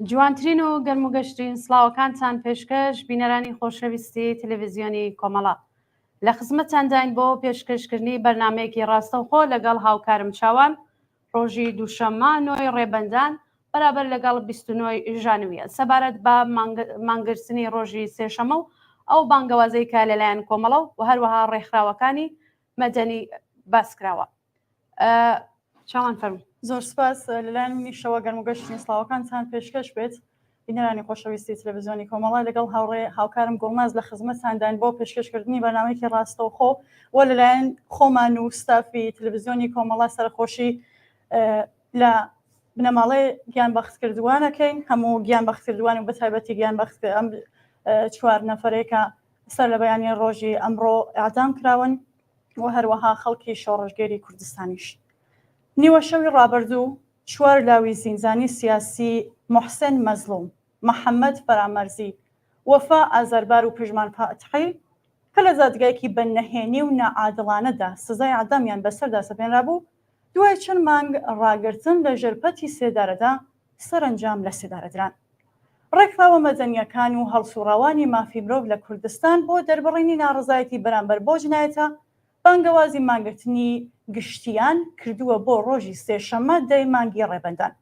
جوانترین و گەرموگەشترین سڵاوەکانتان پێشکەش بینەرانی خۆشەویستی تەلەڤیزیۆنی کۆمەڵە لە خزمەتتانداین بۆ پێشکەشکردنی بەرنامەیەکی ڕاستەوخۆ لەگەڵ هاوکارم چاوان ڕۆژی دووشەممە 9 ڕێبەندان بەرابەر لەگەڵ 29 ژانویە سەبارەت بە مانگرتنی ڕۆژی سێشەمە و ئەو بانگەوازەی کە لەلایەن کۆمەڵە و هەروەها ڕێکخراوەکانی مەدەنی باسکراوە. چاوان فەرموو. زۆر سپاس لەلایەن منیشەوە گەرموگەشتنی سڵاوەکانتان پێشکەش بێت بینەرانی خۆشەویستی تەلەڤیزیۆنی کۆمەڵە لەگەڵ هاوکارم گوڵناز لە خزمەتتانداین بۆ پێشکەشکردنی بەرنامەیەکی ڕاستەوخۆ و لەلایەن خۆمان و ستافی تەلەڤیزیۆنی کۆمەڵە سەرخۆشی لە بنەماڵەی گیانبەختکردووانەکەین هەموو گیانبەختکردووان و بەتایبەتی گیانبەخت ئەم 4 نەفەرێکە سەر لە بەیانی ڕۆژی ئەمڕۆ ئاعدام کراون و هەروەها خەڵکی شۆڕژگەری کوردستانیش. نیوە شەوی ڕابردوو 4 لاوی زینزانی سیاسی محسن مەزلوم، محەممەد فەرامەرزی، وەفا ئازەربار و پژمان فاتحی کە لە زادگایەکی بەنەهێنی و نەعادڵانەدا سزای ئەعدامیان بەسەردا سەپێنرا بوو، دوای چەند مانگ ڕاگرتن لە ژێرپەتی سێدارەدا سەرنجام لە سێدارەدران. ڕێکخراوە مەدەنیەکان و هەڵسوڕاوانی مافی مرۆڤ لە کوردستان بۆ دەربڕینی ناڕزایەتی بەرامبەر بۆ جنایەتە بانگەوازی مانگرتنی گشتیان کردووە بۆ ڕۆژی سێشەممە 10 مانگی ڕێبەندان.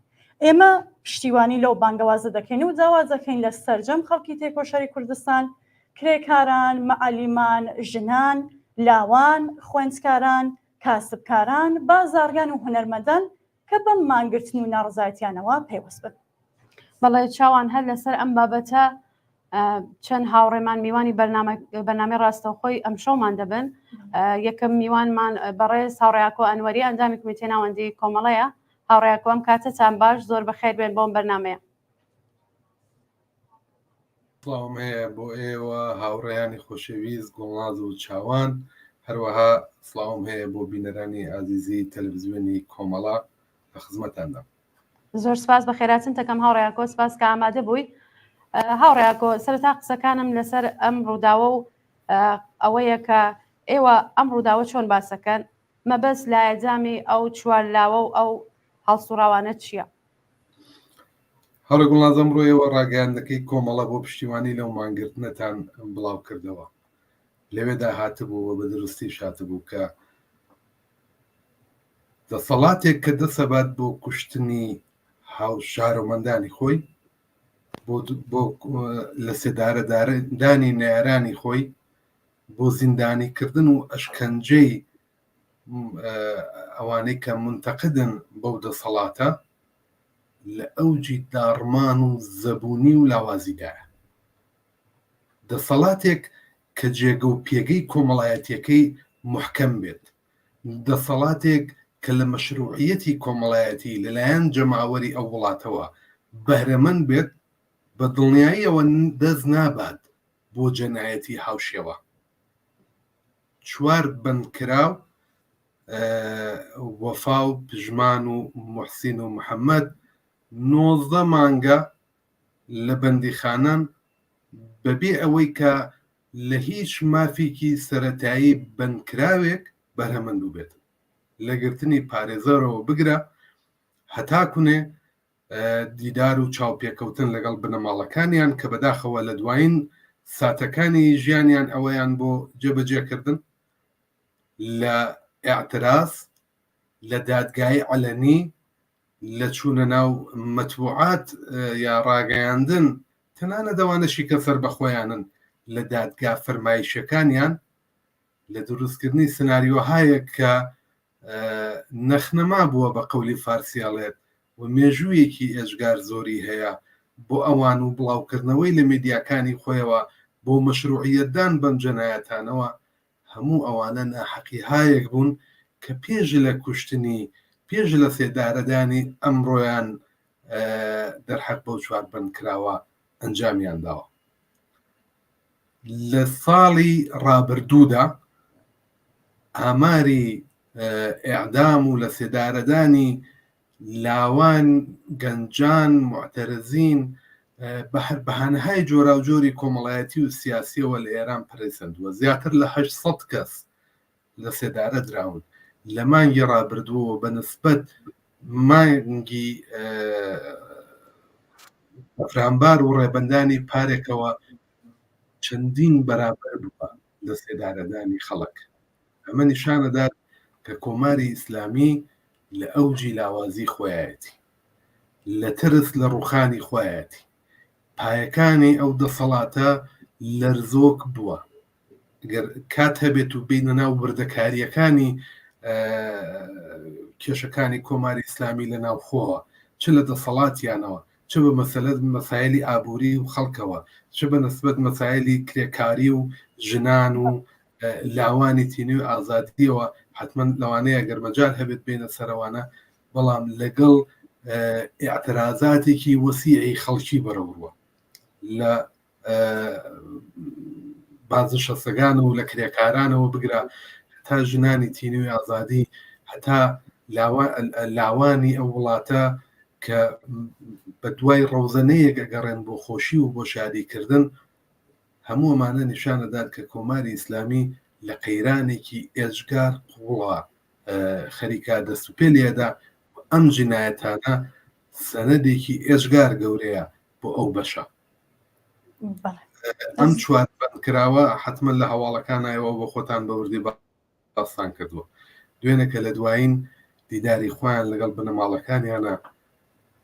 ئێمە پشتیوانی لەو بانگەوازە دەکەین و داواز دەکەین لە سەرجەم خەڵکی تێکۆشەری کوردستان، کرێکاران، مەعەلیمان، ژنان، لاوان، خوێندکاران، کاسبکاران، بازاڕیان و هونەرمەندان کە بەم مانگرتن و ناڕزایەتیانەوە پەیوەست بن. بەڵێ چاوان هەر لەسەر ئەم بابەتە چەند هاوڕێمان میوانی بەرنامەی ڕاستەوخۆی ئەم شەومان دەبن. یەکەم میوانمان بەڕێز هاوڕێیاکۆ ئەنوەری ئەنجامی کمیتەی ناوەندی کۆمەڵەیە. هاوڕێیاکۆ ئەم کاتتان باش، زۆر بەخێر بێن بۆم بەرنامەیە. سڵاوم هەیە بۆ ئێوە هاوڕێیانی خۆشەویست گوڵناز و چاوان، هەروەها سڵاوم هەیە بۆ بینەرانی ئازیزی تەلەڤیزیۆنی کۆمەڵە لە خزمەتتاندا. زۆر سپاس بە خێراتن تەکەم هاوڕێیاکۆ، سپاس کە ئامادە بووی. هاوڕێیاکۆ سەرەتا قسەکانم لەسەر ئەم ڕووداوە و ئەوەیە کە ئێوە ئەم ڕووداوە چۆن باسەکەن، مەبەست لایەنجامی ئەو 4 لاوە و ئەو هەڵسوڕاوانە چییە؟ هەڵە گوڵناز ئەمڕۆ ئێوە ڕاگەیاندەکەی کۆمەڵە بۆ پشتیوانی لەو مانگرتنەتان بڵاو کردەوە. لەوێدا هاتبووەوە بە دروستی هاتبوو کە دەسەڵاتێک کە دەسەبات بۆ کوشتنی شارۆمەندانی خۆی، بۆ لە سێدارەدانی نارانی خۆی، بۆ زیندانیکردن و ئەشکەنجەی ئەوانەی کە منتەقدن بەو دەسەڵاتە لە ئەوجی داڕمان و زەبوونی و لاوازیدایە. دەسەڵاتێک کە جێگە و پێگەی کۆمەڵایەتیەکەی محکەم بێت، دەسەڵاتێک کە لە مەشروعیەتی کۆمەڵایەتی لەلایەن جەماوەری ئەو وڵاتەوە بەهرەمەند بێت، بە دڵنیاییەوە دەست نابات بۆ جەنایەتی هاوشێوە. 4 بەندکراو وەفا و پژمان و محسین و محەممەد 19 مانگە لە بەندیخانان بەبێ ئەوەی کە لە هیچ مافێکی سەرەتایی بەندکراوێک بەرهەمەند بێت، لە گرتنی پارێزەرەوە بگرە هەتاکوونێ دیدار و چاوپێکەوتن لەگەڵ بنەماڵەکانیان کە بەداخەوە لە دوایین ساتەکانی ژیانیان ئەوەیان بۆ جێبەجێکردن، لە ئاعتراز، لە دادگای عەلەنی، لە چوونە ناو مەتبوعات یا ڕاگەیاندن، تەنانەت ئەوانەشی کە سەربەخۆیانن لە دادگا فەرمایشەکانیان، لە دروستکردنی سناریۆهایەک کە نەخنەما بووە بە قەولی فارسیاڵێت و مێژوویەکی ئێژگار زۆری هەیە بۆ ئەوان و بڵاوکردنەوەی لە میدیاکانی خۆیەوە بۆ مەشروعیەتدان بەم جەنایەتانەوە، هەموو ئەوانە ناحەقیهایەک بوون کە پێش لە کوشتنی، پێش لە سێدارەدانی ئەمڕۆیان دەرحەق بەو 4 بەندکراوە ئەنجامیان داوە. لە ساڵی ڕابردوودا ئاماری ئیعدام و لە سێدارەدانی لاوان، گەنجان، معتەرزین بەهانەهای جۆرا و جۆری کۆمەڵایەتی و سیاسیەوە لە ئێران پەرێسەندووە. زیاتر لە 800 کەس لە سێدارە دراون. لە مانگی ڕابردووە بە نسبەت مانگی فرامبار و ڕێبەندانی پارێکەوە چەندین بەرابەر بووە لە سێدارەدانی خەڵک. ئەمە نیشانەدات کە کۆماری ئیسلامی لە ئەوجی لاوازی خۆیەتی، لە ترس لە ڕوخانی خۆیەتی، پایەکانی ئەو دەسەڵاتە لەرزۆک بووە. گەر کات هەبێت و بینە ناو بردەکاریەکانی کێشەکانی کۆماری ئیسلامی لە ناوخۆوە، چ لە دەسەڵاتیانەوە، چ بە مەسەلەت مەسایلی ئابووری و خەڵکەوە، چ بە نسبەت مەسایلی کرێکاری و ژنان و لاوانی تینی و ئازادیەوە، حتمما لەوانەیە گەرمەجار هەبێت بینە سەرەوانە، بەڵام لەگەڵ ئاعترازاتێکی وەسیعی خەڵکی بەرەوڕوە لە بازنشە سەگان و لە کرێکارانەوە بگرە تا ژنانی تینی و ئازادی، هەتا لاوانی ئەو وڵاتە کە بە دوای ڕەوزەنەیەک ئەگەڕێن بۆ خۆشی و بۆ شادیکردن، هەموو ئەمانە نیشانەدات کە کۆماری ئیسلامی لە قەیرانێکی ئێجگار قوڵە خەریکا دەست و پێلێدا. ئەم جنایەتانە سەنەدێکی ئێژگار گەورەیە بۆ ئەو بەشە. ئەم چوار بەندکراوە حتمما لە هەواڵەکانایەوە بۆ خۆتان بەوردی باستان کردووە. دوێنێکە لە دوایین دیداری خۆیان لەگەڵ بنەماڵەکانیانە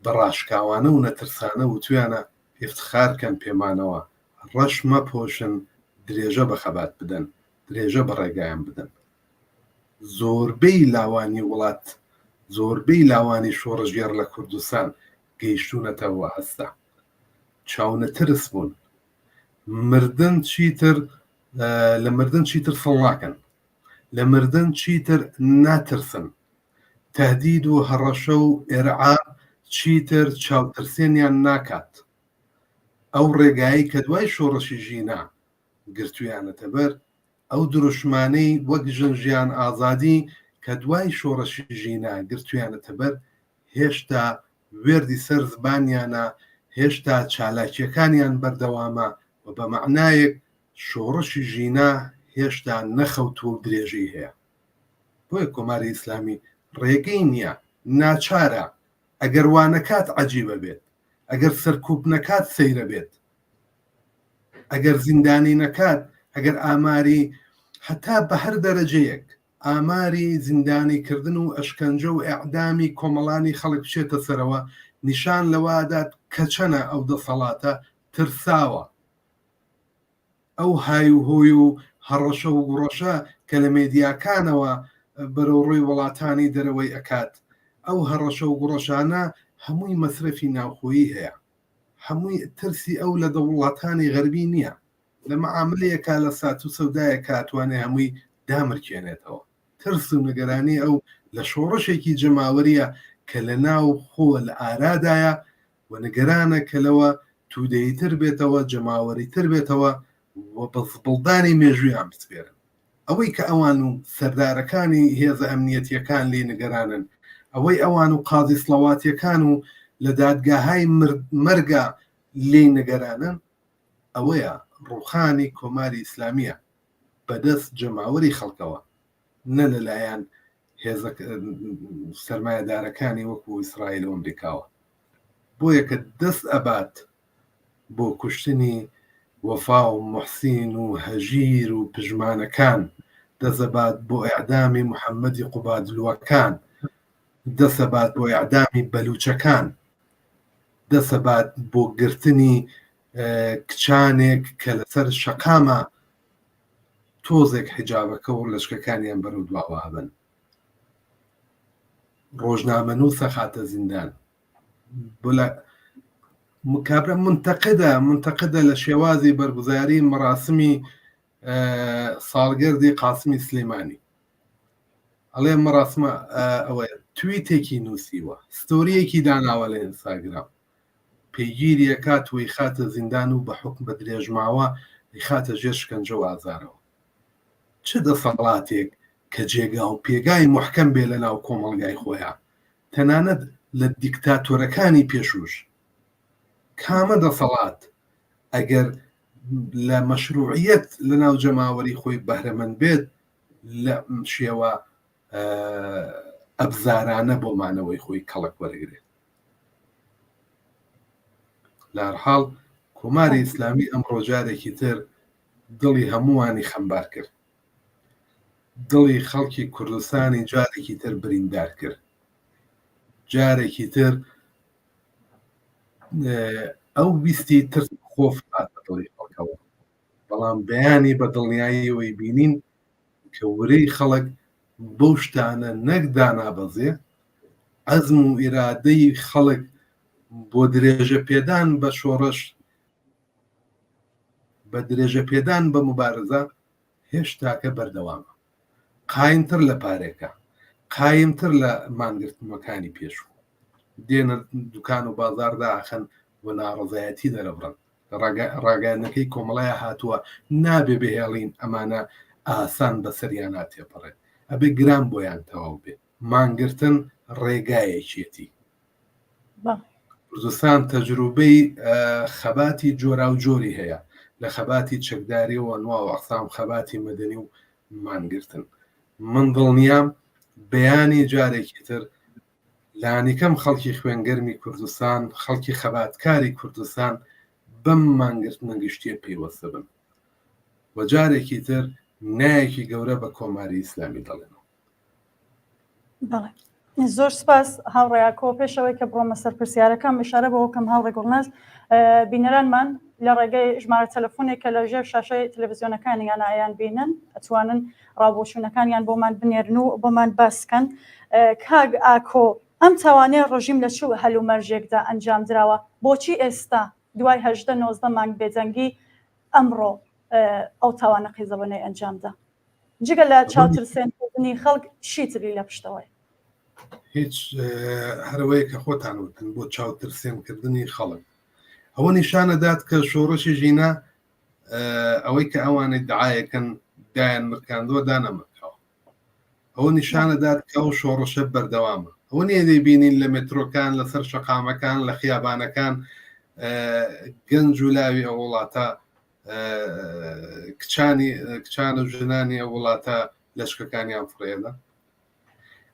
بەڕاشکاوانە و نەترسانە و تویانە ئفتخارکەن پێمانەوە، ڕەش مەپۆشن، درێژە بە خەبات بدەن، درێژە بە ڕێگایان بدەن. زۆربەی لاوانی وڵات، زۆربەی لاوانی شۆڕژگەر لە کوردستان گەیشتوونەتەوە هەستا، چاونەترس بوون، مردن چیتر لە مردن چیتر فڵ ناکەن، لە مردن چیتر ناترسن، تهدید و هەڕەشە و ئێرعا چیتر چاوترسێنیان ناکات. ئەو ڕێگایی کە دوای شۆڕەشی ژینا گرتویانەتە بەر، ئەو دروشمانەی وەک ژنجیان ئازادی کە دوای شۆڕەشی ژینا گرتویانەتە بەر، هێشتا وێردی سەر زبانیانە، هێشتا چالاکیەکانیان بەردەوامە و بە معنایەک شۆڕەشی ژینا هێشتا نەخەوتووە و درێژەی هەیە. بۆیە کۆماری ئیسلامی ڕێگەی نییە، ناچارە، ئەگەر وانەکات عەجیبە بێت، ئەگەر سەرکوب نەکات سەیرە بێت، ئەگەر زیندانی نەکات، ئەگەر ئاماری هەتا بە هەر دەرەجەیەک ئاماری زیندانیکردن و ئەشکەنجە و ئەعدامی کۆمەڵانی خەڵک بچێتە سەرەوە، نیشان لەوادات کە چەنە ئەو دەسەڵاتە ترساوە. ئەو های و هۆی و هەڕەشە و گوڕەشە کە لە مێدیاکانەوە بەرەو ڕووی وڵاتانی دەرەوەی ئەکات، ئەو هەڕەشە و گوڕەشانە هەمووی مەسرەفی ناوخۆیی هەیە، هەمووی ترسی ئەو لە دەوڵاتانی غەربی نییە. لە مەعاملەیەکا لە سات و سەودایە کاتوانێ هەمووی دامرکێنێتەوە. ترس و نەگەرانی ئەو لە شۆڕشێکی جەماوەریە کە لە ناو خۆ لە ئارادایە و نەگەرانە کە لەوە توودەیتر بێتەوە، جەماوەریتر بێتەوە و بەڵدانی مێژویان بسپێرن. ئەوەی کە ئەوان و سەردارەکانی هێزە ئەمنیەتیەکان لێ نەگەرانن، ئەوەی ئەوان و قازی سڵەواتیەکان و لە دادگاهای مەرگە لێ نەگەرانن، ئەوەیە ڕوخانی کۆماری ئیسلامیە بەدەست جەماوەری خەڵکەوە، نە لەلایەن هێزە سەرمایەدارەکانی وەکو ئیسرائیل و ئەمریکاوە. بۆیە کە دەست ئەبات بۆ کوشتنی وەفا و موحسین و هەژیر و پژمانەکان، دەزەبات بۆ ئیعدامی محەممەدی قوبادلووەکان، دەسەبات بۆ ئیعدامی بەلوچەکان، دەسەبات بۆ گرتنی کچانێک کە لەسەر شەقامە تۆزێک حیجابەکە و لەشکەکانیان بەرەو دواوە بن. ڕۆژنامە نووسە خاتە زیندان. بۆ کابرا منتەقدە لە شێوازی بەرگوزاری مەراسمی ساڵگەردی قاسمی سلێمانی. ئەڵێ مەراسمە ئەوەیە تویتێکی نووسیوە، ستۆریەکی داناوە لە ئینستاگرام، پێگیریە کات وی خاتە زیندان و بە حکم بە درێژماوە خاتە ژێر شکنجە و ئازارەوە. چ دەسەڵاتێک کە جێگا و پێگای محکەم بێ لە ناو کۆمەڵگای خۆیان، تەنانەت لە دیکتاتۆرەکانی پێشوش، کامە دەسەڵات ئەگەر لە مەشروعیەت لە ناو جەماوەری خۆی بەهرەمەند بێت لە شێوە ئەبزارانە بۆ مانەوەی خۆی کەڵک وەرەگرێت. لە هەرحاڵ کۆماری ئیسلامی ئەمڕۆ جارێکی تر دڵی هەمووانی خەمبار کرد، دڵی خەڵکی کوردستانی جارێکی تر بریندار کرد، جارێکی تر ئەو ویستی تر خۆف هاتە دڵی خەڵکەوە. بەڵام بەیانی بە دڵنیاییەوەی بینین کە ورەی خەڵک بەو شتانە نەک دانابەزێ، عەزم و ئیرادەی خەڵک بۆ درێژە پێدان بە شۆڕش، بە درێژە پێدان بە مبارزە هێشتاکە بەردەوامە، قایمتر لە پارێکە، قایمتر لە مانگرتنەکانی پێشوو. دێنە دوکان و بازار داخەن بۆ ناڕزایەتی دەرەبڕن. ڕاگەیانەکەی کۆمەڵایە هاتووە نابێ بهێڵین ئەمانە ئاسان بەسەریان ناتێپەڕێت، ئەبێ گران بۆیان تەواو بێت. مانگرتن ڕێگایەکێتی. کوردستان تەجروبەی خەباتی جۆرا و جۆری هەیە، لە خەباتی چەکداری و ئەنوا و ئەقسام، خەباتی مەدەنی و مانگرتن. من دڵنیام بەیانی جارێکی تر لانیکەم خەڵکی خوێنگەرمی کوردستان، خەڵکی خەباتکاری کوردستان بەم مانگرتنە گشتیە پێوەستە بن و جارێکی تر نایەکی گەورە بە کۆماری ئیسلامی دەڵێنەوە. زۆر سپاس هاوڕێیاکۆ. پێشەوەی کە بڕۆمە سەر پرسیارەکەم ئشارە بەوە کەم هاوڕێ گوڵناز بینەرانمان لە ڕێگەی ژمارە تەلەفۆنێکە لە ژێر شاشەی تەلەڤیزیۆنەکانیان ئایان بینن، ئەتوانن ڕابۆچوونەکانیان بۆمان بنێرن و بۆمان باسکەن. کاگ ئاکۆ، ئەم تاوانەیە ڕۆژیم لە چوو هەلومەرجێکدا ئەنجام درراوە، بۆچی ئێستا دوای 18-19 مانگ بێجەنگی ئەمڕۆ ئەو تاوانە قیزەبەنەی ئەنجامدا؟ جگە لە چاوترسێنکردنی خەڵک شیتری لە پشتەوەی هیچ هەروەیە کە خۆتان وتن بۆ چاوترسێنکردنی خەڵک. ئەوە نیشانەدات کە شۆڕشی ژینە ئەوەی کە ئەوانەی دعایەکەن دایان مرکاندووە دانەمرکەوە، ئەوە نیشانەدات کە ئەو شۆڕشە بەردەوامە. ئەوە نیە دەیبینین لە مترۆکان، لەسەر شەقامەکان، لە خیابانەکان گەنج و لاوی ئەو وڵاتە، کچان و ژنانی ئەو وڵاتە لەشکەکانیان فڕێدە.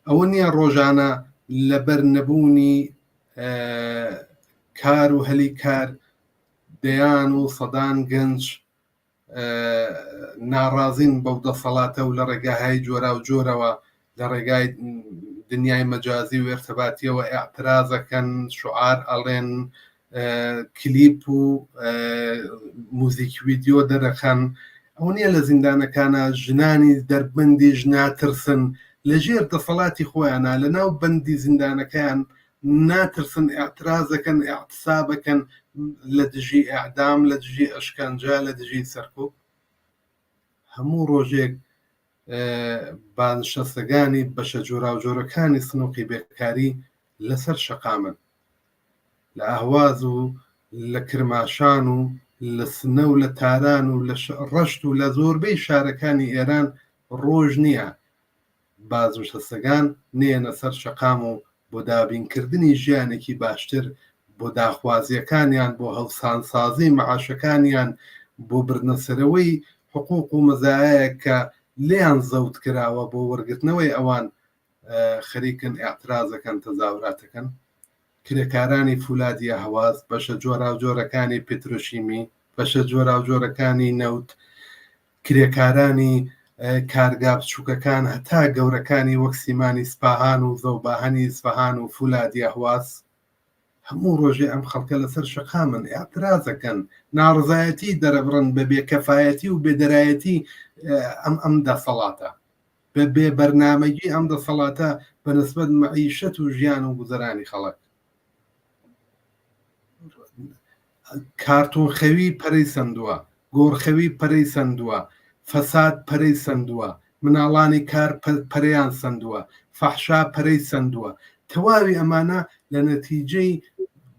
ئەوە نییە ڕۆژانە لەبەر نەبوونی کار و هەلی کار دەیان و سەدان گەنج ناڕازین بەو دەسەڵاتە و لە ڕێگاهای جۆرا و جۆرەوە لە ڕێگای دنیای مەجازی و ارتباطیەوە ئاعترازەکەن، شعار ئەڵێن، کلیپ و موزیک ویدیۆ دەرەخەن. ئەو نییە لە زیندانەکانە ژنانی دەربەندیش ناترسن لەژێر دەسەڵاتی خۆیانە لە ناو بەندی زیندانەکەیان ناترسن ئاعترازەکەن، ئاعتسابەکەن لە دژی ئەعدام، لە دژی ئەشکەنجە، لە دژی سەرکوب. هەموو ڕۆژێک بانشەستەکانی بەشە جۆرا و جۆرەکانی سنووقی بێکاری لەسەر شەقامن، لە ئاهواز و لە کرماشان و لە سنە و لە تاران و لە ڕەشت و لە زۆربەی شارەکانی ئێران ڕۆژ نییە بازنشەستەکان نێنە سەر شەقام و بۆ دابینکردنی ژیانێکی باشتر، بۆ داخوازیەکانیان، بۆ هەڵسانسازی مەعاشەکانیان، بۆ بردنەسەرەوەی حقوق و مەزایایە کە لێیان زەوت کراوە بۆ وەرگرتنەوەی ئەوان خەریکن ئاعترازەکەن، تەزاوراتەکەن. کرێکارانی فولادیە هەواز، بەشە جۆرا و جۆرەکانی پێترۆشیمی، بەشە جۆرا و جۆرەکانی نەوت، کرێکارانی کارگا بچووکەکان، هەتا گەورەکانی وەک سیمانی سپاهان و زەوباهەنی سپاهان و فولادیە هەواز، هەموو ڕۆژێ ئەم خەڵکە لەسەر شەقامن، ئاعترازەکەن، ناڕزایەتی دەرەبڕن بە بێکەفایەتی و بێدەرایەتی ئەم دەسەڵاتە، بە بێبەرنامەیی ئەم دەسەڵاتە بەنسبەت مەعیشەت و ژیان و گوزەرانی خەڵک. کارتون خەوی پەرەی سندووە، گۆڕخەوی پەرەی سندووە، فەساد پەرەی سندووە، مناڵانی کار پەرەیان سندووە، فەحشا پەرەی سندووە. تەواوی ئەمانە لە نەتیجەی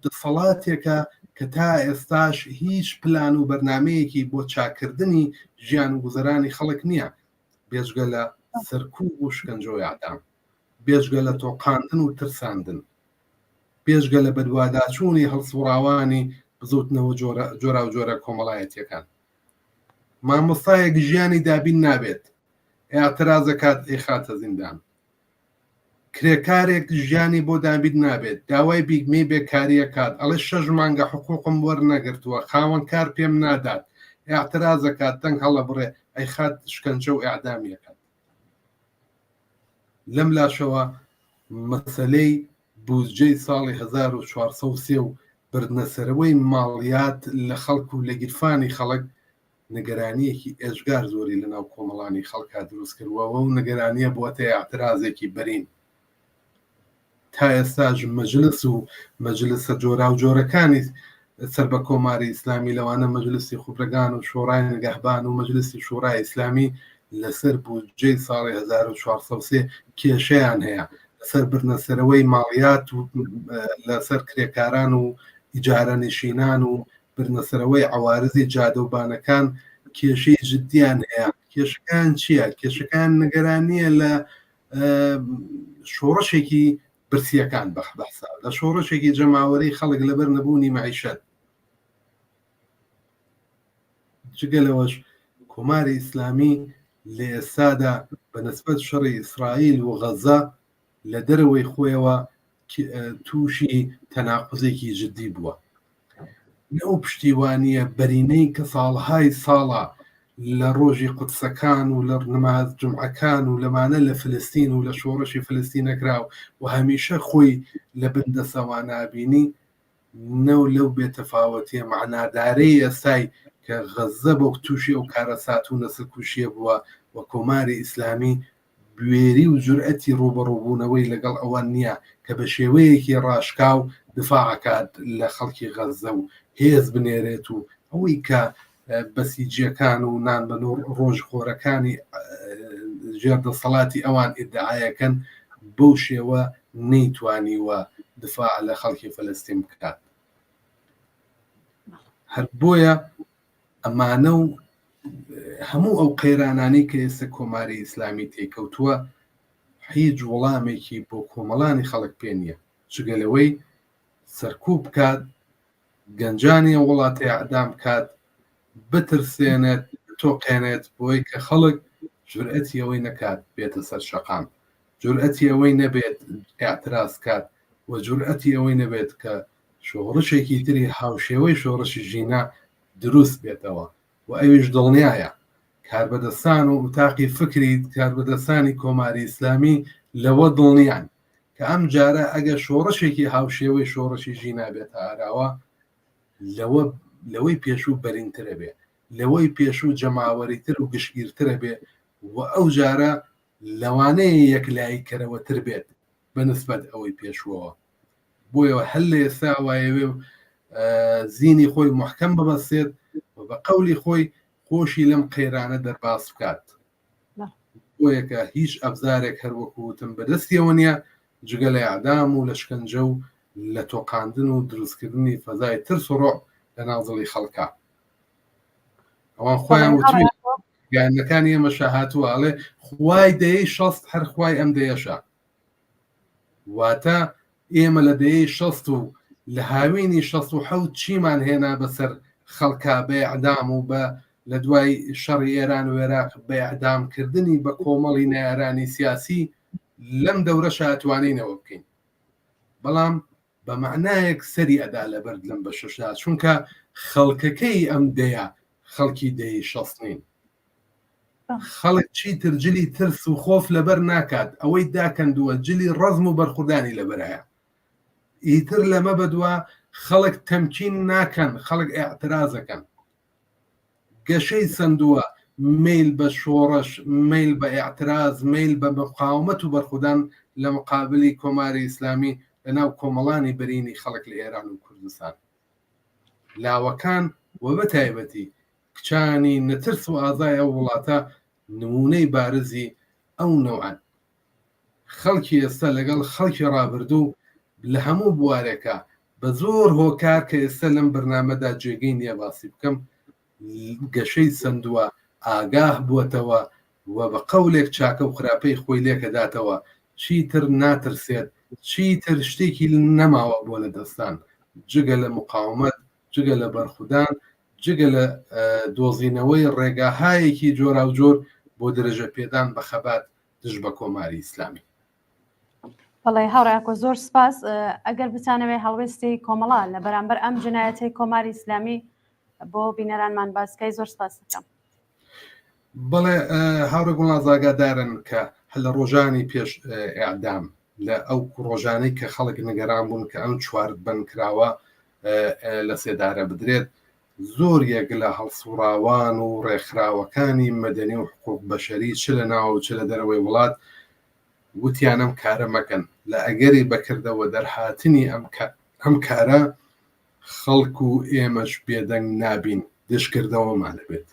دەسەڵاتێکە کە تا ئێستاش هیچ پلان و بەرنمەیەکی بۆ چاکردنی ژیان و گوزەرانی خەڵک نییە، بێژگە لە سەرکوب و شکنجە و ئاعدام، بێژگە لە تۆقاندن و ترساندن، بێژگە لە بەدواداچوونی هەڵسوڕاوانی بزوتنەوە جۆرا و جۆرە کۆمەڵایەتیەکان. مامۆستایەک ژیانی دابین نابێت، ئاعترازەکات ئەی خاتە زیندان. کرێکارێک ژیانی بۆ دابید نابێت داوای بیگمەی بێکاریە کات ئەڵێ 6 مانگە حقوقم وەرنەگرتووە خاوەن کار پێم نادات اعترازەکات دەنگ هەڵە بڕێ ئەی خات شکنجە و ئیعدامیەکەت لەم لاشەوە مەسەلەی بودجەی ساڵی 1430 و بردنەسەرەوەی ماڵیات لە خەڵک و لە گیرفانی خەڵک نگەرانیەکی ئێژگار زۆری لەناو کۆمەڵانی خەڵکا دروست کردووەوە و نگەرانیە بۆتە اعترازێکی بەرین تا ئێستاژ مەجلس و مەجلسە جۆرا و جۆرەکانی سەر بە کۆماری ئیسلامی لەوانە مەجلسی خوبرەگان و شۆڕای نگەهبان و مەجلسی شوڕای ئیسلامی لەسەر بودجەی ساڵی 1430 کێشەیان هەیە لەسەر بردنەسەرەوەی ماڵیات و لەسەر کرێکاران و ئیجارە نشینان و بردنەسەرەوەی عوارزی جادەوبانەکان کێشەی جددیان هەیە کێشەکان چییە؟ کێشەکان نگەرانیە لە شۆڕشێکی برسیەکان بەحسا لە شۆڕشێکی جەماوەری خەڵک لەبەر نەبوونی مەعیشەت جگەلەوەش کۆماری ئیسلامی لە ئێستادا بەنسبەت شەڕی ئیسرائیل و غەزە لە دەرەوەی خۆیەوە تووشی تەناقوزێکی جددی بووە نەو پشتیوانیە بەرینەی کە ساڵهای ساڵە لە ڕۆژی قودسەکان و لە نماز جمعەکان و لەمانە لە فلستین و لە شۆڕشی فلستین نەکراو و هەمیشە خۆی لە بندەسەوان نابینی نەو لەو بێتەفاوەتیە معنادارەی ئێستای کە غەزە بۆ تووشی ئەو کارەسات و نەسەرکوشیە بووە و کۆماری ئیسلامی بوێری و جورئەتی ڕوبەڕووبوونەوەی لەگەڵ ئەوان نییە کە بە شێوەیەکی ڕاشکاو دفاعکات لە خەڵکی غەزە و هێز بنێرێت و ئەوەی کە بەسیجیەکان و نان بە ڕۆژ خۆرەکانی ژێردەسەڵاتی ئەوان ئیدعایەکەن بەو شێوە نەیتوانیوە دفاع لە خەڵکی فەلەستین بکات هەر بۆیە ئەمانە و هەموو ئەو قەیرانانەی کە ئێستا کۆماری ئیسلامی تێکەوتووە هیچ وەڵامێکی بۆ کۆمەڵانی خەڵک پێ نییە جگەلەوەی سەرکوب بکات گەنجانی وڵاتی ئەعدام کات بترسێنێت تۆقێنێت بۆی کە خەڵک جورئەتی ئەوەی نەکات بێتە سەر شەقام جورئەتی ئەوەی نەبێت ئاعتراز کات و جورئەتی ئەوەی نەبێت کە شۆڕشێکی تری هاوشێوەی شۆڕشی ژینە دروست بێتەوە و ئەویش دڵنیایە کاربەدەستان و وتاقی فکری کاربەدەستانی کۆماری ئیسلامی لەوە دڵنیان کە ئەم جارە ئەگە شۆڕشێکی هاوشێوەی شۆڕشی ژینا بێتە ئاراوە لەوەی پێشوو بەرینترە بێ لەوەی پێشوو جەماوەریتر و گشتگیرترە بێ و ئەو جارە لەوانەیە یەکلایکەرەوەتر بێت بەنسبەت ئەوەی پێشووەوە بۆیەوە هەل لە ئێستا وایەوێ زینی خۆی محکەم ببەسێت و بە قەولی خۆی خۆشی لەم قەیرانە دەرباس بکات بۆیەکە هیچ ئەبزارێک هەروەکوتم بەدەستیەوە نییە جگە لە ئەعدام و لە شکنجە و لە تۆقاندن و دروستکردنی فەزای ترس و ڕۆع لە ناوزڵی خەڵکە ئەوان خۆیان وتوی گیانەکانی ئێمە شاهاتووە ئەڵێ خوای دەیەی شەست هەر خوای ئەم دەیەشە واتە ئێمە لە دەیەی شەست و لە هاوینی 16 چیمان هێنا بەسەر خەڵکا بە ئەعدام و بە لە دوای شەڕی ئێران و عێراق بە ئەعدامکردنی بە کۆمەڵی نایارانی سیاسی لەم دەورە شاتوانینەوە بکەین بەڵام بە معنایەک سەری ئەدا لەبەر لەم بە شەشدا چونکە خەڵکەکەی ئەم دەیە خەڵکی دەیەی شەستنین خەڵک چیتر جلی ترس و خۆف لەبەر ناکات ئەوەی داکەندووە جلی ڕەزم و بەرخوردانی لەبەرایە ئیتر لەمە بەدووە خەڵک تەمکین ناکەن خەڵک ئاعترازەکەن گەشەی سندووە میل بە شۆڕش میل بە ئاعتراز میل بە مقاومەت و بەرخودان لە مقابلی کۆماری ئیسلامی لەناو کۆمەڵانی بەرینی خەڵک لە ئێران و کوردستان لاوەکان و بە تایبەتی کچانی نەترس و ئازای ئەو وڵاتە نمونەی بارزی ئەو نەوعان خەڵکی ئێستا لەگەڵ خەڵکی ڕابردوو لە هەموو بوارێکە بە زۆر هۆکار کە ئێستا لەم بەرنامەدا جێگەی نییە باسی بکەم گەشەی سندووە ئاگاه بووەتەوە و بە قەولێک چاکە و خراپەی خۆی لێکەداتەوە چیتر ناترسێت چیتر شتێکی نەماوە بۆ لە دەستان جگە لە مقاومەت جگە لە بەرخودان جگە لە دۆزینەوەی ڕێگاهایەکی جۆرا و جۆر بۆ درەژە پێدان بە خەبات دژ بە کۆماری ئیسلامی بەڵێ هاوڕێکۆ زۆر سپاس ئەگەر بتانەوێ هەڵوێستی کۆمەڵا لە بەرامبەر ئەم جنایەتی کۆماری ئیسلامی بۆ بینەرانمان باسکەی زۆر سپاس دەکەم. بەڵێ هاوڕێ گوڵان زاگادارن کە هەل لە ڕۆژانی پێش ئیعدام لە ئەو ڕۆژانەی کە خەڵک نیگەران بوون کە ئەم چوار بنکراوە لە سێدارە بدرێت زۆر یەک لە هەڵسوڕاوان و ڕێکخراوەکانی مەدەنی و حقوق بەشەری چ لە ناو چ لە دەرەوەی وڵات وتیان ئەم کارە مەکەن لە ئەگەری بەکردەوە دەرهاتنی ئەم کارە خەڵک و ئێمەش بێدەنگ نابین دشکردەوەمان لەبێت.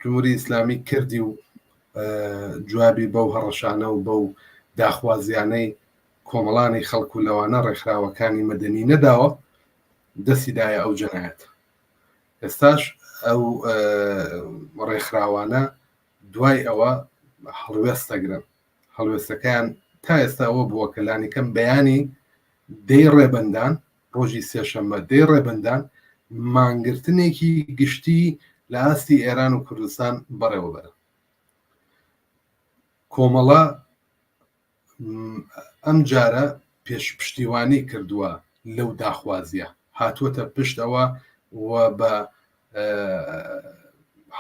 جمهوری ئیسلامی کردی و جوابی بەو هەڕەشانە و بەو داخوازیانەی کۆمەڵانی خەڵک و لەوانە ڕێکخراوەکانی مەدەنی نەداوە دەستیدایە ئەو جەنایەت. ئێستاش ئەو ڕێکخراوانە دوای ئەوە هەڵوێستەگرن هەڵوێستەکەیان تا ئێستا ئەوە بووە کە لانیکەم بەیانی دەی ڕێبەندان ڕۆژی سێشەممە دەی ڕێبەندان مانگرتنێکی گشتی لە ئاستی ئێران و کوردستان بەڕێوەبەرن. کۆمەڵە ئەم جارە پشتیوانی کردووە لەو داخوازیە هاتووەتە پشتەوە و بە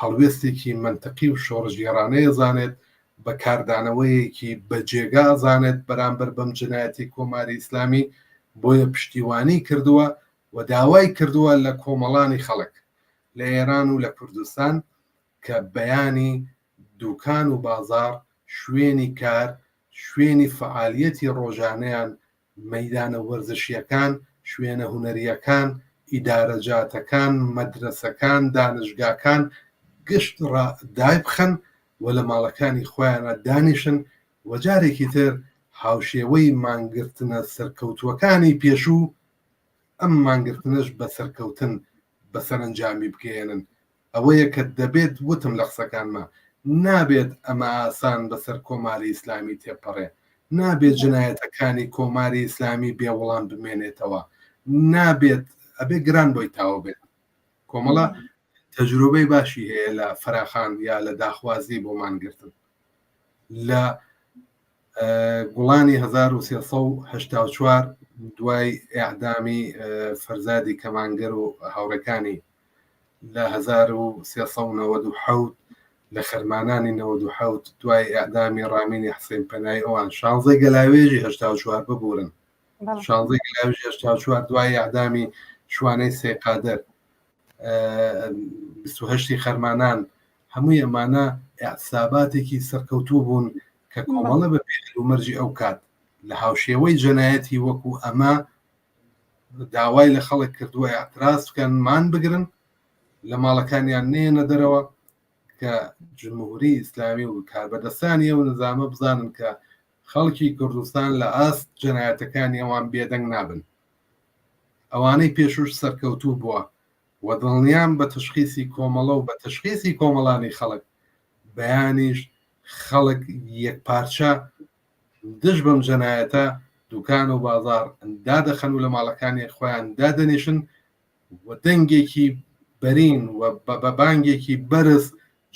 هەڵوێستێکی منتەقی و شۆڕژگێڕانەیە زانێت بە کاردانەوەیەکی بەجێگا زانێت بەرامبەر بەم جنایەتی کۆماری ئیسلامی بۆیە پشتیوانی کردووە و داوای کردووە لە کۆمەڵانی خەڵک لە ئێران و لە کوردستان کە بەیانی دوکان و بازار شوێنی کار شوێنی فعالیەتی ڕۆژانەیان مەیدانە وەرزشیەکان شوێنە هونەریەکان ئیدارەجاتەکان مەدرسەکان دانشگاکان گشت دای بخەن و لە ماڵەکانی خۆیانە دانیشن و جارێکی تر هاوشێوەی مانگرتنە سەرکەوتووەکانی پێشوو ئەم مانگرتنش بە سەرکەوتن بە سەرنجامی بگەێنن. ئەوەیە کە دەبێت وتم لە قسەکانمە نابێت ئەمە ئاسان بەسەر کۆماری ئیسلامی تێپەڕێ نابێت جنایەتەکانی کۆماری ئیسلامی بێوەڵام بمێنێتەوە نابێت ئەبێ گران بۆی تاوە بێت. کۆمەڵە تەجروبەی باشی هەیە لە فراخان یا لە داخوازی بۆ مانگرتن. لە گوڵانی 1384 دوای ئیعدامی فەرزادی کەمانگەر و هاوڕەکانی لە 1397 لە خەرمانانی 97 دوای ئیعدامی ڕامینی حسین پەنای ئەوان 16 گەلاوێژی 84 ببورن 16 گەلاوێژی 84 دوای ئیعدامی شوانەی سێقادەر 28 خەرمانان هەمووی ئەمانە ئیعتساباتێکی سەرکەوتوو بوون کە کۆمەڵە بە پێشمەرجی ئەو کات لە هاوشێوەی جەنایەتی وەکو ئەمە داوای لە خەڵک کردووە ئاعتراز بکەن مان بگرن لە ماڵەکانیان نێنە دەرەوە کە جمهوری ئیسلامی و کاربەدەستانی ئەو نظامە بزانن کە خەڵکی کوردستان لە ئاست جەنایەتەکانی ئەوان بێدەنگ نابن. ئەوانەی پێشوش سەرکەوتوو بووە و دڵنیان بە تشخیصی کۆمەڵە و بە تشخیصی کۆمەڵانی خەڵک بەیانیش خەڵک یەکپارچە دژ بەم جەنایەتە دوکان و بازار دادەخەن و لە ماڵەکانی خۆیان دادەنیشن و دەنگێکی بەرین و بە بانگێکی بەرز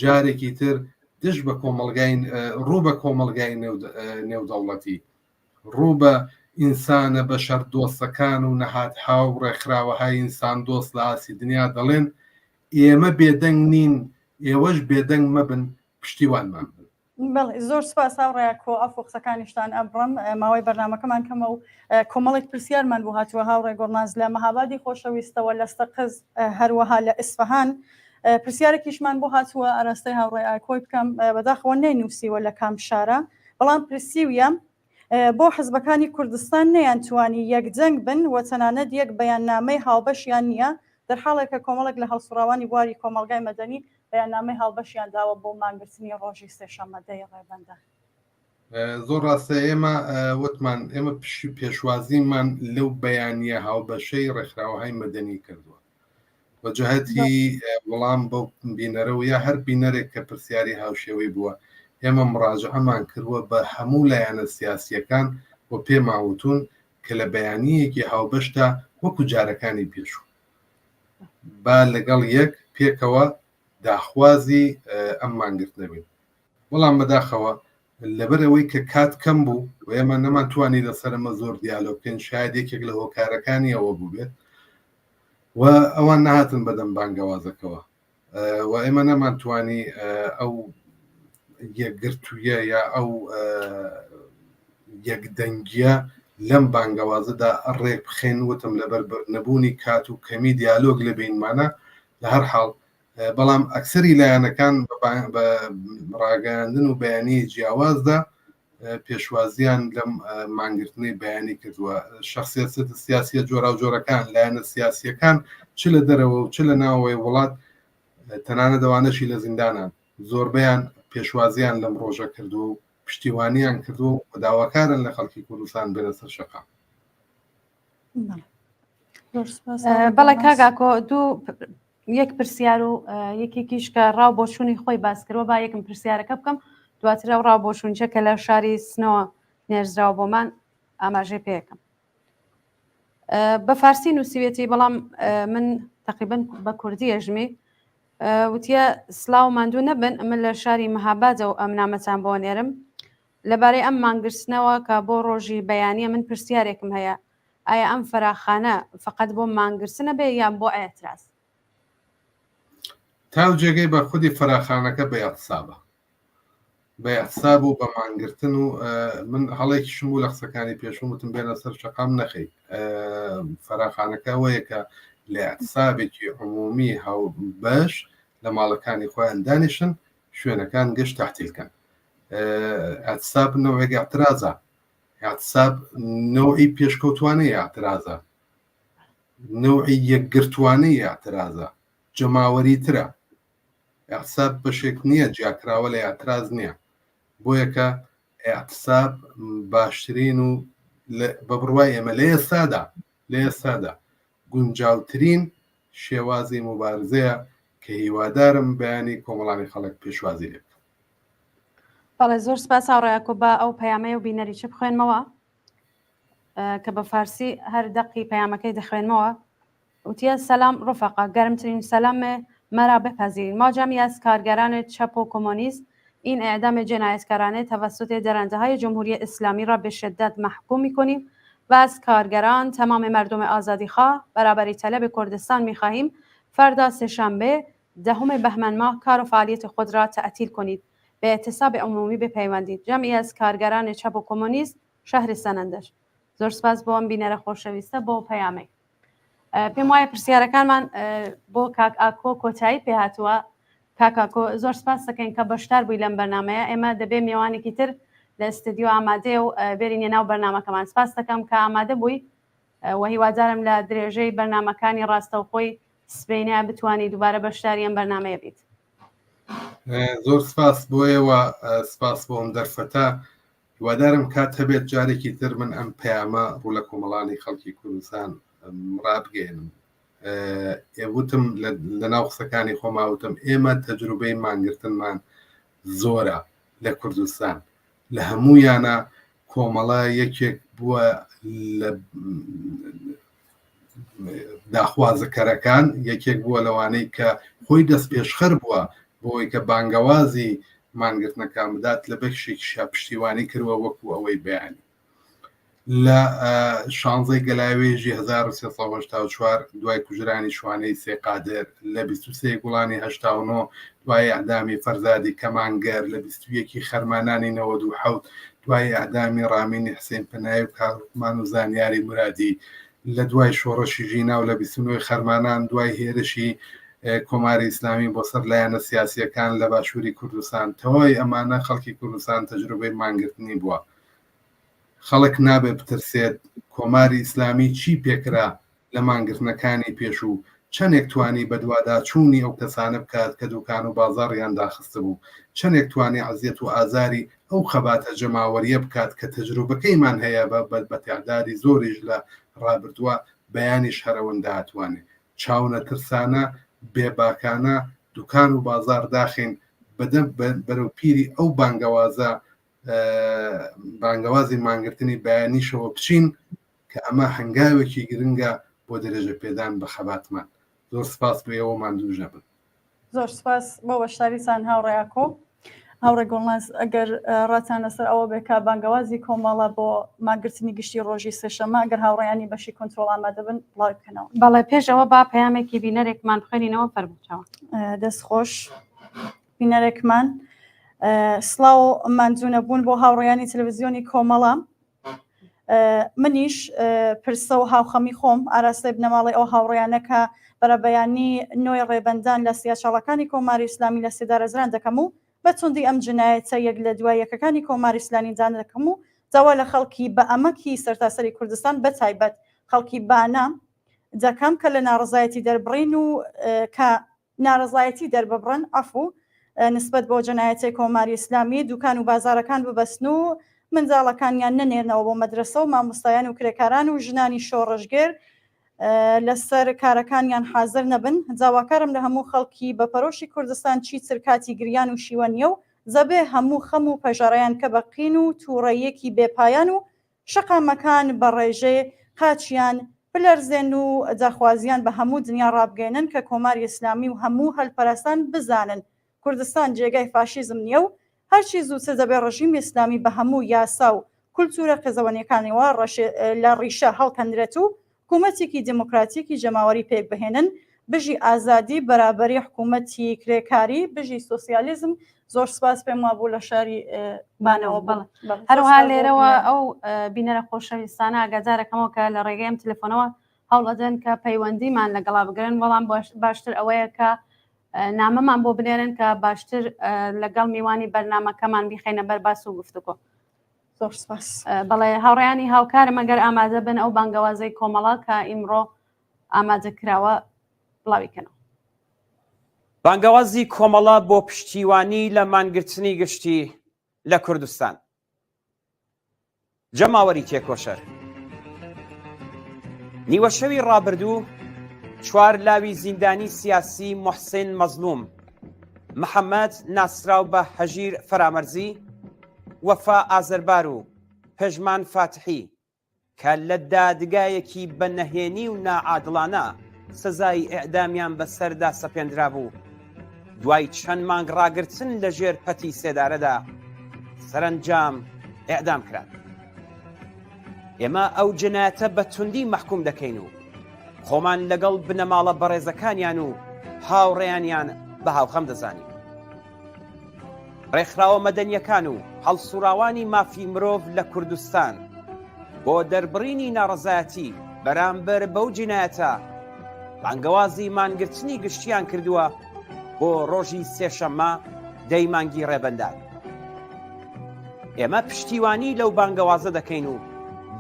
جارێکی تر دژ بە کۆمەلگای ڕوو بە کۆمەلگای نێودەوڵەتی ڕوو بە ئینسانە بە شەر دۆستەکان و نەهات هاو ڕێکخراوەهای ئینسان دۆست لە ئاسی دنیا دەڵێن ئێمە بێدەنگ نین ئێوەش بێدەنگ مەبن پشتیوانمان بن. بەڵێ زۆر سپاس هاوڕێکۆ ئەف قسەکانیشتان ئەبڕم ماوەی بەرنامەکەمان کەمە و کۆمەڵێک پرسیارمان بۆ هاتووە هاوڕێ گۆڕناز لە مەهابادی خۆشەویستەوە لە ستەقز هەروەها لە ئیسفەهان پرسیارێکیشمان بۆ هاتووە ئاراستەی هاوڕێ ئاکۆی بکەم بەداخەوە نەینووسیوە لە کام شارە بەڵام پرسیویە بۆ حزبەکانی کوردستان نەیانتوانی یەکجەنگ بن و تەنانەت یەک بەیاننامەی هاوبەشیان نییە دەرحاڵێکە کۆمەڵێک لە هەڵسوڕاوانی بواری کۆمەلگای مەدەنی بەیاننامەی هاوبەشیان داوە بۆ مانگرتنی ڕۆژی سێشەممە دەی ڕێبەندە. زۆر ڕاستە ئێمە وتمان ئێمە پێشوازیمان لەو بەیانیە هاوبەشەی ڕێکخراوەهای مەدەنی کردووە وەجهەتی وەڵام بەو بینەرە و یا هەر بینەرێک کە پرسیاری هاوشێوەی بووە ئێمە مڕاجعەمان کردووە بە هەموو لایەنە سیاسیەکان و پێماوتون کە لە بەیانیەکی هاوبەشدا وەکو جارەکانی پێشوو با لەگەڵ یەک پێکەوە داخوازی ئەم مانگرتنەبین. بەڵام بەداخەوە لەبەرەوەی کە کات کەم بوو و ئێمە نەمانتوانی لەسەرمە زۆر دیالۆ بکەین شاید یەکێک لە هۆکارەکانی ئەوە بوو بێت و ئەوان نهاتن بەدەم بانگەوازەکەەوە و ئێمە نەمانتوانی ئەو یەکگرتوویە یا ئەو یەکدەنگیە لەم بانگەوازەدا ڕێک بخێن وتم لەبەر نەبوونی کات و کەمی دیالۆگ لە بینمانە لە هەر حاڵ بەڵام ئەکسەری لایەنەکان بە ڕاگەاندن و بەیانی جیاوازدا پێشوازیان لەم مانگرتنی بەیانی کردووە شخصیت سیاسیە جۆرا و جۆرەکان لایەنە سیاسیەکان چ لە دەرەوە و چ لە ناوەوەی وڵات تەنانە دەوانەشی لە زیندانان زۆربیان پێشوازیان لەم ڕۆژە کردو و پشتیوانیان کردو و داواکارن لە خەڵکی کوردستان بێنە سەر شەقا. بەڵێ کاگاکۆ دوو یەک پرسیار و یەکێکیش کە ڕاو بۆشوونی خۆی باس کردەوە با یەکم پرسیارەکە بکەم دواترە ڕاو بۆشوونچە کە لە شاری سنەوە نێرزراوە بۆمان ئاماژەی پێەکەم بە فارسی نووسیوێتی بەڵام من تقریبا بە کوردی ئەژمی وتیە سلااو ماندوو نەبن من لە شاری مەهابادە و ئەم نامەتان بۆ نێرم لەبارەی ئەم مانگرتنەوە کە بۆ ڕۆژی بەیانیە من پرسیارێکم هەیە ئایا ئەم فەراخانە فقط بۆ مانگرتنە بێ یان بۆ ئاعتراز تاو جێگەی بە خودی فەراخانەکە بە یاقسابە بە یاقساب و بە مانگرتن و من هەڵێکیشم بوو لە قسەکانی پێشوم وتم بێنە سەر شەقام نەخەی فەراخانەکە ئەوەیە کە لە یاقسابێکی عمومی هاو بەش لە ماڵەکانی خۆیان دانیشن شوێنەکان گەشت تاحتیلکەن ئەتساب نەوەیەک ئاعترازە ئاعتساب نەوعی پێشکەوتوانەی ئاعترازە نەوعی یەکگرتوانەی ئاعترازە جەماوەری ترە ئاعتساب بەشێک نییە جیاکراوە لە ئاعتراز نییە بۆیە کە ئاعتساب باشترین و بە بڕوای ئێمە لە ئێستادا گونجاوترین شێوازی مبارزەیە کە هیوادارم بەیانی کۆمەڵانی خەڵک پێشوازی لێ بەڵێ زۆر سپاس هاوڕێیاکۆ بە ئەو پەیامەیە و بینەریچە بخوێنمەوە کە بە فارسی هەر دەقی پەیامەکەی دەخوێنمەوە وتیە سەلام ڕفقا گرمترین سەلامێ مرا بپذیرید ما جمعی از کارگران چپ و کمونیست این اعدام جنایتکارانه توسط درنده‌های جمهوری اسلامی را به شدت محکوم می‌کنیم و از کارگران تمام مردم آزادیخواه برابری طلب کردستان می‌خواهیم فردا سه‌شنبه 10 بهمن ماه کار و فعالیت خود را تعطیل کنید به اعتصاب عمومی بپیوندید جمعی از کارگران چپ و کمونیست شهر سنندج زۆر سپاس بۆ ئەم بینەرە خۆشەویستە بۆ پەیامەی پێم وایە پرسیارەکانمان بۆ کاک ئاکۆ کۆتایی پێهاتووە کاک ئاکۆ زۆر سپاس دەکەین کە بەشدار بووی لەم بەرنامەیە ئێمە دەبێ میوانێکی تر لە ئستودیۆ ئامادەیە و بێرینێ ناو بەرنامەکەمان سپاس دەکەم کە ئامادە بووی و هیوادارم لە درێژەی بەرنامەکانی ڕاستەوخۆی سبەینە بتوانانی دووبارە بەشداری ئەم بەرنامەیە بیت زۆر سپاس بۆیەوە سپاس بۆ ئەم دەرفەتە هیوادارم کات هەبێت جارێکی تر من ئەم پەیامە ڕوو لە کۆمەڵانی خەڵکی کوردستان ڕابگەێنم وتم لە ناو قسەکانی خۆماوتم ئێمە تەجروبەی مانگرتنمان زۆرە لە کوردستان لە هەموویانە کۆمەڵە یەکێک بووە لە داخوازەکەرەکان یەکێک بووە لەوانەی کە خۆی دەست پێشخەر بووە بۆی کە بانگەوازی مانگرتنەکان بدات لە بەشێکی پشتیوانی کردووە وەکو ئەوەی بەیانی لە 16 گەلاوێژی 1384 دوای کوژرانی شوانەی سێ قادر لە 23 گوڵانی 89 دوای ئەعدامی فەرزادی کەمانگەر لە 21 خەرمانانی 97 دوای ئەعدامی ڕامینی حسێن پەنایی و کارڵمان و زانیاری مرادی لە دوای شۆڕەشی ژینا و لە 29 خەرمانان دوای هێرشی کۆماری ئیسلامی بۆ سەر لایەنە سیاسیەکان لە باشووری کوردستان تەواوی ئەمانە خەڵکی کوردستان تەجروبەی مانگرتنی بووە خەڵک نابێ بترسێت کۆماری ئیسلامی چی پێکرا لە مانگرتنەکانی پێشوو چەندێک توانی بە دوواداچوونی ئەو کەسانە بکات کە دوکان و بازاڕیان داخستە بوو چەندێک توانی عەزیەت و ئازاری ئەو خەباتە جەماوەریە بکات کە تەجروبەکەیمان هەیە بە تەعدادی زۆریش لە ڕابردووە بەیانیش هەرەوەندا هاتوانێ چاونە ترسانە بێباکانە دوکان و بازار داخین بەرەو پیری ئەو بانگەوازی مانگرتنی بەیانیشەوە بچین کە ئەمە هەنگاوێکی گرنگە بۆ دەرەجە پێدان بە خەباتمان زۆر سپاس بێەوە ماندوو ژەبن زۆر سپاس بۆ بەشداریتان هاوڕێیاکۆ هاوڕێ گۆڵناز ئەگەر ڕاتانە سەر ئەوە بێکا بانگەوازی کۆمەڵە بۆ ماگررتنی گشتی ڕۆژی سێشەمە ئەگەر هاوڕێیانی بەشی کۆنتترۆل ئامادە بن بڵاو بکەنەوە. بەڵێ پێشەوە با پەیامێکی بینەرێکمان بخوێنینەوە فەرمووچەوە. دەستخۆش بینەرێکمان سڵاو مانجوونە بوون بۆ هاوڕێیانی تەلەڤیزیۆنی کۆمەڵە. منیش پرسە و هاوخەمی خۆم ئاراستەی بنەماڵی ئەو هاوڕێیانەکە بەرەبەیانی نوۆی ڕێبەندان لە سیاچاڵەکانی کۆماری ئیسلامی لە سێدارەزران دەکەم و بەچوندی ئەم جنایەتە یەک لە دوای یەکەکانی کۆماری ئیسلامیدان دەکەم و داوا لە خەڵکی بە ئەمەکی سەرتاسەری کوردستان بەتایبەت خەڵکی بانە دەکەم کە لە ناڕزایەتی دەربڕین و کە ناڕزایەتی دەرببڕن ئەفو نسبەت بۆ جنایەتی کۆماری ئیسلامی دوکان و بازارەکان ببەستن و منداڵەکانیان نەنێرنەوە بۆ مەدرسە و مامۆستایان و کرێکاران و ژنانی شۆڕژگێر لەسەر کارەکانیان حاضر نەبن. جاواکارم لە هەموو خەڵکی بە پەرۆشی کوردستان چیتر کاتی گریان و شیوەنیە و زەبێ هەموو خەم و پەژارەیان کە بەقین و تووڕەیەکی بێپایان و شەقامەکان بە ڕێژێ قاچیان بلەرزێن و جاخوازیان بە هەموو دنیا ڕابگەێنن کە کۆماری ئیسلامی و هەموو هەلپەرستان بزانن کوردستان جێگای فاشیزم نییە و هەرچی زووتر دەبێ ڕژیم ئیسلامی بە هەموو یاسا و کولتورە قزەوەنیەکانیەوە لە ڕیشە هەڵکەندرێت و حکوومەتێکی دموکراتیکی جەماوەری پێک بهێنن بژی ئازادی بەرابەری حکوومەتی کرێکاری بژی سۆسیالیزم. زۆر سپاس پێم وابوو لە شاری بانەوە بڵ هەروها لێرەوە ئەو بینەرە خۆشەویستانە ئاگادارەکەمەوە کە لە ڕێگەیم تەلەفۆنەوە هەوڵەدەن کە پەیوەندیمان لەگەڵا بگرن بەڵام باشتر ئەوەیە کە نامەمان بۆ بنێرن کە باشتر لەگەڵ میوانی بەرنامەکەمان بیخێنە بەر باس و گفتوگۆ. زۆر سپاس. بەڵێ هاوڕێیانی هاوکارم ئەگەر ئامادە بن ئەو بانگەوازەی کۆمەڵە کە ئیمڕۆ ئامادە کراوە بڵاویکەنەوە. بانگەوازی کۆمەڵە بۆ پشتیوانی لە مانگرتنی گشتی لە کوردستان. جەماوەری تێکۆشەر نیوە شەوی ڕابردوو 4 لاوی زیندانی سیاسی محسین مەزلوم، محەممەد ناسراو بە هەژیر فەرامەرزی، وەفا ئازەربار و پێژمان فاتحی کە لە دادگایەکی بە نەهێنی و نائادڵانە سزای ئێعدامیان بەسەردا سەپێنرا بوو دوای چەند مانگ ڕاگرتن لە ژێر پەتی سێدارەدا سەرنجام ئێعدام کران. ئێمە ئەو جنایەتە بە توندی مەحکوم دەکەین و خۆمان لەگەڵ بنەماڵە بەڕێزەکانیان و هاوڕێیانیان بە هاوخەم دەزانین. ڕێکخراوە مەدەنیەکان و هەڵسوراوانی مافی مرۆڤ لە کوردستان بۆ دەربڕینی ناڕەزایەتی بەرامبەر بەو جینایەتە بانگەوازی مانگرتنی گشتیان کردووە بۆ ڕۆژی سێشەممە دەی مانگی ڕێبەندان. ئێمە پشتیوانی لەو بانگەوازە دەکەین و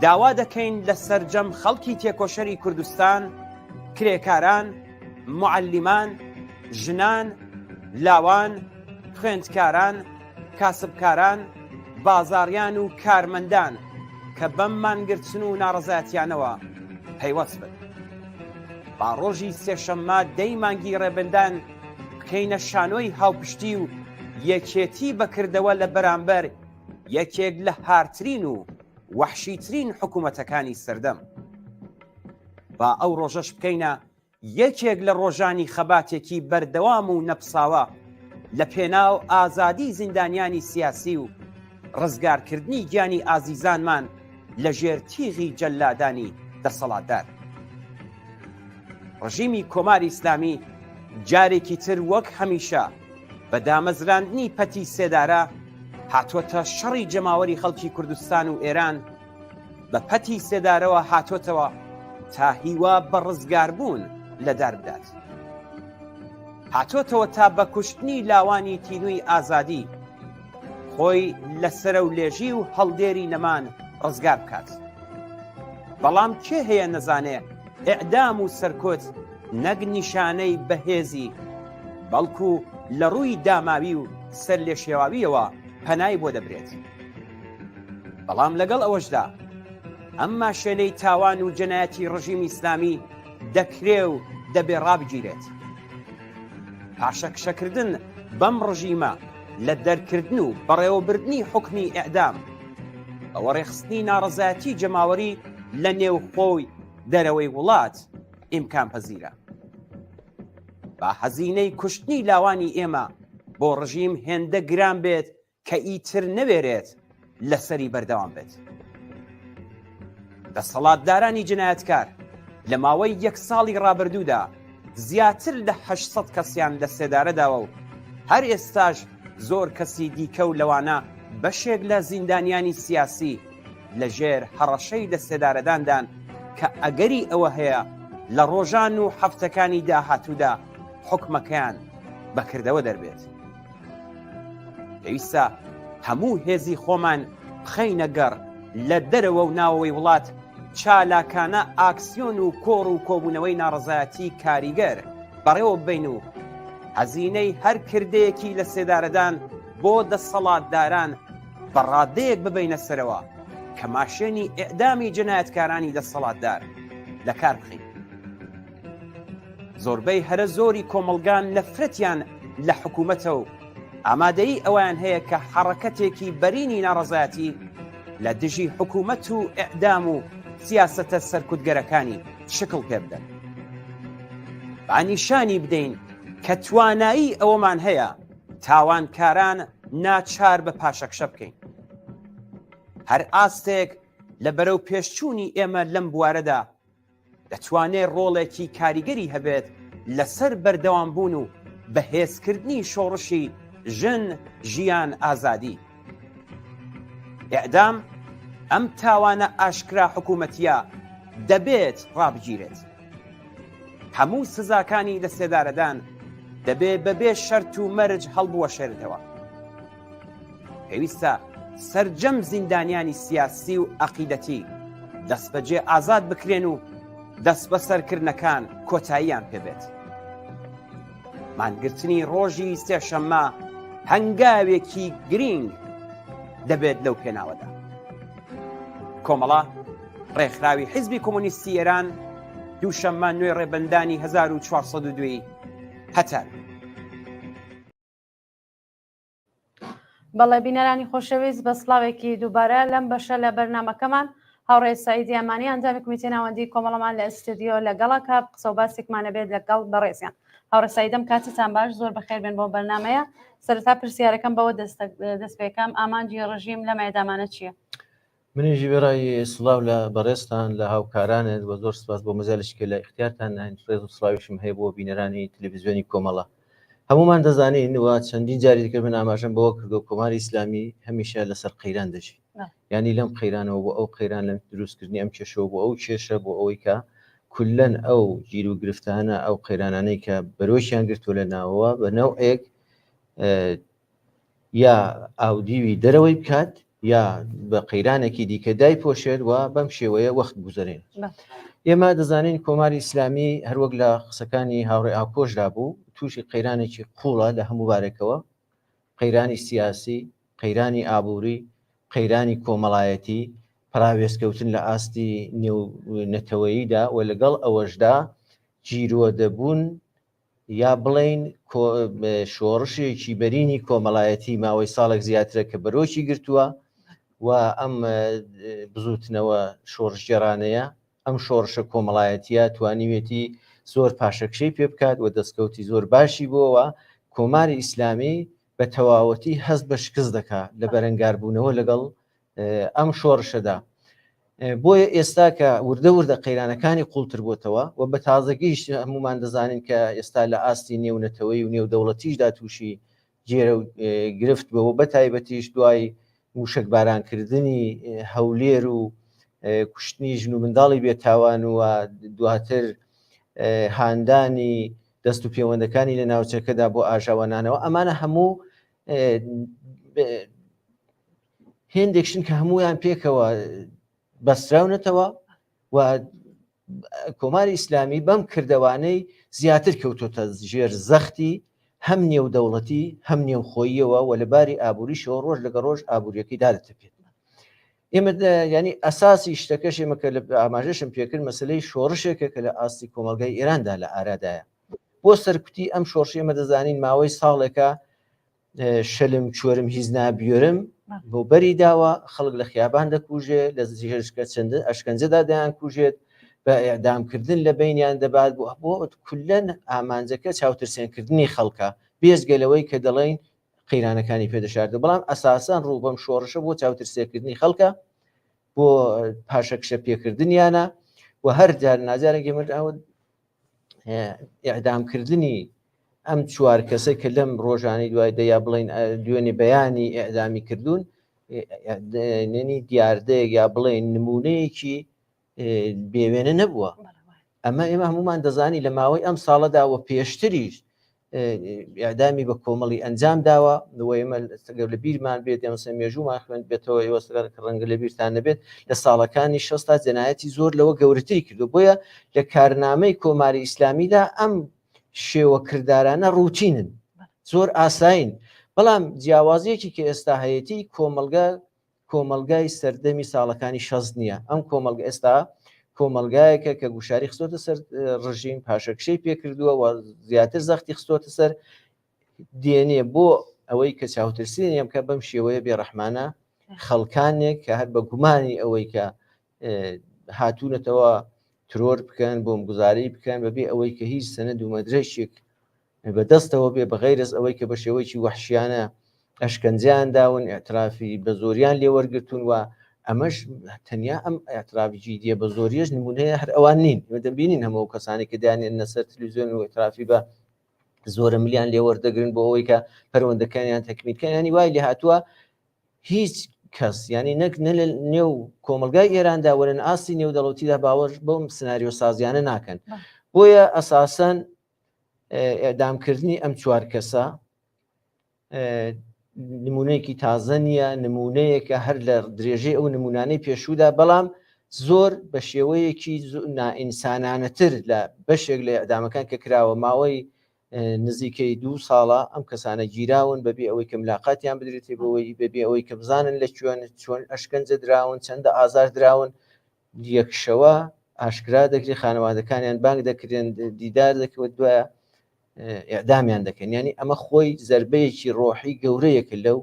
داوا دەکەین لە سەرجەم خەڵکی تێکۆشەری کوردستان، کرێکاران، معەلیمان، ژنان، لاوان، خوێندکاران، کاسبکاران، بازاڕیان و کارمەندان کە بەم مانگرتن و ناڕەزایەتیانەوە پەیوەست بن. با ڕۆژی سێشەممە دەی مانگی ڕێبەندان بکەینە شانۆی هاوپشتی و یەکێتی بەکردەوە لە بەرامبەر یەکێک لە هارترین و وەحشیترین حکوومەتەکانی سەردەم. با ئەو ڕۆژەش بکەینە یەکێک لە ڕۆژانی خەباتێکی بەردەوام و نەپساوە لە پێناو ئازادی زیندانیانی سیاسی و ڕزگارکردنی گیانی ئازیزانمان لە ژێر تیغی جەلادانی دەسەڵاتدار. ڕژیمی کۆماری ئیسلامی جارێکی تر وەک هەمیشە بە دامەزراندنی پەتی سێدارە هاتووەتە شەڕی جەماوەری خەڵکی کوردستان و ئێران بە پەتی سێدارەوە هاتوۆتەوە تا هیوا بە ڕزگاربوون لەدار بدات. هاتوۆتەوە تا بە کوشتنی لاوانی تینووی ئازادی خۆی لەسرە و لێژی و هەڵدێری نەمان ڕزگار بکات. بەڵام کێ هەیە نەزانێ ئێعدام و سەرکۆت نەک نیشانەی بەهێزی بەڵکو لە ڕووی داماوی و سەر لێ شێواویەوە پەنای بۆ دەبرێت. بەڵام لەگەڵ ئەوەشدا ئەمما شوێنەی تاوان و جەنایەتی ڕژیمی ئیسلامی دەکرێ و دەبێ ڕابگیرێت. پاشەکشەکردن بەم ڕژیمە لە دەرکردن و بەڕێوەبردنی حوکمی ئێعدام ئەوە ڕێخستنی ناڕەزایەتی جەماوەری لە نێو خۆی دەرەوەی وڵات ئیمکان پەزیرە. با هەزینەی کوشتنی لاوانی ئێمە بۆ ڕژیم هێندە گران بێت کە ئیتر نەوێرێت لەسەری بەردەوام بێت. دەسەڵاتدارانی جنایەتکار لە ماوەی 1 ساڵی ڕابردوودا زیاتر لە 800 کەسیان لە سێدارەداوە و هەر ئێستاش زۆر کەسی دیکە و لەوانە بەشێک لە زیندانیانی سیاسی لە ژێر هەڕەشەی لە سێدارەداندان کە ئەگەری ئەوە هەیە لە ڕۆژان و هەفتەکانی داهاتوودا حکمەکەیان بەکردەوە دەربێت. پێویستە هەموو هێزی خۆمان بخەینە گەڕ لە دەرەوە و ناوەوەی وڵات چالاکانە ئاکسیۆن و کۆڕ و کۆبوونەوەی ناڕزایەتی کاریگەر بەڕێوە بین و هەزینەی هەر کردەیەکی لە سێدارەدان بۆ دەسەڵاتداران بەڕادەیەک ببینە سەرەوە کە ماشێنی ئێعدامی جنایەتکارانی دەسەڵاتدار لە کار بخین. زۆربەی هەرە زۆری کۆمەڵگان نەفرەتیان لە حکوومەتە و ئامادەی ئەویان هەیە کە حەڕەکەتێکی بەرینی ناڕزایەتی لە دژی حکوومەت و ئێعدام و سیاسەتە سەرکوتگەرەکانی شکڵ پێ بدەن. بانیشانی بدەین کە توانایی ئەوەمان هەیە تاوانکاران ناچار بە پاشەکشە بکەین. هەر ئاستێک لە بەرەو پێشچوونی ئێمە لەم بوارەدا دەتوانێت ڕۆڵێکی کاریگەری هەبێت لەسەر بەردەوامبوون و بەهێزکردنی شۆڕشی ژن ژیان ئازادی. ئێعدام ئەم تاوانە ئاشکرا حکوومەتیە دەبێت ڕابگیرێت. هەموو سزاکانی لە سێدارەدان دەبێت بەبێ شەرت و مەرج هەڵبوەشێنرێتەوە. پێویستە سەرجەم زیندانیانی سیاسی و عەقیدەتی دەست بەجێ ئازاد بکرێن و دەست بە سەرکردنەکان کۆتاییان پێبێت. مانگرتنی ڕۆژی سێشەممە هەنگاوێکی گرنگ دەبێت لەو پێناوەدا. کۆمەڵە ڕێکخراوی حیزبی کۆمۆنیستی ئێران دووشەممە نوێ ڕێبەندانی 1402 هەتار. بەڵێ بینەرانی خۆشەویست بە سڵاوێکی دووبارە لەم بەشە لە بەرنامەکەمان هاوڕێ سعیدی ئەمانی ئەنجامی کمیتەی ناوەندی کۆمەڵەمان لە ئەستودیۆ لەگەڵا کە قسە و باسێکمانە بێت لەگەڵ بەڕێزیان. هاوڕێ سعیدەم کاتتان باش، زۆر بەخێر بێن بۆ بەرنامەیە. سەرەتا پرسیارەکەم بەوە دەست پێکەم، ئامانجی ڕژیم لە مەیدامانە چییە؟ منیژی بێڕای سڵاو لە بەڕێستان لە هاوکارانت بە زۆر سپاس بۆ مەزالشکە لە اختیارتان ڕێز و سڵاویشم هەیە بۆ بینەرانی تەلەڤیزیۆنی کۆمەڵە. هەمومان دەزانین وە چەندین جاری دیکە من ئاماژەم بەوە کردو کۆماری ئیسلامی هەمیشە لەسەر قەیران دەژی، ینی لەم قەیرانەوە بۆ ئەو قەیران لەم دروستکردنی ئەم کێشەوە بۆ ئەو کێشە بۆ ئەوەی کە کولەن ئەو گیر و گرفتانە ئەو قەیرانانەی کە بەرۆشیان گرتووە لە ناوەوە بە نەوعێک یا ئاودیوی دەرەوەی بکات یا بە قەیرانێکی دیکە دای پۆشێت و بەم شێوەیە وەخت گوزارێن. ئێمە دەزانین کۆماری ئیسلامی هەروەک لە قسەکانی هاوڕێ ئاکۆشدا بوو تووشی قەیرانێکی قوڵە لە هەموو بارێکەوە، قەیرانی سیاسی، قەیرانی ئابووری، قەیرانی کۆمەڵایەتی، پراوێستکەوتن لە ئاستی نێونەتەوەییدا و لەگەڵ ئەوەشدا جیرۆ دەبوون یا بڵین شۆڕشێکی بەرینی کۆمەڵایەتی ماوەی ساڵێک زیاترە کە بەرۆکی گرتووە و ئەم بزوتنەوە شۆڕژگەرانەیە ئەم شۆڕشە کۆمەڵایەتیە توانیوێتی زۆر پاشەکشەی پێ بکات و دەستکەوتی زۆر باشی بووەوە. کۆماری ئیسلامی بە تەواوەتی هەست بە شکست دەکات لە بەرەنگاربوونەوە لەگەڵ ئەم شۆڕشەدا. بۆیە ئێستا کە وردە وردە قەیرانەکانی قوڵتر بۆتەوە و بە تازەگەیش هەمومان دەزانین کە ئێستا لە ئاستی نێونەتەوەی و نێودەوڵەتیشدا تووشی جێرە و گرفت بەوە بە تایبەتیش دوای موشک بارانکردنی هەولێر و کوشتنی ژن و منداڵی بێتاوان و دواتر هاندانی دەست و پەیوەندەکانی لە ناوچەکەدا بۆ ئاژاوانانەوە، ئەمانە هەموو هێندێکشن کە هەمویان پێکەوە بەستراونەتەوە و کۆماری ئیسلامی بەم کردوانەی زیاتر کەوتۆتە ژێر زەختی هەم نێودەوڵەتی هەم نێوخۆییەوە و لەباری ئابووریشەوە ڕۆژ لەگە ڕۆژ ئابوووریەکەی دادەتەپێت. ئێمە ینی ئەساسی شتەکەش ئێمە کە لە ئاماژەشم پێکرد مەسلەی شۆڕشێکە کە لە ئاستی کۆمەلگای ئێراندا لە ئارادایە. بۆ سەرکوتی ئەم شۆڕشی ئێمە دەزانین ماوەی ساڵێکە شەلم چۆرم هیچ نابیۆرم بۆ بەری داوە، خەڵک لە خیابان دەکوژێت، لە زیێشکە چەندە ئەشکەنجەدا دەیان کوژێت، بە ئێعدامکردن لە بینیان دەبات بۆ کولەن ئامانجەکە چاوترسێنکردنی خەڵکە بێزگەلەوەی کە دەڵێن قەیرانەکانی پێدەشاردە بەڵام ئەساسان ڕوو بەم شۆڕشە بۆ چاوترسێکردنی خەڵکە بۆ پاشەکشە پێکردنیانە و هەر جار ناجارێکی مرداوت ئیعدامکردنی ئەم چوار کەسە کە لەم ڕۆژانی دوای دەیا بڵین دوێنێ بەیانی ئیعدامی کردوون نێنی دیاردەیەک یا بڵێن نمونەیەکی بێوێنە نەبووە. ئەمە ئێمە هەمومان دەزانی لە ماوەی ئەم ساڵەدا و پێشتریش ئیعدامی بە کۆمەڵی ئەنجام داوە ئێمە لە بیرمان بێت ئەمەسە مێژومان خوێن بێتەوە ئێوەستگار ڕەنگە لە بیرتان نەبێت لە ساڵەکانی 60 جەنایەتی زۆر لەوە گەورەتری کردو بۆیە لە کارنامەی کۆماری ئیسلامیدا ئەم شێوە کردارانە ڕوتینن زۆر ئاساین بەڵام جیاوازیەکی کە ئێستا هەیەی کۆمەلگای سەردەمی ساڵەکانی 60 نییە ئەم کۆمەلگە ئێستا کۆمەلگایەکە کە گوشاری خستۆتە سەر ڕژیم پاشەکشەی پێکردووە و زیاتر زەختی خستۆتە سەر دێنێ بۆ ئەوەی کە چاوترسینیم کە بەم شێوەیە بێڕەحمانە خەڵکانێک کە هەر بە گومانی ئەوەی کە هاتوونەتەوە ترۆر بکەن بۆم گوزاری بکەن بەبێ ئەوەی کە هیچ سەنەد و مەدرەشێک بەدەستەوە بێ بەغیرز ئەوەی کە بە شێوەیەکی وەحشیانە ئەشکەنجیان داون ئاعترافی بە زۆریان لێوەرگتون و ئەمەش تەنیا ئەم ئاعترافی دیە بە زۆریەش نمونەیە هەر ئەوان نین دەبینین هەموو کەسانی کە دانێنە سەر تەلەڤیزیۆن و ئاعترافی بە زۆرە ملیان لێوەردەگرن بۆ ئەوەی کە پەروەندەکانیان تەکمیلکەن ینی وای لێ هاتووە هیچ کەس ینی نەک نێو کۆمەلگای ئێراندا وەرن ئاستی نێو دەڵەتیدا باوەش بەم سناریۆ سازیانە ناکەن بۆیە ئەساسەن ئێعدامکردنی ئەم چوار کەسە نمونەیەکی تازە نییە نمونەیەکە هەر لە درێژەی ئەو نمونانەی پێشوودا بەڵام زۆر بە شێوەیەکی نائینسانانەتر لە بەشێک لە ئەدامەکان کە کراوە ماوەی نزیکەی 2 ساڵە ئەم کەسانە گیراون بەبێ ئەوەی کە ملاقاتیان بدرێتی بەوەی بەبێ ئەوەی کە بزانن لە چۆن ئەشکەنجە دراون چەندە ئازار دراون یەکشەوە ئاشکرا دەکرێت خانەوادەکانیان بانگ دەکرێن دیدار دەکەوێت دوایە ئیعدامیان دەکەن ینی ئەمە خۆی زەربەیەکی ڕۆحی گەورەیەکە لەو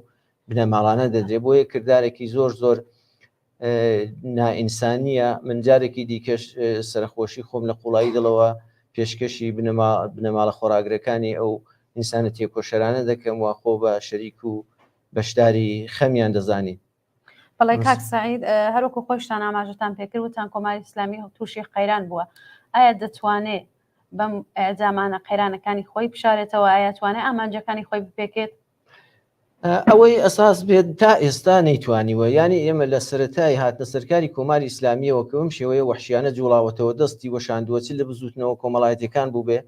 بنەماڵانە دەدرێت بۆیە کردارێکی زۆر زۆر نائینسانیە من جارێکی دیکەش سەرخۆشی خۆم لە قوڵایی دڵەوە پێشکەشی بنەماڵە خۆراگرەکانی ئەو ئینسانە تێکۆشەرانە دەکەم و خۆ بە شەریک و بەشداری خەمیان دەزانی. بەڵێ کاک سعید هەروکو خۆشتان ئاماژەتان پێکرد وتان کۆماری ئیسلامی تووشی قەیران بووە ئایا دەتوانێت بەم ئەعدامانە قەیرانەکانی خۆی بشارێتەوە ئایاتوانێت ئامانجەکانی خۆی بپێکێت؟ ئەوەی ئەساس بێت تا ئێستا نەیتوانیوە ینی ئێمە لە سەرەتای هاتنە سەرکاری کۆماری ئیسلامیەوە کەم شێوەیە وەحشیانە جوڵاوەتەوە دەستی وەشاندووە چ لە بزوتنەوە کۆمەڵایەتەکان بوو بێ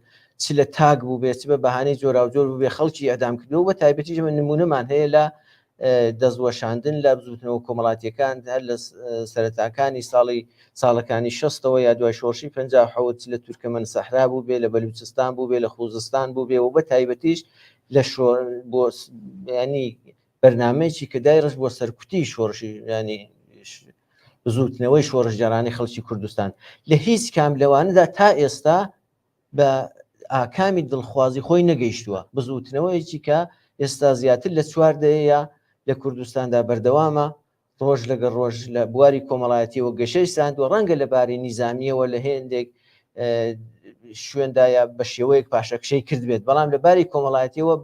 چ لە تاک بوو بێت چ بە بەهانەی جۆراوجۆر بوو بێ خەڵکی ئەدام کردەوە بە تایبەتی ژمە نمونەمان هەیە لە دەستوەشاندن لە بزوتنەوە کۆمەڵاتیەکان هەر لە سەرەتاکانی ساڵەکانی 60ەوە یا دوای شۆڕشی 57 لە تورکمەن سەحرا بوو بێ لە بەلوچستان بوو بێ لە خوزستان بوو بێ و بە تایبەتیش لە بۆ ینی بەرنمەیەکی کە دایڕش بۆ سەرکوتی شۆڕشی ینی بزوتنەوەی شۆڕژجارانی خەڵکی کوردستان لە هیچ کام لەوانەدا تا ئێستا بە ئاکامی دڵخوازی خۆی نەگەیشتووە بزوتنەوەیکی کە ئێستا زیاتر لە چواردەیە لە کوردستاندا بەردەوامە ڕۆژ لەگەڵ ڕۆژ لە بواری کۆمەڵایەتیەوە گەشەی ساندوە ڕەنگە لەبارەی نیزامیەوە لە هێندێک شوێندایە بە شێوەیەک پاشەکشەی کرد بێت بەڵام لەباری کۆمەڵایەتیەوە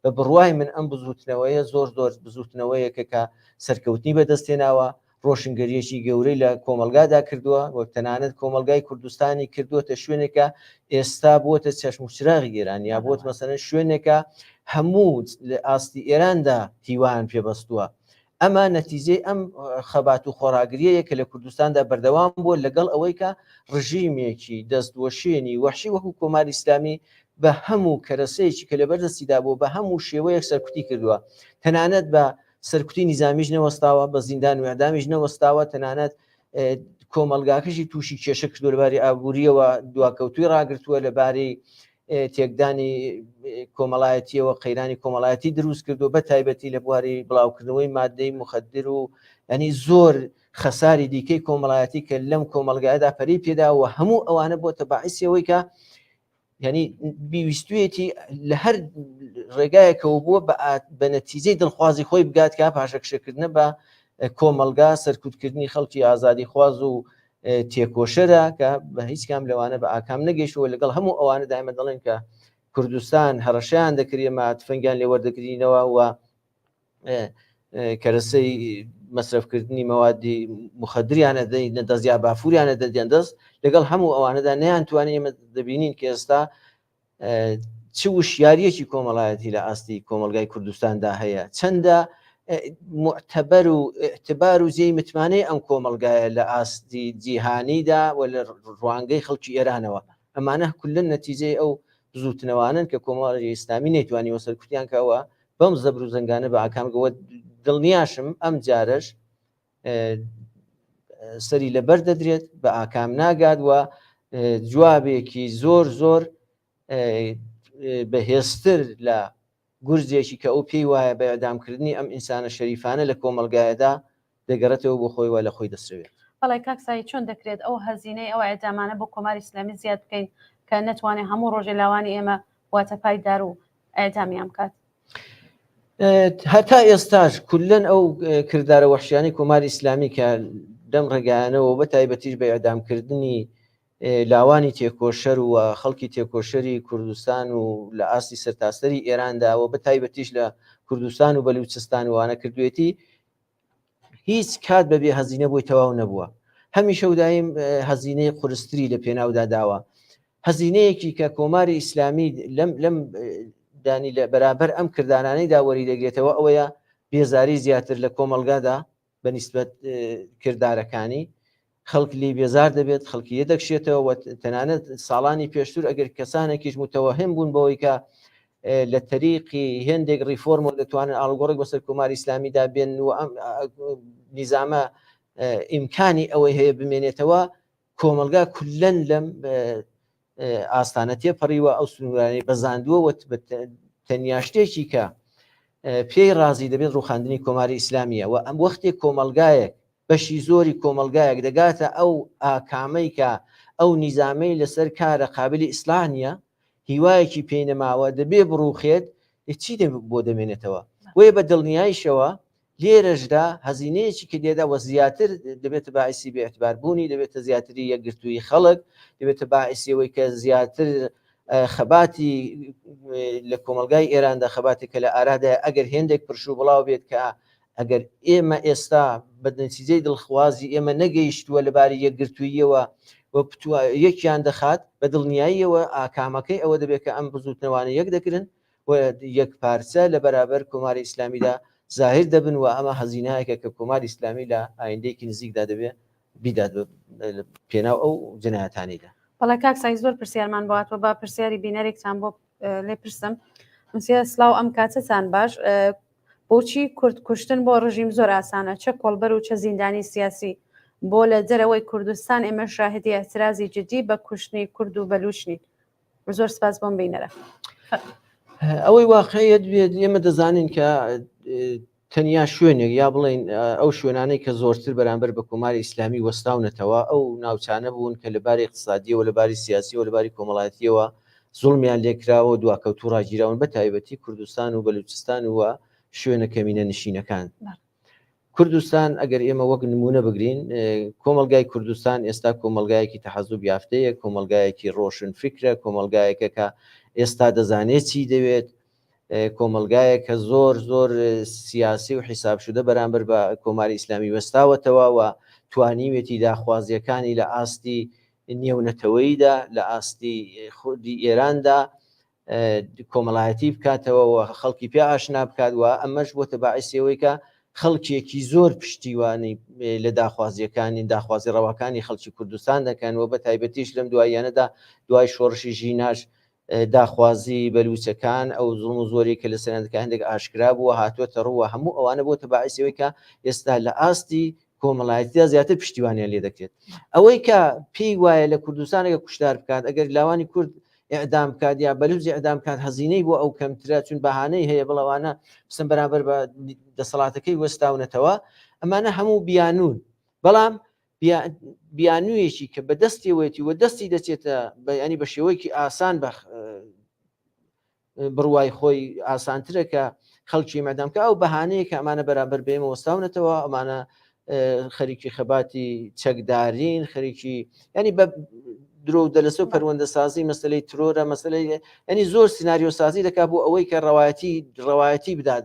بە بڕوای من ئەم بزوتنەوەیە زۆر بزوتنەوەیەکە کە سەرکەوتنی بەدەستێناوە ڕۆشنگەریەکی گەورەی لە کۆمەلگادا کردووە وەک تەنانەت کۆمەلگای کوردستانی کردووەتە شوێنێکە ئێستا بۆتە چەشم و چراغی گێران یا بۆت مەسەرەن شوێنێکە هەموو لە ئاستی ئێراندا هیوان پێبەستووە ئەمە نەتیجەی ئەم خەبات و خۆراگریەیە کە لە کوردستاندا بەردەوام بووە لەگەڵ ئەوەی کە ڕژیمێکی دەستوەشێنی وەحشی وەکو کۆماری ئیسلامی بە هەموو کەرەسەیەکی کە لە بەردەستیدا بوو بە هەموو شێوەیەک سەرکوتی کردووە تەنانەت بە سەرکوتی نیزامیش نەوەستاوە بە زیندان و ئەعدامیش نەوەستاوە تەنانەت کۆمەلگاکەشی تووشی کێشە کردو لەباری ئابوووریەوە دواکەوتوی ڕاگرتووە لەبارەی تێکدانی کۆمەڵایەتیەوە قەیرانی کۆمەڵایەتی دروست کردو بە تایبەتی لە بواری بڵاوکردنەوەی مادەی مخدر و ینی زۆر خەساری دیکەی کۆمەڵایەتی کە لەم کۆمەلگایدا پەری پێداوە هەموو ئەوانە بۆتە باعثیەوەی کە ینی بیویستویەتی لە هەر ڕێگایەکەەوە بووە بە نەتیجەی دڵخوازی خۆی بگات کا پاشەکشەکردنە بە کۆمەلگا سەرکوتکردنی خەڵکی ئازادی خواز و تێکۆشەرە کە بە هیچ کام لەوانە بە ئاکام نەگەیشتەوە لەگەڵ هەموو ئەوانە دائمە دەڵێن کە کوردستان هەڕەشیان دەکرێمە تفەنگیان لێ وەردەگرینەوە و کەرەسەی مەصرفکردنی مەوادی مخدریانە دەستیا بافوریانە دەدێن دەست لەگەڵ هەموو ئەوانەدا نەیانتوانێت ئێمە دەبینین کە ئێستا چ وشیاریەکی کۆمەڵایەتی لە ئاستی کۆمەلگای کوردستاندا هەیە چەندە معتەبەر و اعتبار و زێی متمانەی ئەم کۆمەلگایە لە ئاستی جیهانیدا و لە ڕوانگەی خەڵکی ئێرانەوە ئەمانە کولن نەتیجەی ئەو زووتنەوانن کە کۆمەڵی ئیسلامی نەیتوانی وەسەرکوتیان کەوە بەم زەبر و زەنگانە بە ئاکامگەوە دڵنیاشم ئەم جارش سەری لەبەر دەدرێت بە ئاکام ناگات وە جوابێکی زۆر زۆر بەهێزتر لە گورجێکی کە ئەو پێی وایە بە ئەدامکردنی ئەم ئینسانە شەریفانە لە کۆمەلگایەدا دەگەڕێتەوە بۆ خۆی وە لە خۆی دەسرەوێت. بەڵێ کاکسایی چۆن دەکرێت ئەو هەزینەی ئەو ئەدامانە بۆ کۆماری ئیسلامی زیاد بکەین کە نەتوانێت هەموو ڕۆژێ لاوانی ئێمە واتەپای دار و ئەدامیان بکات؟ هەتا ئێستاش کولن ئەو کردارە وەحشیانی کۆماری ئیسلامی کە دەم ڕێگایانەوە بە تایبەتیش بە ئەدامکردنی لاوانی تێکۆشەر و خەڵکی تێکۆشەری کوردستان و لە ئاستی سەرتاسەری ئێرانداوە بە تایبەتیش لە کوردستان و بەلوچستان وانە کردوێتی هیچ کات بەبێ هەزینە بۆی تەواو نەبووە. هەمیشە ودایم هەزینەی قورستری لە پێناودا داوە. هەزینەیەکی کە کۆماری ئیسلامی لەم دانی لە بەرابەر ئەم کردانانەی داوەری دەگرێتەوە ئەوەیە بێزاری زیاتر لە کۆمەلگادا بە نیسبەت کردارەکانی خەڵک لی بێزار دەبێت خەڵکی دەکشێتەوە تەنانەت ساڵانی پێشتر ئەگەر کەسانێکیش متەوەهم بوون بەوەی کە لە تەریقی هێندێک ریفۆرمۆ دەتوانن ئاڵگۆڕێک بەسەر کۆماری ئیسلامیدا بێن و ئەم نیزامە ئیمکانی ئەوەی هەیە بمێنێتەوە کۆمەلگا کولەن لەم ئاستانە تێپەڕیوە ئەو سنوورانەی بەزاندووە تەنیا شتێکی کە پێی ڕازی دەبێت ڕوخاندنی کۆماری ئیسلامیە و ئەم وەختێک کۆمەلگایەک بەشی زۆری کۆمەلگایەک دەگاتە ئەو ئاکامەی کە ئەو نیزامەی لەسەر کارە قابلی ئیسلاحە هیوایەکی پێی نەماوە دەبێ بڕوخێت چی بۆ دەمێنێتەوە وێ بە دڵنیاییشەوە لێرەشدا هەزینەیەکی کە دێدا وە زیاتر دەبێتە باعثی بێعتباربوونی دەبێتە زیاتری یەکگرتووی خەڵک دەبێتە باعثیەوەی کە زیاتر خەباتی لە کۆمەلگای ئێراندا خەباتێکە لە ئارادای ئەگەر هێندێک پرشوو بڵاو بێت کە ئەگەر ئێمە ئێستا بە نەتیجەی دڵخوازی ئێمە نەگەیشتووە لەباری یەکگرتوویەوە یەکیان دەخات بە دڵنیاییەوە ئاکامەکەی ئەوە دەبێت کە ئەم بزوتنەوانە یەک دەکردن و یەک پارچە لە بەرابەر کۆماری ئیسلامیدا زاهر دەبن و ئەمە هەزینایەکە کە کۆماری ئیسلامی لە ئایندەیەکی نزیکدا دەبێت بیدات پێناو ئەو جنایەتانیدا. بەڵێ کاکسایی زۆر پرسیارمان بواتەوە بە پرسیاری بینەرێکتان بۆ لێ پرسم مسیە سلااو ئەم کاتتان باش بۆچی کورد کوشتن بۆ ڕژیم زۆر ئاسانە چه کۆڵبەر و چه زیندانی سیاسی بۆ لە دەرەوەی کوردستان ئێمە شاهدی ئەترازی جدی بە کوشتنی کورد و بەلوچنین زۆر سپاس بۆم بینەرە. ئەوەی واقعیت بێت ئێمە دەزانین کە تەنیا شوێنێک یا بڵین ئەو شوێنانەی کە زۆرتر بەرامبەر بە کۆماری ئیسلامی وەستاونەتەوە ئەو ناوچانە بوون کە لەباری اقتصادیەوە لەباری سیاسیەوە لەباری کۆمەڵایەتیەوە زوڵمیان لێکراوە دواکەوتو ڕاگیراون بە تایبەتی کوردستان و بەلوچستان وە شوێنە کەمینە نشینەکان. کوردستان ئەگەر ئێمە وەک نمونە بگرین کۆمەلگای کوردستان ئێستا کۆمەلگایەکی تەحەزوب یافتەیە کۆمەلگایەکی ڕۆشن فکرە کۆمەلگایەکە کە ئێستا دەزانێت چی دەوێت کۆمەلگایە کە زۆر زۆر سیاسی و حیساب شدە بەرامبەر بە کۆماری ئیسلامی وەستاوەتەوە و توانیوێتی داخوازیەکانی لە ئاستی نێونەتەوەیدا لە ئاستی خوردی ئێراندا کۆمەڵایەتی بکاتەوە و خەڵکی پێ ئاشنا بکات و ئەمەش بۆتە باعثیەوەی کە خەڵکێکی زۆر پشتیوانی لە داخوازیەکانی داخوازی ڕەواکانی خەڵکی کوردستان دەکەنەوە بە تایبەتیش لەم دواییانەدا دوای شۆڕشی ژیناش داخوازی بەلوچەکان ئەو زوڵم و زۆری کە لە سەرنجەکە هەندێک ئاشکرا بووە هاتووەتە ڕووە هەموو ئەوانە بۆتە باعثیەوەی کە ئێستا لە ئاستی کۆمەڵایەتیدا زیاتر پشتیوانیان لێ دەکرێت ئەوەی کە پێی وایە لە کوردستانێکە کوشتار بکات ئەگەر لاوانی کورد ئەعدام بکات یا بەلوچ ئەعدام بکات هەزینەی بۆ ئەو کەمترە چون بەهانەی هەیە بڵەوانە بسم بەرامبەر بە دەسەڵاتەکەی وەستاونەتەوە ئەمانە هەموو بیانون بەڵام بیانوویەکی کە بە دەستیەوەیەتی وە دەستی دەچێتە ینی بە شێوەیەکی ئاسان بە بڕوای خۆی ئاسانترە کە خەڵکی مەدەمکە ئەو بەهانەیە کە ئەمانە بەرامبەر بێمە وەستاونەتەوە ئەمانە خەریکی خەباتی چەکدارین خەریکی ینی درۆ دەلەسە و پەروەندە سازی مەسلەی ترۆرە مەسلەی ئەنی زۆر سناریۆ سازی دەکات بۆ ئەوەی کە ڕەوایەتی بدات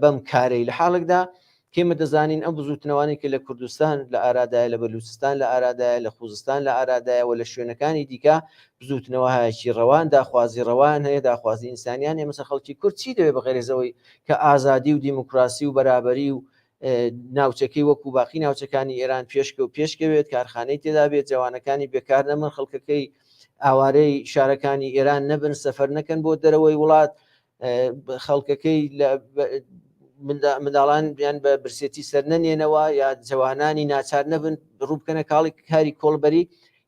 بەم کارەی لە حاڵێکدا کێمە دەزانین ئەم بزوتنەوانی کە لە کوردستان لە ئارادایە لە بەلوچستان لە ئارادایە لە خوزستان لە ئارادایەوە لە شوێنەکانی دیکە بزوتنەوە هایکی ڕەوان داخوازی ڕەوان هەیە داخوازی ئینسانیان مەسە خەڵکی کورد چی دەوێت بە غێرزەوەی کە ئازادی و دیموکراسی و بەرابەری و ناوچەکەی وەکو باقی ناوچەکانی ئێران پێشکەوێت کارخانەی تێدا بێت جوانەکانی بێکار نەمن خەڵکەکەی ئاوارەی شارەکانی ئێران نەبن سەفەر نەکەن بۆ دەرەوەی وڵات خەڵکەکەی منداڵان بیان بە برسێتی سەر نەنێنەوە یا جوانانی ناچار نەبن ڕوو بکەنە کاڵی کاری کۆڵبەری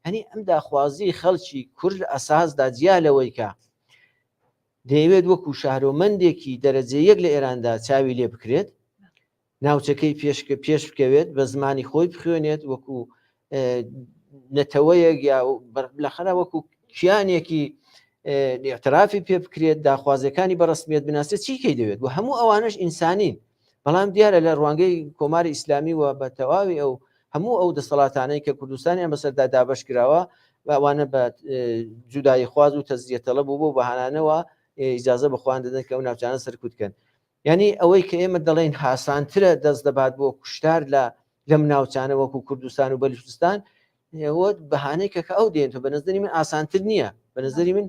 هەنی ئەم داخوازی خەڵکی کورد ئەساسدا جیالەوەی کە دەیەوێت وەکو شارۆمەندێکی دەرەجە یەک لە ئێراندا چاوی لێ بکرێت ناوچەکەی پێش بکەوێت بە زمانی خۆی بخوێنێت وەکو نەتەوەیەک یا لەخەرا وەکو کیانێکی اعترافی پێ بکرێت داخوازەکانی بەڕسمیت بناسێت چیکەی دەوێت و هەموو ئەوانش ئینسانین بەڵام دیارە لە ڕوانگەی کۆماری ئیسلامی و بە تەواوی ئەو هەموو ئەو دەسەڵاتانەی کە کوردستانیان بەسەردا دابش کراوە ئەوانە بە جودایی خواز و تەزیەتەڵە بوو بۆ بەهانانەوە ئیجازە بەخواان دەدەن کە ئەو ناوچانە سەرکوتکەن یعنی ئەوەی کە ئێمە دەڵێن هاسانترە دەست دەبات بۆ کوشتار لەم ناوچانە وەکو کوردستان و بەلوچستان بەهانەی کە ئەو دێن بە نظری من ئاسانتر نییە بە نظری من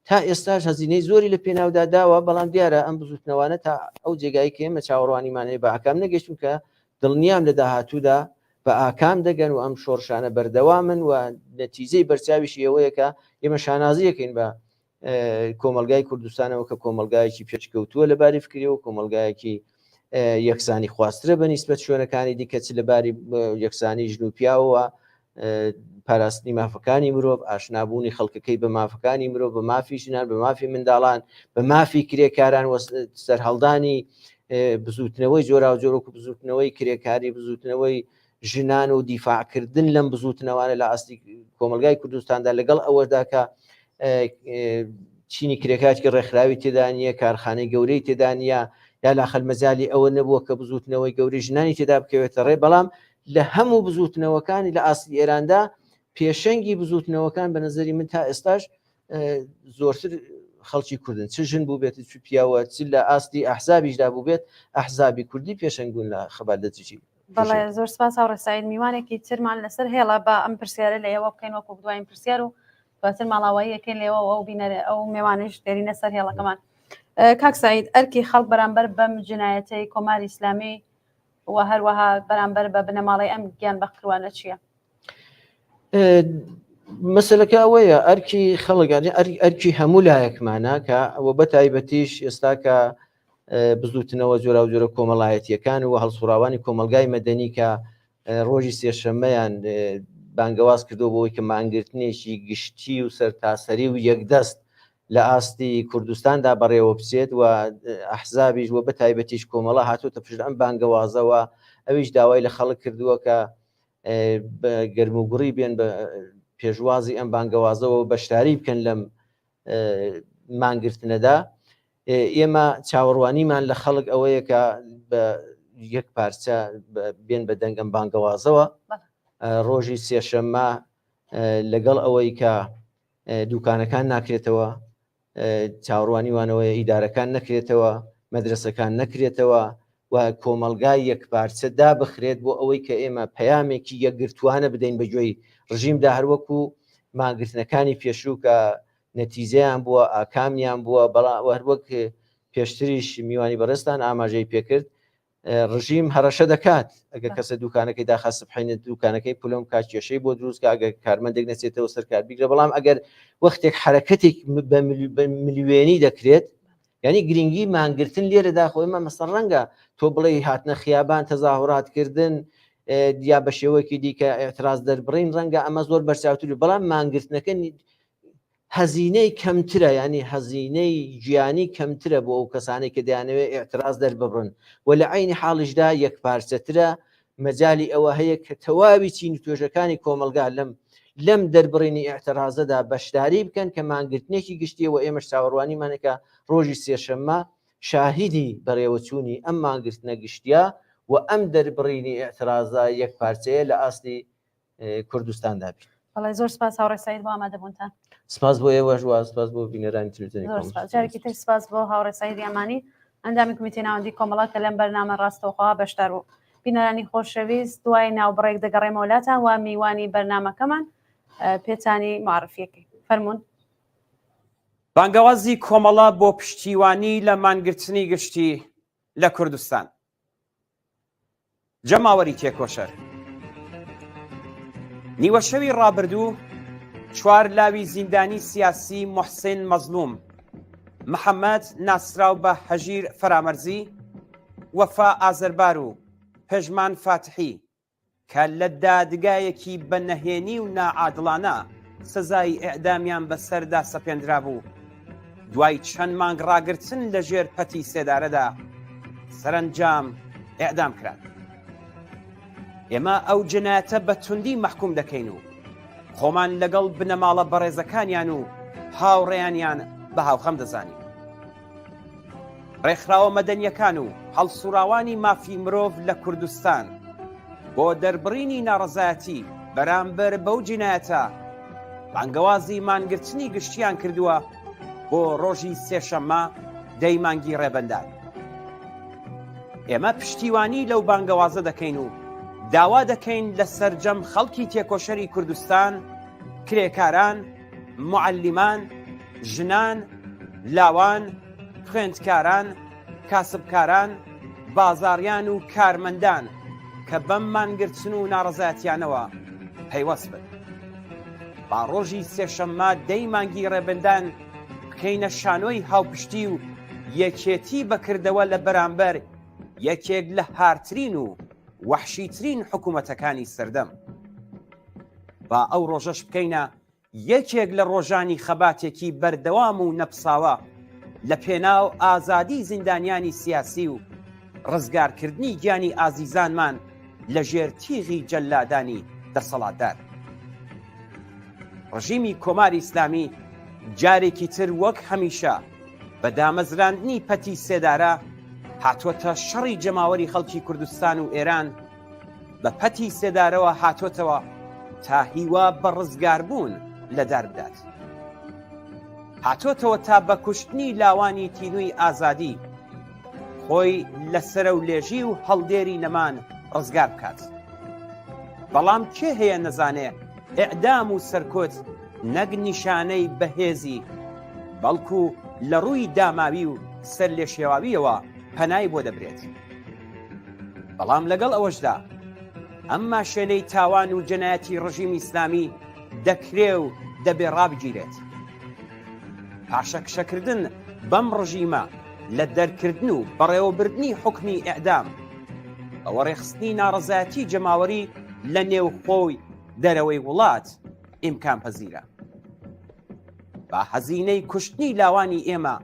تا ئێستاش هەزینەی زۆری لە پێناودا داوە بەڵام دیارە ئەم بزوتنەوانە تا ئەو جێگایی کە ئێمە چاوەڕوانیمانەیە بە ئاکام نەگەشتون کە دڵنیام لە داهاتوودا بە ئاکام دەگەن و ئەم شۆڕشانە بەردەوامن و نەتیجەی بەرچاویشی ئەوەیە کە ئێمە شانازیەکەین بە کۆمەلگای کوردستانەوە کە کۆمەلگایەکی پێچکەوتووە لەباری فکریەوە کۆمەلگایەکی یەکسانی خواسترە بە نیسبەت شوێنەکانی دیکە چ لەباری یەکسانی ژن و پیاوەوە پاراستنی مافەکانی مرۆڤ ئاشنابوونی خەڵکەکەی بە مافەکانی مرۆڤ بە مافی ژنان بە مافی منداڵان بە مافی کرێکاران سەرهەڵدانی بزوتنەوەی جۆرا و جۆرە و بزوتنەوەی کرێکاری بزوتنەوەی ژنان و دیفاعکردن لەم بزوتنەوانە لە ئاستی کۆمەلگای کوردستاندا لەگەڵ ئەوەدا کە چینی کرێکاتی ڕێکخراوی تێدانە کارخانەی گەورەی تێدانە یا لاخەل مەجای ئەوە نەبووە کە بزوتنەوەی گەوری ژنانی تێدا بکەوێتە ڕێ بەڵام لە هەموو بزوتنەوەکانی لە ئاستی ئێراندا پێشەنگی بزوتنەوەکان بە نظری من تا ئێستاش زۆرتر خەڵکی کوردن چ ژن بوو بێت چ پیاوە چ لە ئاستی ئەحزابیشدا بوو بێت ئەحزابی کوردی پێشەنگون لە خەبات دەچی. بەڵێ زۆر سپاس هاوڕێساید میوانێکی ترمان لەسەر هێڵە بە ئەم پرسیارە لە ئێوە بکەین وەکو دوایین پرسیار و دواتر ماڵاوایی یەکەین لێەوە ئەو بینەرە ئەو میوانش دێرینە سەر هێڵەکەمان. کاک سعید ئەرکی خەڵک بەرامبەر بەم جنایەتەی کۆماری ئیسلامی و هەروەها بەرامبەر بە بنەماڵی ئەم گیان بەخکروانە چییە؟ مەسلەکە ئەوەیە ئەرکی خەڵگانی ئەرکی هەموو لایەکمانە کە ئەوە بە تایبەتیش ئێستا کە بزوتنەوە جۆرا و جۆرە کۆمەڵایەتیەکان و هەڵسوراوانی کۆمەلگای مەدەنی کە ڕۆژی سێشەممەیان بانگەواز کردو بۆەوەی کە مانگرتنێکی گشتی و سەرتاسەری و یەکدەست لە ئاستی کوردستاندا بەڕێوە بچێت و ئەحزابیش وە بە تایبەتیش کۆمەڵە هاتوۆتە پشت ئەم بانگەوازەوە ئەویش داوای لە خەڵک کردووە کە گەرم و گوڕی بێن بە پێشوازی ئەم بانگەوازەوە بەشداری بکەن لەم مانگرتنەدا. ئێمە چاوەڕوانیمان لە خەڵک ئەوەیە کە بە یەک پارچە بێن بە دەنگ ئەم بانگەوازەوە ڕۆژی سێشەممە لەگەڵ ئەوەی کە دوکانەکان ناکرێتەوە چاوەڕوانیوانەوەی ئیدارەکان نەکرێتەوە مەدرسەکان نەکرێتەوە و کۆمەلگای یەکپارچە دابخرێت بۆ ئەوەی کە ئێمە پەیامێکی یەکگرتوانە بدەین بەگوێی ڕژیمدا هەروەکو ماگرتنەکانی پێشوو کە نەتیجەیان بووە ئاکامیان بووە بەڵام هەروەک پێشتریش میوانی بەڕێستان ئاماژەی پێکرد ڕژیم هەڕەشە دەکات ئەگە کەسە دوکانەکەی داخواست بحینێت دوکانەکەی پولم کا کێشەی بۆ دروستکە ئەگەر کارمەندێک نەچێتەوە سەرکار بیگرە بەڵام ئەگەر وەختێک حرەکەتێک بە ملیوێنی دەکرێت یعنی گرنگی مانگرتن لێرەدا خۆیمە مەسەر ڕەنگە تۆ بڵێ هاتنە خیابان تەزاهوراتکردن یا بە شێوەیەکی دیکە ئێعتراز دەربڕین ڕەنگە ئەمە زۆر بەرچاوتر بەڵام مانگرتنەکە هەزینەی کەمترە ینی هەزینەی گیانی کەمترە بۆ ئەو کەسانی کە دەیانەوێت ئێعتراز دەربڕن و لە عینی حاڵشدا یەکپارچەترە مەجای ئەوە هەیە کە تەواوی چین و توێژەکانی کۆمەلگا لەم دەربڕینی ئێعترازەدا بەشداری بکەن کە مانگرتنێکی گشتیەوە ئێمە چاوەڕوانیمانەکە ڕۆژی سێشەممە شاهیدی بەڕێوەچوونی ئەم مانگرتنە گشتیا و ئەم دەربڕینی ئێعترازە یەکپارچەیە لە ئاستی کوردستاندا بێت. بەڵێ زۆر سپاس هاوڕێ سعید بۆ ئامادەبوونتان. سپاس بۆ ئێوەش و سپاس بۆ بینەرانی تلڤیزیۆنی زۆر کۆمەڵ. سپاس. جارێکی تر سپاس بۆ هاوڕێ سعید یامانی ئەندامی کمیتەی ناوەندی کۆمەڵە کە لەم بەرنامە ڕاستەوخوا بەشدار بوو. بینەرانی خۆشەویست دوای ناوبڕێک دەگەڕێمە وڵاتان و میوانی بەرنامەکەمان پێچانی معرفیەکەی فەرمونون. بانگەوازی کۆمەڵە بۆ پشتیوانی لە مانگرتنی گشتی لە کوردستان. جەماوەری تێکۆشەر نیوە شەوی ڕابردوو 4 لاوی زیندانی سیاسی محسن مەزلوم، محەممەد ناسراو بە هەژیر فەرامەرزی، وەفا ئازەربار و پێژمان فاتحی کە لە دادگایەکی بە نەهێنی و نائادڵانە سزای ئێعدامیان بەسەردا سەپێنرا بوو. دوای چەند مانگ ڕاگرتن لە ژێر پەتی سێدارەدا سەرنجام ئێعدام کران. ئێمە ئەو جنایەتە بە توندی مەحکوم دەکەین و خۆمان لەگەڵ بنەماڵە بەڕێزەکانیان و هاوڕێیانیان بە هاوخەم دەزانین. ڕێکخراوە مەدەنیەکان و هەڵسوراوانی مافی مرۆڤ لە کوردستان بۆ دەربڕینی ناڕەزایەتی بەرامبەر بەو جینایەتە بانگەوازی مانگرتنی گشتیان کردووە بۆ ڕۆژی سێشەممە 10 مانگی ڕێبەندان. ئێمە پشتیوانی لەو بانگەوازە دەکەین و داوا دەکەین لە سەرجەم خەڵکی تێکۆشەری کوردستان، کرێکاران، معەلیمان، ژنان، لاوان، خوێندکاران، کاسبکاران، بازاڕیان و کارمەندان کە بەم مانگرتن و ناڕەزایەتیانەوە پەیوەست بن. با ڕۆژی سێشەممە 10 مانگی ڕێبەندان بکەینە شانۆی هاوپشتی و یەکێتی بەکردەوە لە بەرامبەر یەکێک لە هارترین و وەحشیترین حکوومەتەکانی سەردەم. با ئەو ڕۆژەش بکەینە یەکێک لە ڕۆژانی خەباتێکی بەردەوام و نەپساوە لە پێناو ئازادی زیندانیانی سیاسی و ڕزگارکردنی گیانی ئازیزانمان لە ژێر تیغی جەلادانی دەسەڵاتدار. ڕژیمی کۆماری ئیسلامی جارێکی تر وەک هەمیشە بە دامەزراندنی پەتی سێدارە هاتووەتە شەڕی جەماوەری خەڵکی کوردستان و ئێران بە پەتی سێدارەوە هاتووەتەوە تا هیوا بە ڕزگاربوون لەدار بدات. هاتووەتەوە تا بە کوشتنی لاوانی تینووی ئازادی خۆی لەسرە و لێژی و هەڵدێری نەمان ڕزگار بکات. بەڵام کێ هەیە نەزانێ ئێعدام و سەرکۆت نەک نیشانەی بەهێزی بەڵکو لە ڕووی داماوی و سەر لێ شێواویەوە پەنای بۆ دەبرێت. بەڵام لەگەڵ ئەوەشدا ئەمما شوێنەی تاوان و جەنایەتی ڕژیمی ئیسلامی دەکرێ و دەبێ ڕابگیرێت. پاشەکشەکردن بەم ڕژیمە لە دەرکردن و بەڕێوەبردنی حکمی ئێعدام ئەوە ڕێخستنی ناڕەزایەتی جەماوەری لە نێو خۆی دەرەوەی وڵات ئیمکان پەزیرە. با هەزینەی کوشتنی لاوانی ئێمە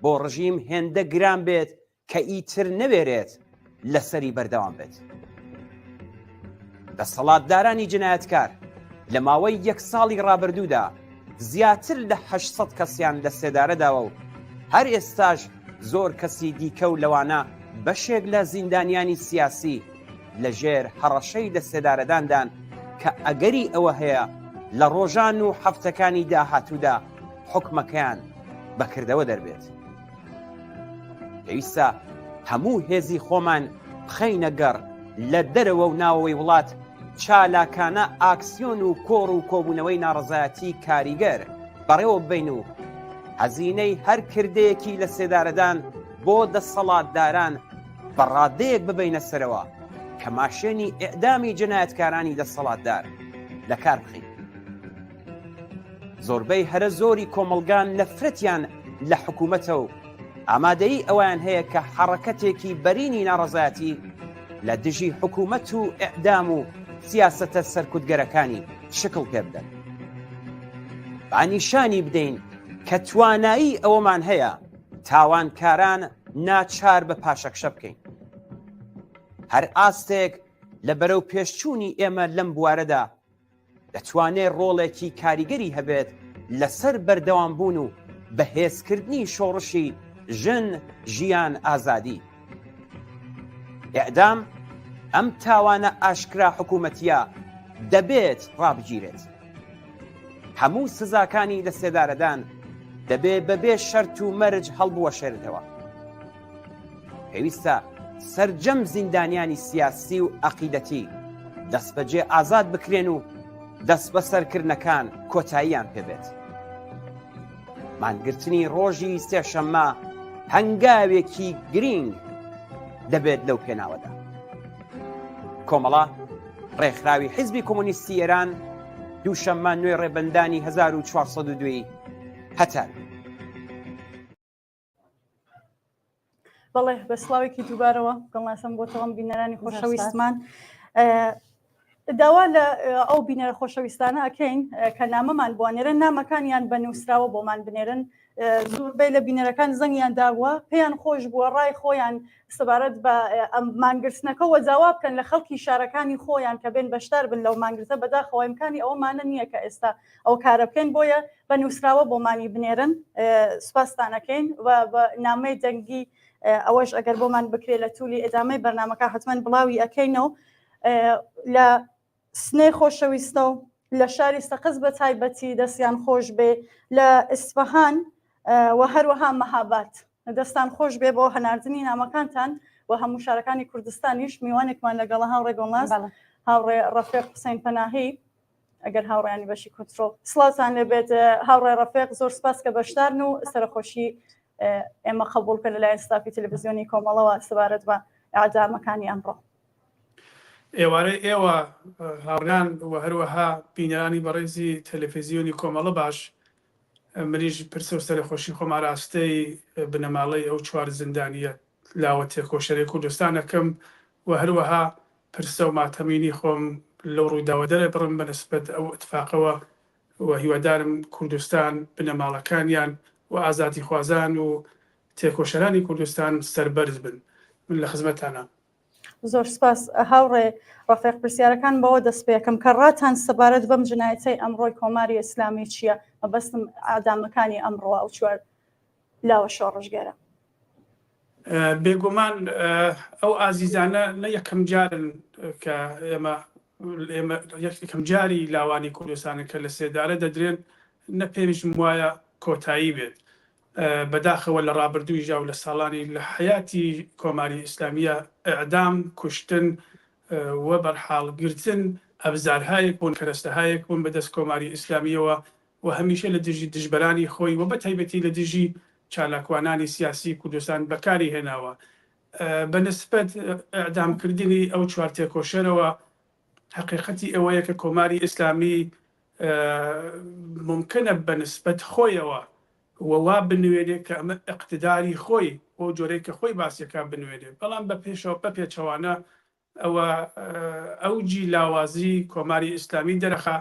بۆ ڕژیم هێندە گران بێت کە ئیتر نەبێرێت لەسەری بەردەوام بێت. دەسەڵاتدارانی جنایەتکار لە ماوەی 1 ساڵی ڕابردوودا زیاتر لە 800 کەسیان لە سێدارەداوە و هەر ئێستاش زۆر کەسی دیکە و لەوانە بەشێک لە زیندانیانی سیاسی لە ژێر هەڕەشەی لە سێدارەداندان کە ئەگەری ئەوە هەیە لە ڕۆژان و هەفتەکانی داهاتوودا حکمەکەیان بەکردەوە دەربێت. پێویستە هەموو هێزی خۆمان بخەینە گەڕ لە دەرەوە و ناوەوەی وڵات چالاکانە ئاکسیۆن و کۆڕ و کۆبوونەوەی ناڕەزایەتی کاریگەر بەڕێوە بین و هەزینەی هەر کردەیەکی لە سێدارەدان بۆ دەسەڵاتداران بەڕادەیەک ببینە سەرەوە کە ماشێنی ئێعدامی جنایەتکارانی دەسەڵاتدار لە کار بخین. زۆربەی هەرە زۆری کۆمەڵگان نەفرەتیان لە حکوومەتە و ئامادەی ئەویان هەیە کە حەڕەکەتێکی بەرینی ناڕەزایەتی لە دژی حکوومەت و ئێعدام و سیاسەتە سەرکوتگەرەکانی شکڵ پێ بدەن. با نیشانی بدەین کە توانایی ئەوەمان هەیە تاوانکاران ناچار بە پاشەکشە بکەین. هەر ئاستێک لە بەرەو پێشچوونی ئێمە لەم بوارەدا دەتوانێت ڕۆڵێکی کاریگەری هەبێت لەسەر بەردەوام بوون و بەهێزکردنی شۆڕشی ژن، ژیان، ئازادی. ئێعدام ئەم تاوانە ئاشکرا حکوومەتیە دەبێت ڕابگیرێت. هەموو سزاکانی لە سێدارەدان دەبێ بەبێ شەرت و مەرج هەڵبوەشێردەوە. پێویستە سەرجەم زیندانیانی سیاسی و عەقیدەتی دەست بەجێ ئازاد بکرێن و دەست بە سەرکردنەکان کۆتاییان پێبێت. مانگرتنی ڕۆژی سێشەممە هەنگاوێکی گرنگ دەبێت لەو پێناوەدا. کۆمەڵە ڕێکخراوی حیزبی کۆمۆنیستی ئێران دووشەممە نوێ ڕێبەندانی 1402 هەتار. بەڵێ بە سڵاوێکی دووبارەوە گەڵناسم بۆ تەڵم بینەرانی خۆشەویستمان داوا لە ئەو بینەرە خۆشەویستانە ئەکەین کە نامەمان بوانێرن نامەکانیان بە نووسراوە بۆمان بنێرن زۆربەی لە بینەرەکان زەنگیان داوە پێیان خۆش بووە ڕای خۆیان سەبارەت بە مانگرتنەکەەوە جاوا بکەن لە خەڵکی شارەکانی خۆیان کە بێن بەشدار بن لەو مانگرتە بەداخەوە ئیمکانی ئەومانە نییە کە ئێستا ئەو کارە بکەین بۆیە بە نووسراوە بۆمانی بنێرن سوپاسدانەکەین و بە نامەی دەنگی ئەوەش ئەگەر بۆمان بکرێت لە توولی ئێدامەی بەرنامەکە حتمەن بڵاوی ئەەکەینەوە لە سنەی خۆشەویستە و لە شاری سەقز بە تایبەتی دەستیان خۆش بێ لە ئیسفەهان و هەروەها مەهاباد دەستان خۆش بێ بۆ هەناردنی نامەکانتان و هەموو شارەکانی کوردستانیش میوانێکمان لەگەڵ هاوڕێ گۆڵناز هاوڕێ ڕەفیق حوسێن پەناهی ئەگەر هاوڕێیانی بەشی کۆنترۆڵ سڵاتان لێبێت هاوڕێ ڕەفیق زۆر سپاس کە بەشدارن و سەرخۆشی ئێمە قبول کە لەلایەن ستافی تەلەڤیزیۆنی کۆمەڵەوە سەبارەت بە ئاعدامەکانی ئەمڕۆ. ئێوارەی ئێوە هاوڕان و هەروەها بینەرانی بەڕێزی تەلەڤیزیۆنی کۆمەڵە باش منیش پرسە و سەرخۆشی خۆمان ڕاستەی بنەماڵەی ئەو چوار زیندانیە لاوە تێکۆشەری کوردستانەکەم و هەروەها پرسە و ماتەمینی خۆم لەو ڕووداوە دەرە بڕم بەنسبەت ئەو اتفاقەوە و هیوادارم کوردستان بنەماڵەکانیان و ئازادی خوازان و تێکۆشەرانی کوردستان سەربەرز بن. من لە خزمەتانە. زۆر سپاس هاوڕێ ڕەفیق پرسیارەکان بەوە دەست پێکەم کە ڕاتان سەبارەت بەم جنایەتەی ئەمڕۆی کۆماری ئیسلامی چییە؟ مەبەستم ئادامەکانی ئەمڕۆ ئەو چوار لاوە شۆڕژگەرە. بێگومان ئەو ئازیزانە نە یەکەم جارن کە ئێمە یەکەم جاری لاوانی کوردستانە کە لە سێدارە دەدرێن نە پێویستم وایە کۆتایی بێت. بەداخەوە لە ڕابردووی ژاو لە ساڵانی لە حیاتی کۆماری ئیسلامیە ئەعدام کوشتن و بەرحاڵگرتن ئەبزارهایەک بوون کەرەستەهایەک بوون بەدەست کۆماری ئیسلامیەوە و هەمیشە لە دژی دژبەرانی خۆی و بە تایبەتی لە دژی چالاکوانانی سیاسی کوردستان بەکاری هێناوە. بەنسبەت ئەعدامکردنی ئەو چوار تێکۆشەرەوە حقیقەتی ئەوەیە کە کۆماری ئیسلامی ممکنە بەنسبەت خۆیەوە ووا بنوێنێت کە ئەمە ئەقتداری خۆی بۆ جۆرەی کە خۆی باسیەکان بنوێنێت بەڵام بە پێچەوانە ئەوە ئەوجی لاوازی کۆماری ئیسلامی دەرەخە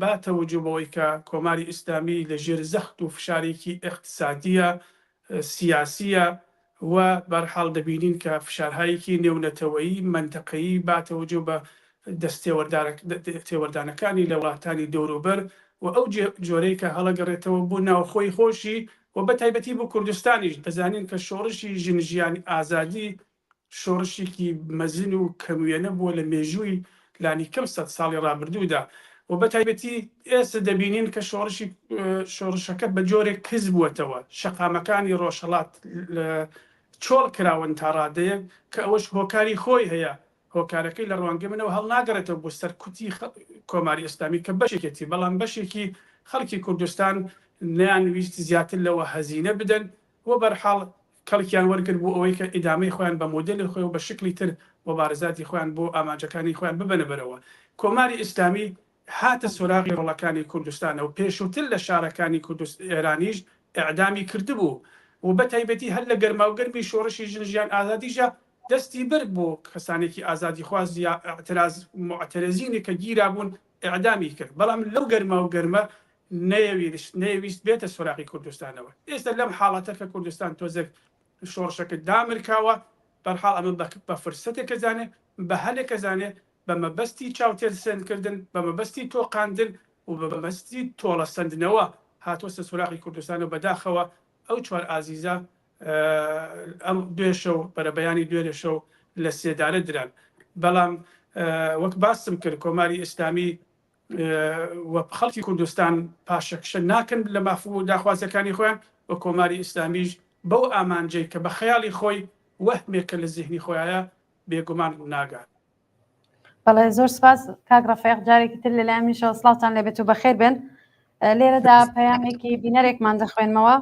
با تەوەجوبەوەی کە کۆماری ئیسلامی لە ژێر زەخت و فشارێکی اقتصادیە سیاسیە و بەرحاڵ دەبینین کە فشارهایەکی نێونەتەوەیی منتەقەیی با تەوەجو بە دەستێوەردانەکانی لە وڵاتانی دەوروبەر و ئەو جۆرەی کە هەڵەگەڕێتەوە بوو ناوخۆی خۆشی و بە تایبەتی بۆ کوردستانیش دەزانین کە شۆڕشی ژنژیانی ئازادی شۆڕشێکی مەزن و کەموێنە بووە لە مێژووی لانی کەم سەد ساڵی ڕابردوودا و بە تایبەتی ئێستا دەبینین کە شۆڕشەکە بە جۆرێک کز بووەتەوە شەقامەکانی ڕۆژهەڵات چۆڵ کراون تا ڕادەیەک کە ئەوەش هۆکاری خۆی هەیە هۆکارەکەی لە ڕوانگەی منەوە هەڵ ناگەڕێتەوە بۆ سەر کوتی کۆماری ئیسلامی کە بەشێکێتی بەڵام بەشێکی خەڵکی کوردستان نیانویست زیاتر لەوە هەزینە بدەن و بەرحاڵ کەڵکیان وەرگرت بۆ ئەوەی کە ئیدامەی خۆیان بە مۆدلی خۆی و بە شکلی تر مبارزاتی خۆیان بۆ ئاماجەکانی خۆیان ببەنە بەرەوە. کۆماری ئیسلامی هاتە سۆراغی ڕۆڵەکانی کوردستانە و پێشووتر لە شارەکانی ئێرانیش ئەعدامی کردبوو و بە تایبەتی هەر لە گەرماوگەرمی شۆڕشی ژنژیان ئازادیژە دەستی برد بۆ کەسانێکی ئازادی خواز یا معتەرەزینی کە گیرا بوون ئەعدامی کرد بەڵام لەو گەرما و گەرمە نەیەویست بێتە سۆراغی کوردستانەوە. ئێستا لەم حاڵەتە کە کوردستان تۆزێک شۆڕشەکە دامرکاوە بەرحاڵ ئەمە بە فرسەتێک کەزانێ بە هەلێک کەزانێ بە مەبەستی چاوتێر سندکردن بە مەبەستی تۆقاندن و بە مەبەستی تۆڵە سندنەوە هاتوۆستە سۆراغی کوردستانەوە بەداخەوە ئەو چوار ئازیزە ئەم دوێشە و بەرەبەیانی دوێنێشە و لە سێدارە دران. بەڵام وەک باسم کرد کۆماری ئیسلامی و خەڵکی کوردستان پاشەکشە ناکەن لە مافوو داخوازەکانی خۆیان و کۆماری ئیسلامیش بەو ئامانجەی کە بە خەیاڵی خۆی وەهمێکە لە زیهنی خۆیایە بێگومان ناگات. بەڵێ زۆر سپاس کاک ڕەفیق، جارێکی تر لەلایەن منیشەوە سڵاوتان لێبێت و بەخێر بێن. لێرەدا پەیامێکی بینەرێکمان دەخوێنمەوە.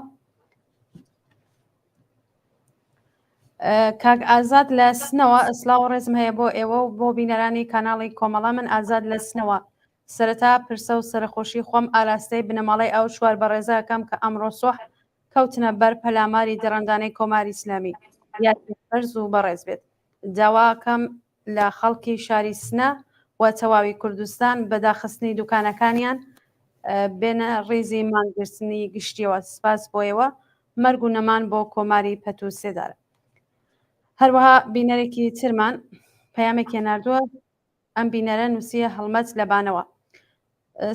کاک ئازاد لە سنەوە ئەسلااو و ڕێزم هەیە بۆ ئێوە و بۆ بینەرانی کاناڵی کۆمەڵە. من ئازاد لە سنەوە سەرەتا پرسە و سەرخۆشی خۆم ئاراستەی بنەماڵی ئەو چوار بەڕێزەکەم کە ئەمڕۆ سۆح کەوتنە بەر پەلاماری دەڕەندانەی کۆماری ئیسلامی یاد بەرز و بەڕێز بێت. داواکەم لە خەڵکی شاری سنە و تەواوی کوردستان بەداخستنی دوکانەکانیان بێنە ڕێزی مانگرتنی گشتیەوە. سپاس بۆ ئێوە، مەرگ و نەمان بۆ کۆماری پەتو سێدارە. هەروەها بینەرێکی ترمان پەیامێکی ناردووە، ئەم بینەرە نووسیە هەڵمەت لەبانەوە.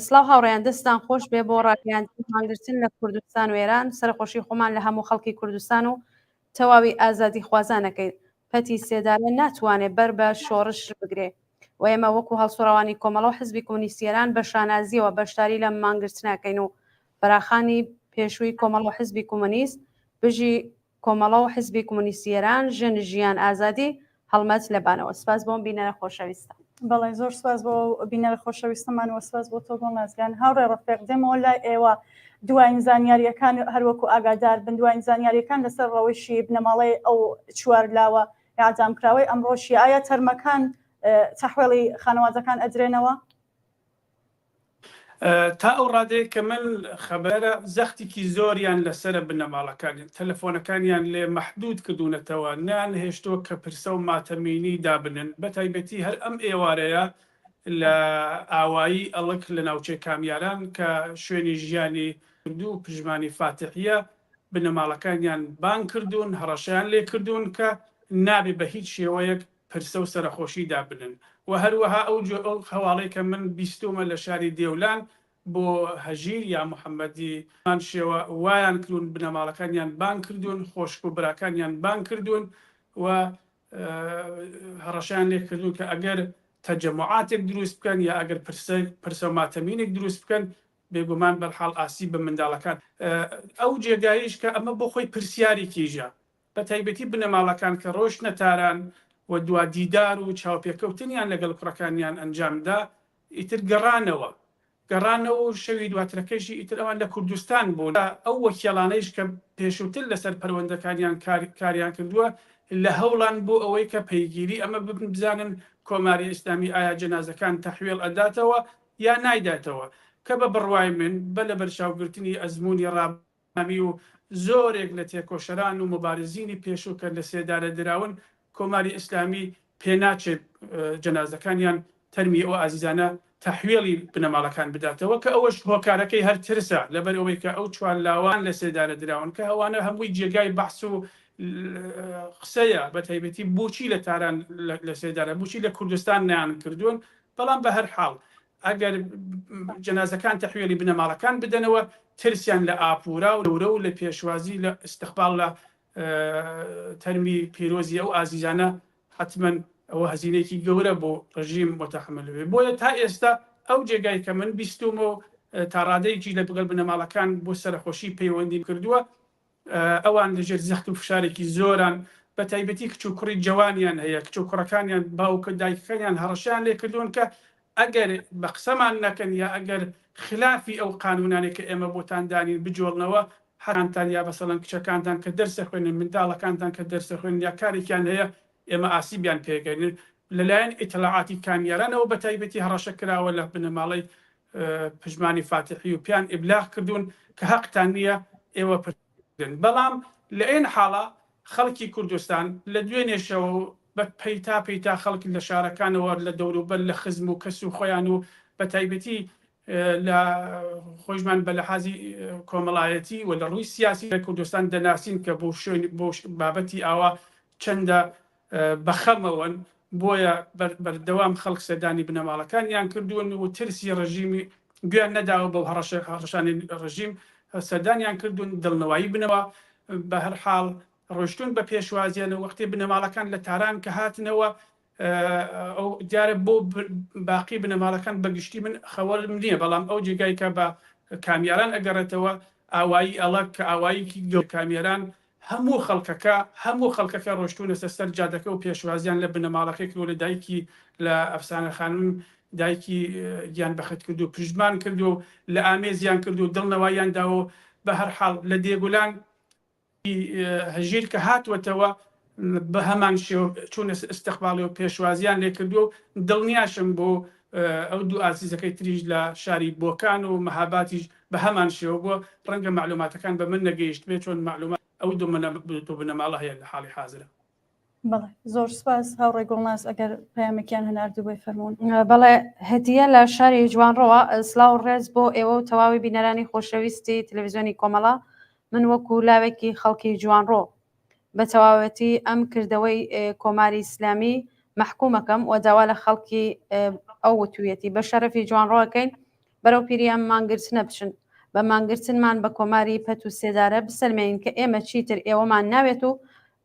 سلااو هاوڕێیان، دەستان خۆش بێ بۆ ڕاگەیاندنی مانگرتن لە کوردستان و ئێران. سەرخۆشی خۆمان لە هەموو خەڵکی کوردستان و تەواوی ئازادی خوازانەکەی. پەتی سێدارە ناتوانێت بەر بە شۆڕش بگرێ و ئێمە وەکو هەڵسوڕەوانی کۆمەڵە و حزبی کۆمونیستی ئێران بە شانازیەوە بەشداری لە مانگرتنەکەین و بەراخانی پێشووی کۆمەڵە و حزبی کۆمونیست بژی کۆمەڵە و حزبی کۆمونیستی ئێران ژن ژیان ئازادی هەڵمەت لەبانەوە. سپاس بۆم بینەرە خۆشەویستە. بەڵێ زۆر سپاس بۆ بینەرە خۆشەویستەمان و سپاس بۆ تۆ گۆڵ نازگان. هاوڕێ ڕەفیق، دێمەوە لای ئێوە دوایین زانیاریەکان هەروەکو ئاگادار بن، دوایین زانیاریەکان لەسەر ڕەوشی بنەماڵی ئەو چوار لاوە ئاعدامکراوەی ئەمڕۆشی ئایا تەرمەکان تەحوێڵی خانەوادەکان ئەدرێنەوە؟ تا ئەو ڕادەیە کە من خەبەرە زەختێکی زۆریان لەسرە بنەماڵەکانی تەلەفۆنەکانیان لێ مەحدود کردوونەتەوە، نان هێشتۆ کە پرسە و ماتەمینی دابنن. بە تایبەتی هەر ئەم ئێوارەیە لە ئاوایی ئەڵک لە ناوچەی کامیاران کە شوێنی ژیانی کردو و پژمانی فاتحیە بنەماڵەکانیان بان کردوون، هەڕەشیان لێ کردوون کە نابێ بە هیچ شێوەیەک پرسە و سەرخۆشی دابنن. و هەروەها ئەو هەواڵەی کە من بیستومە لە شاری دێولان بۆ هەژیر یا محەممەدیمان شێوە وایان کردوون بنەماڵەکانیان بان کردوون، خۆشک و براکانیان بان کردوون و هەڕەشیان لێ کردوون کە ئەگەر تەجەمعاتێک دروست بکەن یا ئەگەر پرسە و ماتەمینێک دروست بکەن بێگومان بەرحاڵ ئاسی بە منداڵەکان. ئەو جێگایش کە ئەمە بۆ خۆی پرسیاری کیژە، بە تایبەتی بنەماڵەکان کە ڕۆژ نەتاران و دوا دیدار و چاوپێکەوتنیان لەگەڵ کوڕەکانیان ئەنجامدا ئیتر گەڕانەوە و شەوی دواترەکەشی ئیتر ئەوان لە کوردستان بوون. ئەو وەکیڵانەیش کە پێشووتر لەسەر پەروەندەکانیان کاریان کردووە لە هەوڵان بۆ ئەوەی کە پەیگیری ئەمە بزانن کۆماری ئیسلامی ئایا جەنازەکان تەحویڵ ئەداتەوە یا نایداتەوە، کە بە بڕوای من بە لە بەرچاوگرتنی ئەزمموی ڕابامی و زۆرێک لە تێکۆشەران و مبارزینی پێشوو کە لە سێدارە دراون کۆماری ئیسلامی پێناچێت جەنازەکانیان تەرمی ئەو ئازیزانە تەحویڵی بنەماڵەکان بداتەوە، کە ئەوەش هۆکارەکەی هەر ترسە لەبەر ئەوەی کە ئەو چوار لاوان لە سێدارە دراون کە ئەوانە هەمووی جێگای بەحس و قسەیە بە تایبەتی بۆچی لە تاران لە سێدارە بۆچی لە کوردستان نیان کردوون. بەڵام بە هەر حاڵ ئەگەر جەنازەکان تەحویڵی بنەماڵەکان بدەنەوە ترسیان لە ئاپورا و لەورە و لە پێشوازی لە استقبال لە تەرمی پیرۆزی ئەو ئازیزانە حتمما ئەوە هەزینەیەکی گەورە بۆ ڕژیم متەحملوێ. بۆیە تا ئێستا ئەو جێگای کە من بیستومەوە تا ڕادەیەکی لە بگەڵ بنەماڵەکان بۆ سەرخۆشی پەیوەندی کردووە، ئەوان لەژێر زەخت و فشارێکی زۆران بە تایبەتی کچ و کوڕی جوانیان هەیە، کچ و کوڕەکانیان باوکە دایکەکانیان هەڕەشیان لێ کردوون کە ئەگەر بە قسەمان نەکەن یا ئەگەر خلافی ئەو قانونانێک کە ئێمە بۆتاندانین بجۆڵنەوە هەرانتان یا بەسەڵەن کچەکانتان کە دەرسە خوێنن منداڵەکانتان کە دەرسە خوێن یا کارێکیان هەیە ئێمە ئاسیبیان پێگەین. لەلایەن ئیتلاعاتی کامیارانەوە بە تایبەتی هەڕەشە کراوە لە بنەماڵی پژمانی فاتحی و پیان ئیبلاغ کردوون کە حەقتان نییە ئێوە پردن. بەڵام لە ئێن حاڵە خەڵکی کوردستان لە دوێنێشەوە بە پەیتا خەڵکی لە شارەکانەوە لە دەوروبەر لە خزم و کەس و خۆیان و بە تایبەتی لە خۆشمان بە لەحازی کۆمەڵایەتی و لە ڕووی سیاسی لە کوردستان دەناسین کە بۆ بابەتی ئاوا چەندە بەخەمەوەن، بۆیە بەردەوام خەڵک سەردانی بنەماڵەکانیان کردوون و ترسی ڕژیمی گویان نەداوە بەو هەڕەشانی ڕژیم سەردانیان کردوون دڵنەوایی بنەوە. بە هەر حاڵ ڕۆشتون بە پێشوازیانە وەختی بنەماڵەکان لە تاران کە هاتنەوە ئەو دیارە بۆ باقی بنەماڵەکان بەگشتی من خەوەرم نییە، بەڵام ئەو جێگای کە بە کامیاران ئەگەڕێتەوە ئاوایی ئەڵک کە ئاواییکی گەڵ کامیێران هەموو خەڵکەکە ڕۆشتونە سەر جادەکە و پێشوازیان لە بنەماڵەکەی کرد لە دایکی لە ئەفسانە خانم دایکی گیان بەخت کرد و پژمان کرد و لە ئامێزیان کرد و دڵنەوەیان داوە بە هەر حاڵ لە دێگولان هەژیر کە هاتوەتەوە بە هەمان شێوە چوونە استەقباڵی و پێشوازیان لێ کردو و دڵنیاشم بۆ ئەو دوو ئازیزەکەی تریش لە شاری بۆکان و مەهاباتیش بە هەمان شێوە بۆ ڕەنگە معلوماتەکان بە من نەگەیشت بێ چۆن معلومات ئەو دوو بنەماڵە هەیە لە حاڵی حازرە. بەڵێ زۆر سپاس هاوڕێ گوڵناس ئەگەر پەیامێکیان هەناردوو بۆی فەرمونون. بەڵێ هەدیە لە شاری جوانڕەوە سلااو ڕێز بۆ ئێوە و تەواوی بینەرانی خۆشەویستی تەلەڤیزیۆنی کۆمەڵە. من وەکو لاوێکی خەڵکی جوانڕۆ بە تەواوەتی ئەم کردەوەی کۆماری ئیسلامی محکوومەکەم و داوا لە خەڵکی ئەو وتویەتی بە شەرەفی جوانڕۆەکەین بەرەو پیریان مانگرتنە بچن بە مانگرتنمان بە کۆماری پەت و سێدارە بسەلمێن کە ئێمە چیتر ئێوەمان ناوێت و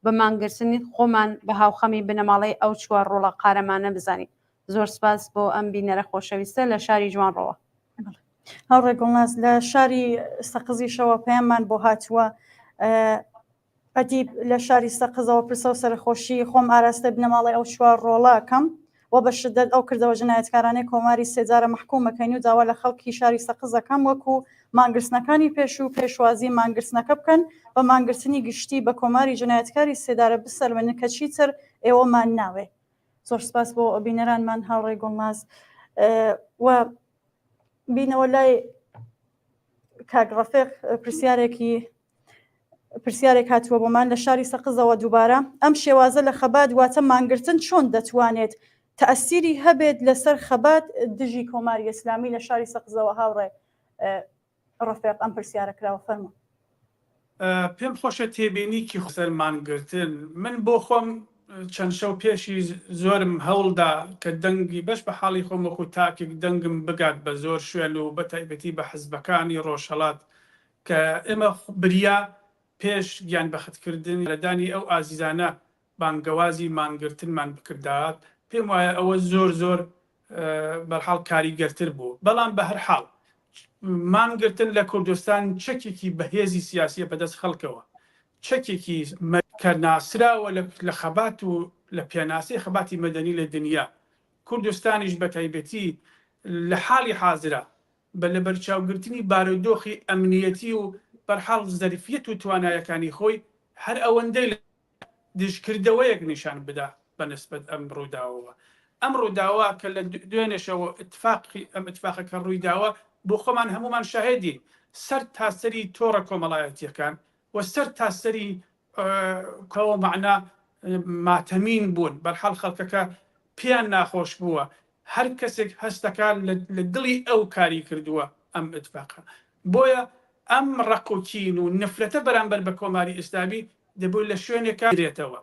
بە مانگرتنی خۆمان بە هاوخەمی بنەماڵی ئەو چوار ڕۆڵە قارەمانە بزانین. زۆر سپاس بۆ ئەم بینەرە خۆشەویستە لە شاری جوانڕەوە. هاوڕێ گوڵناس لە شاری سەقزیشەوە پەیاممان بۆ هاتووە ئەدیب لە شاری سەقزەوە پرسە و سەرخۆشی خۆم ئاراستە بنەماڵی ئەو چوار ڕۆڵەکەم و بە شدەت ئەو کردەوە ژنایەتکارانەی کۆماری سێجارە محکوومەکەین و داوا لە خەڵکی شاری سەقزەکەم وەکو مانگرتنەکانی پێش و پێشوازی مانگرتنەکە بکەن بە مانگرتنی گشتی بە کۆماری ژنایەتکاری سێدارە بسەلمێنن کە چیتر ئێوەمان ناوێ. زۆر سپاس بۆ بینەرانمان هاوڕێ گوڵناس و بینەوە لای کاک ڕەفیق پرسیارێک هاتووە بۆمان لە شاری سەقزەوە دووبارە ئەم شێوازە لە خەبات واتە مانگرتن چۆن دەتوانێت تەئەسیری هەبێت لەسەر خەبات دژی کۆماری ئیسلامی لە شاری سەقزەوە. هاوڕێ ڕەفیق ئەم پرسیارە کراوە فەرموو. پێم خۆشە تێبینیکی سەر مانگرتن من بۆ خۆم چەند شەو پێشی زۆرم هەوڵدا کە دەنگی بەش بە حاڵی خۆم وەکو تاکێک دەنگم بگات بە زۆر شوێن و بە تایبەتی بە حزبەکانی ڕۆژهەڵات کە ئێمە بریا پێش گیان بەختکردن لەدانی ئەو ئازیزانە بانگەوازی مانگرتنمان بکردات پێم وایە ئەوە زۆر بەرحاڵ کاریگەرتر بوو. بەڵام بە هەر حاڵ مانگرتن لە کوردستان چەکێکی بەهێزی سیاسیە بەدەست خەڵکەوە، چەکێکی کە ناسراوە لە خەبات و لە پێناسی خەباتی مەدەنی لە دنیا. کوردستانیش بە تایبەتی لە حاڵی حازرە بە لە بەرچاوگرتنی بارودۆخی ئەمنیەتی و بەرحاڵ زەریفیەت و توانایەکانی خۆی هەر ئەوەندەی دژکردەوەیەک نیشان بدا بەنسبەت ئەم ڕووداوەوە. ئەم ڕووداوە کە لە دوێنێشەوە ئەم اتفاقەکە ڕوویداوە بۆ خۆمان هەمومان شاهێدین سەر تاسەری تۆڕە کۆمەڵایەتیەکان و سەر تاسەری کەوە مەعنا ماتەمین بوون. بەرحاڵ خەڵکەکە پێیان ناخۆش بووە، هەر کەسێک هەستەکان لە دڵی ئەو کاری کردووە ئەم اتفاقە. بۆیە ئەم ڕقوکین و نفرەتە بەرامبەر بە کۆماری ئیسلامی دەبوو لە شوێنێکە درێتەوە.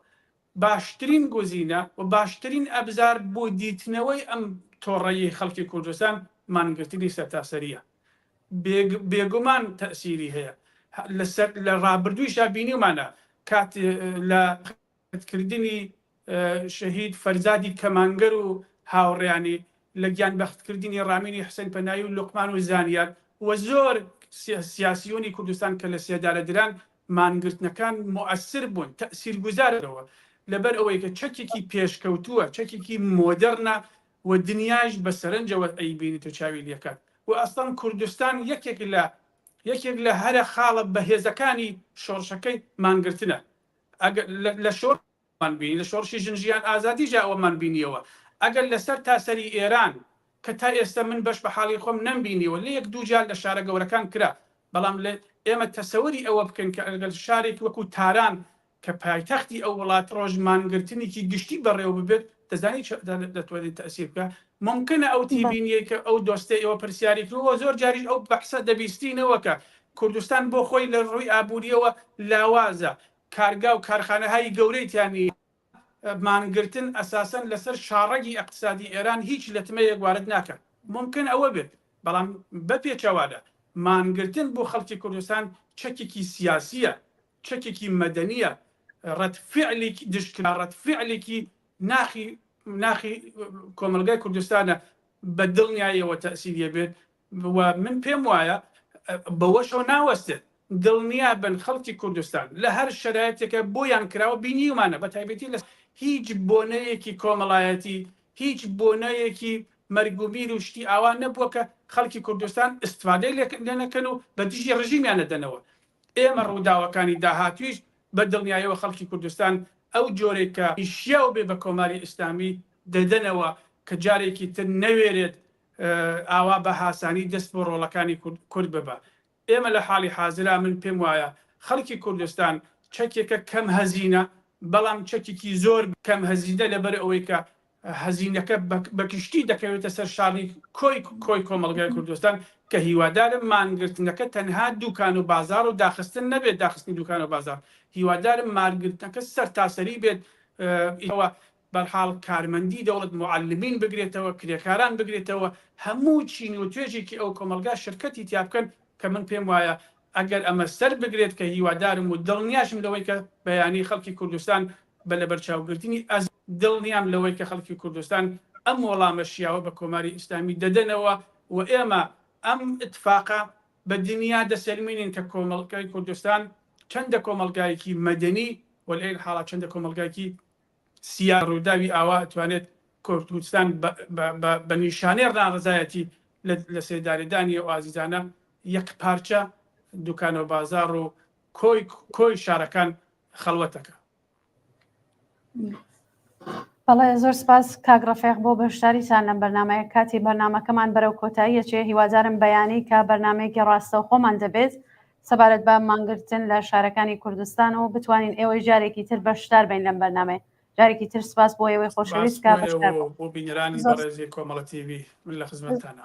باشترین گۆزینە و باشترین ئەبزار بۆ دیتنەوەی ئەم تۆڕەیی خەڵکی کوردستان مانگرتنی سەرتاسەریە. بێگومان تەئسیری هەیە لە ڕابردوویشا بینیمانە کات لە کردنی شەهید فەرزادی کەمانگەر و هاوڕێیانی لە گیان بەختکردنی ڕامینی حسەن پەنایی و لوقمان و زانیار و زۆر سیاسیۆنی کوردستان کە لە سێدارە دران مانگرتنەکان مؤثر بوون تەئسیر گوزارەوە لەبەر ئەوەی کە چەکێکی پێشکەوتووە چەکێکی مۆدەرنە و دنیاش بە سەرنجەوە ئەیبینی و چاوی لێکات و ئەستان کوردستان یەکێک لە هەرە خاڵە بەهێزەکانی شۆڕشەکەی مانگرتنە. لە شۆڕمان بینی لە شۆڕشی ژنجیان ئازادی ژاوەمان بینیەوە. ئەگەر لەسەر تاسەری ئێران کە تا ئێستا من بەش بە حاڵی خۆم نەمبینیەوە لە یەک دوو جار لە شارە گەورەکان کرا، بەڵام ئێمە تەسەوری ئەوە بکەن کە ئەگەر شارێک وەکو تاران کە پایتەختی ئەو وڵات ڕۆژمانگرتنێکی گشتی بەڕێوە ببێت دەزانی دەتوانێت تەئسیر بکە. ممکنە ئەو تیبینیە کە ئەو دۆستەی ئەوە پرسیاری کردەوە زۆر جاریش ئەو بەحسە دەبیستینەوە کە کوردستان بۆ خۆی لە ڕووی ئابووریەوە لاوازە کارگا و کارخانەهای گەورەیتیانی مانگرتن ئەساسەن لەسەر شاڕەگی ئەقتصادی ئێران هیچ لەتمەیەک وارد ناکەن. ممکن ئەوە بێت، بەڵام بە پێچەوانە مانگرتن بۆ خەڵکی کوردستان چەکێکی سیاسیە، چەکێکی مەدەنیە، ڕەتفعلێکی دشکرا، ڕەتفعلێکی ناخی ناخی کۆمەلگای کوردستانە بە دڵنیاییەوە تەسیریە بێت و من پێم وایە بەوەشەوە ناوەستێت دڵنیا بن خەڵکی کوردستان لە هەر شرایەتێکە بۆیان کراوە بینیومانە بە تایبەتی لە هیچ بۆنەیەکی کۆمەڵایەتی هیچ بۆنەیەکی مەرگوبیر و شتی ئاوا نەبووە کە خەڵکی کوردستان ئستفادەی لێ نەکەن و بە دژی ڕژیمیانە دەنەوە. ئێمە ڕووداوەکانی داهاتویش بە دڵنیاییەوە خەڵکی کوردستان ئەو جۆرێک کە ئیشیا و بێ بە کۆماری ئیسلامی دەدەنەوە کە جارێکی تر نەوێرێت ئاوا بە هاسانی دەست بۆ ڕۆڵەکانی کورد ببە. ئێمە لە حاڵی حازرا من پێم وایە خەڵکی کوردستان چەکێکە کەم هەزینە بەڵام چەکێکی زۆر کەم هەزینە لەبەر ئەوەی کە هەزینەکە بە کشتی دەکەوێتە سەر شاڵی کۆی کۆمەڵگای کوردستان کە هیوادارم مانگرتنەکە تەنها دوکان و بازار و داخستن نەبێت داخستنی دوکان و بازار هیوادارم مانگرتنەکە سەر تاسەری بێت ئەوە بەرحاڵ کارمەندی دەوڵەت معلمین بگرێتەوە کرێکاران بگرێتەوە هەموو چین و توێژێکی ئەو کۆمەلگا شرکەتی تیا بکەن کە من پێم وایە ئەگەر ئەمە سەر بگرێت کە هیوادارم و دڵنیاشم لەوەی کە بەیانی خەڵکی کوردستان بە لە بەرچاوگرتنی ئەز دڵنیام لەوەی کە خەڵکی کوردستان ئەم وەڵامە شیاوە بە کۆماری ئیسلامی دەدەنەوە و ئێمە ئەم اتفاقە بە دنیا دەسەلمێنین کە کۆمەڵگای کوردستان چەندە کۆمەلگایەکی مەدەنی و لە حاڵات چەندە کۆمەلگایەکی سیا ڕووداوی ئاوا ئەتوانێت کوردستان بە نیشانەی ڕانڕزایەتی لە سێداریدانی و ئازیزانە یەک پارچە دوکان و بازار و کۆی شارەکان خەڵوەتەکە. بەڵێ زۆر سپاس کاگڕەفێق بۆ بەشداریتان لەم بەرنامەیە کاتی بەرنامەکەمان بەرەو کۆتاییەکێ هیوادارم بەیانی کە بەرنمەیەکی ڕاستەوخۆمان دەبێت سەبارەت بە مانگرتن لە شارەکانی کوردستان و بتوانین ئێوەی جارێکی تر بەشدار بین لەم بەرنامەیە. جارێکی تر سپاس بۆ ئێوەی خۆشەویست کە بەشدار بۆ بینەرانی بەڕێزی کۆمەڵە تیڤی من لە خزمەتتانە.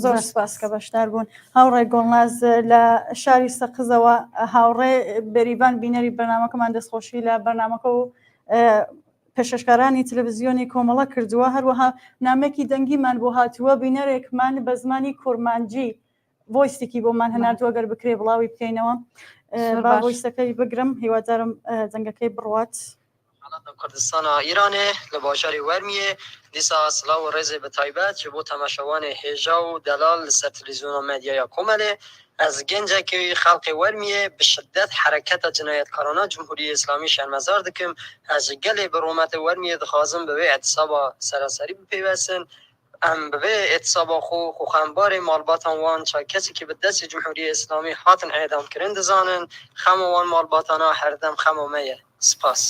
زۆر سپاس کە بەشدار بوون. هاوڕێ گۆڵناز لە شاری سەقزەوە هاوڕێ بەریبان بینەری بەرنامەکەمان دەستخۆشی لە بەرنامەکە و پێشەشکارانی تەلەڤیزیۆنی کۆمەڵە کردووە هەروەها نامێکی دەنگیمان بۆ هاتووە بینەرێکمان بە زمانی کورمانجی ڤۆیسێکی بۆمان هەناردووە گەر بکرێ بڵاوی بکەینەوە با ڤۆیسەکەی بگرم هیوادارم دەنگەکەی بڕوات. کوردستانە ئیرانێ لە باژاری وەرمیێ دیسا سلااو و ڕێزێ بە تایبەت ji بۆ تەماشەوانێ هێژا و دەلال لەسەر تەلەڤیزیۆنە مێدیایە کۆمەلێ ئەز گەنجێکی خەڵقی وەرمیێ بشدەت حرەکەتە جنایەتکارانە جمهوری ئیسلامی شەرمەزار دکم ئەز گەلێ بەڕۆمەتە وەرمیێ دخوازم بەوێ ئەتسابە سەراسەری بپێوەسن ئەم ببێ ئێتسابە خوخەمبارێ ماڵباتان وان چا کەسێکی بە دەستی جمهوری ئیسلامی هاتن ئێدامکردن دەزانن خەمە وان ماڵباتانە هەردەم خەمەمەیە. سپاس.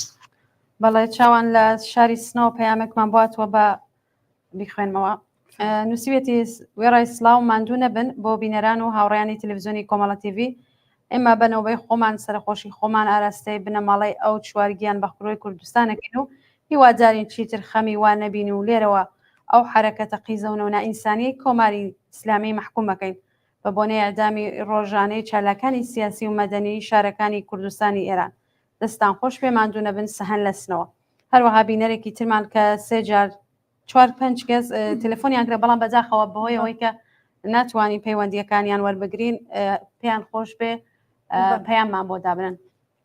بەڵێ چاوان لە شاری سنەوە پەیامێکمان بواتەوە بە بیخوێنمەوە نووسیوێتی وێڕای سلااو ماندوو نەبن بۆ بینەران و هاوڕێیانی تەلەڤیزیۆنی کۆمەڵە تیڤی ئێمە بەنەوەی خۆمان سەرخۆشی خۆمان ئاراستەی بنەماڵی ئەو چوارگیان بەخڕۆی کوردستانەکەین و هیوادارین چیتر خەمی وا نەبین و لێرەوە ئەو حرەکەتە قیزەونەوە نائینسانی کۆماری ئیسلامی محکومەکەین بە بۆنەی ئەدامی ڕۆژانەی چالاکانی سیاسی و مەدەنی شارەکانی کوردستانی ئێران. دەستان خۆش پێ ماندوو نەبن سەهەن لەسنەوە. هەروەها بینەرێکی ترمان کە 4-5 کەس تەلەفۆنیان کرا بەڵام بەداخەوە بەهۆی ئەوەی کە ناتوانین پەیوەندیەکانیان وەربگرین پێیان خۆش بێ پەیاممان بۆ دابنن.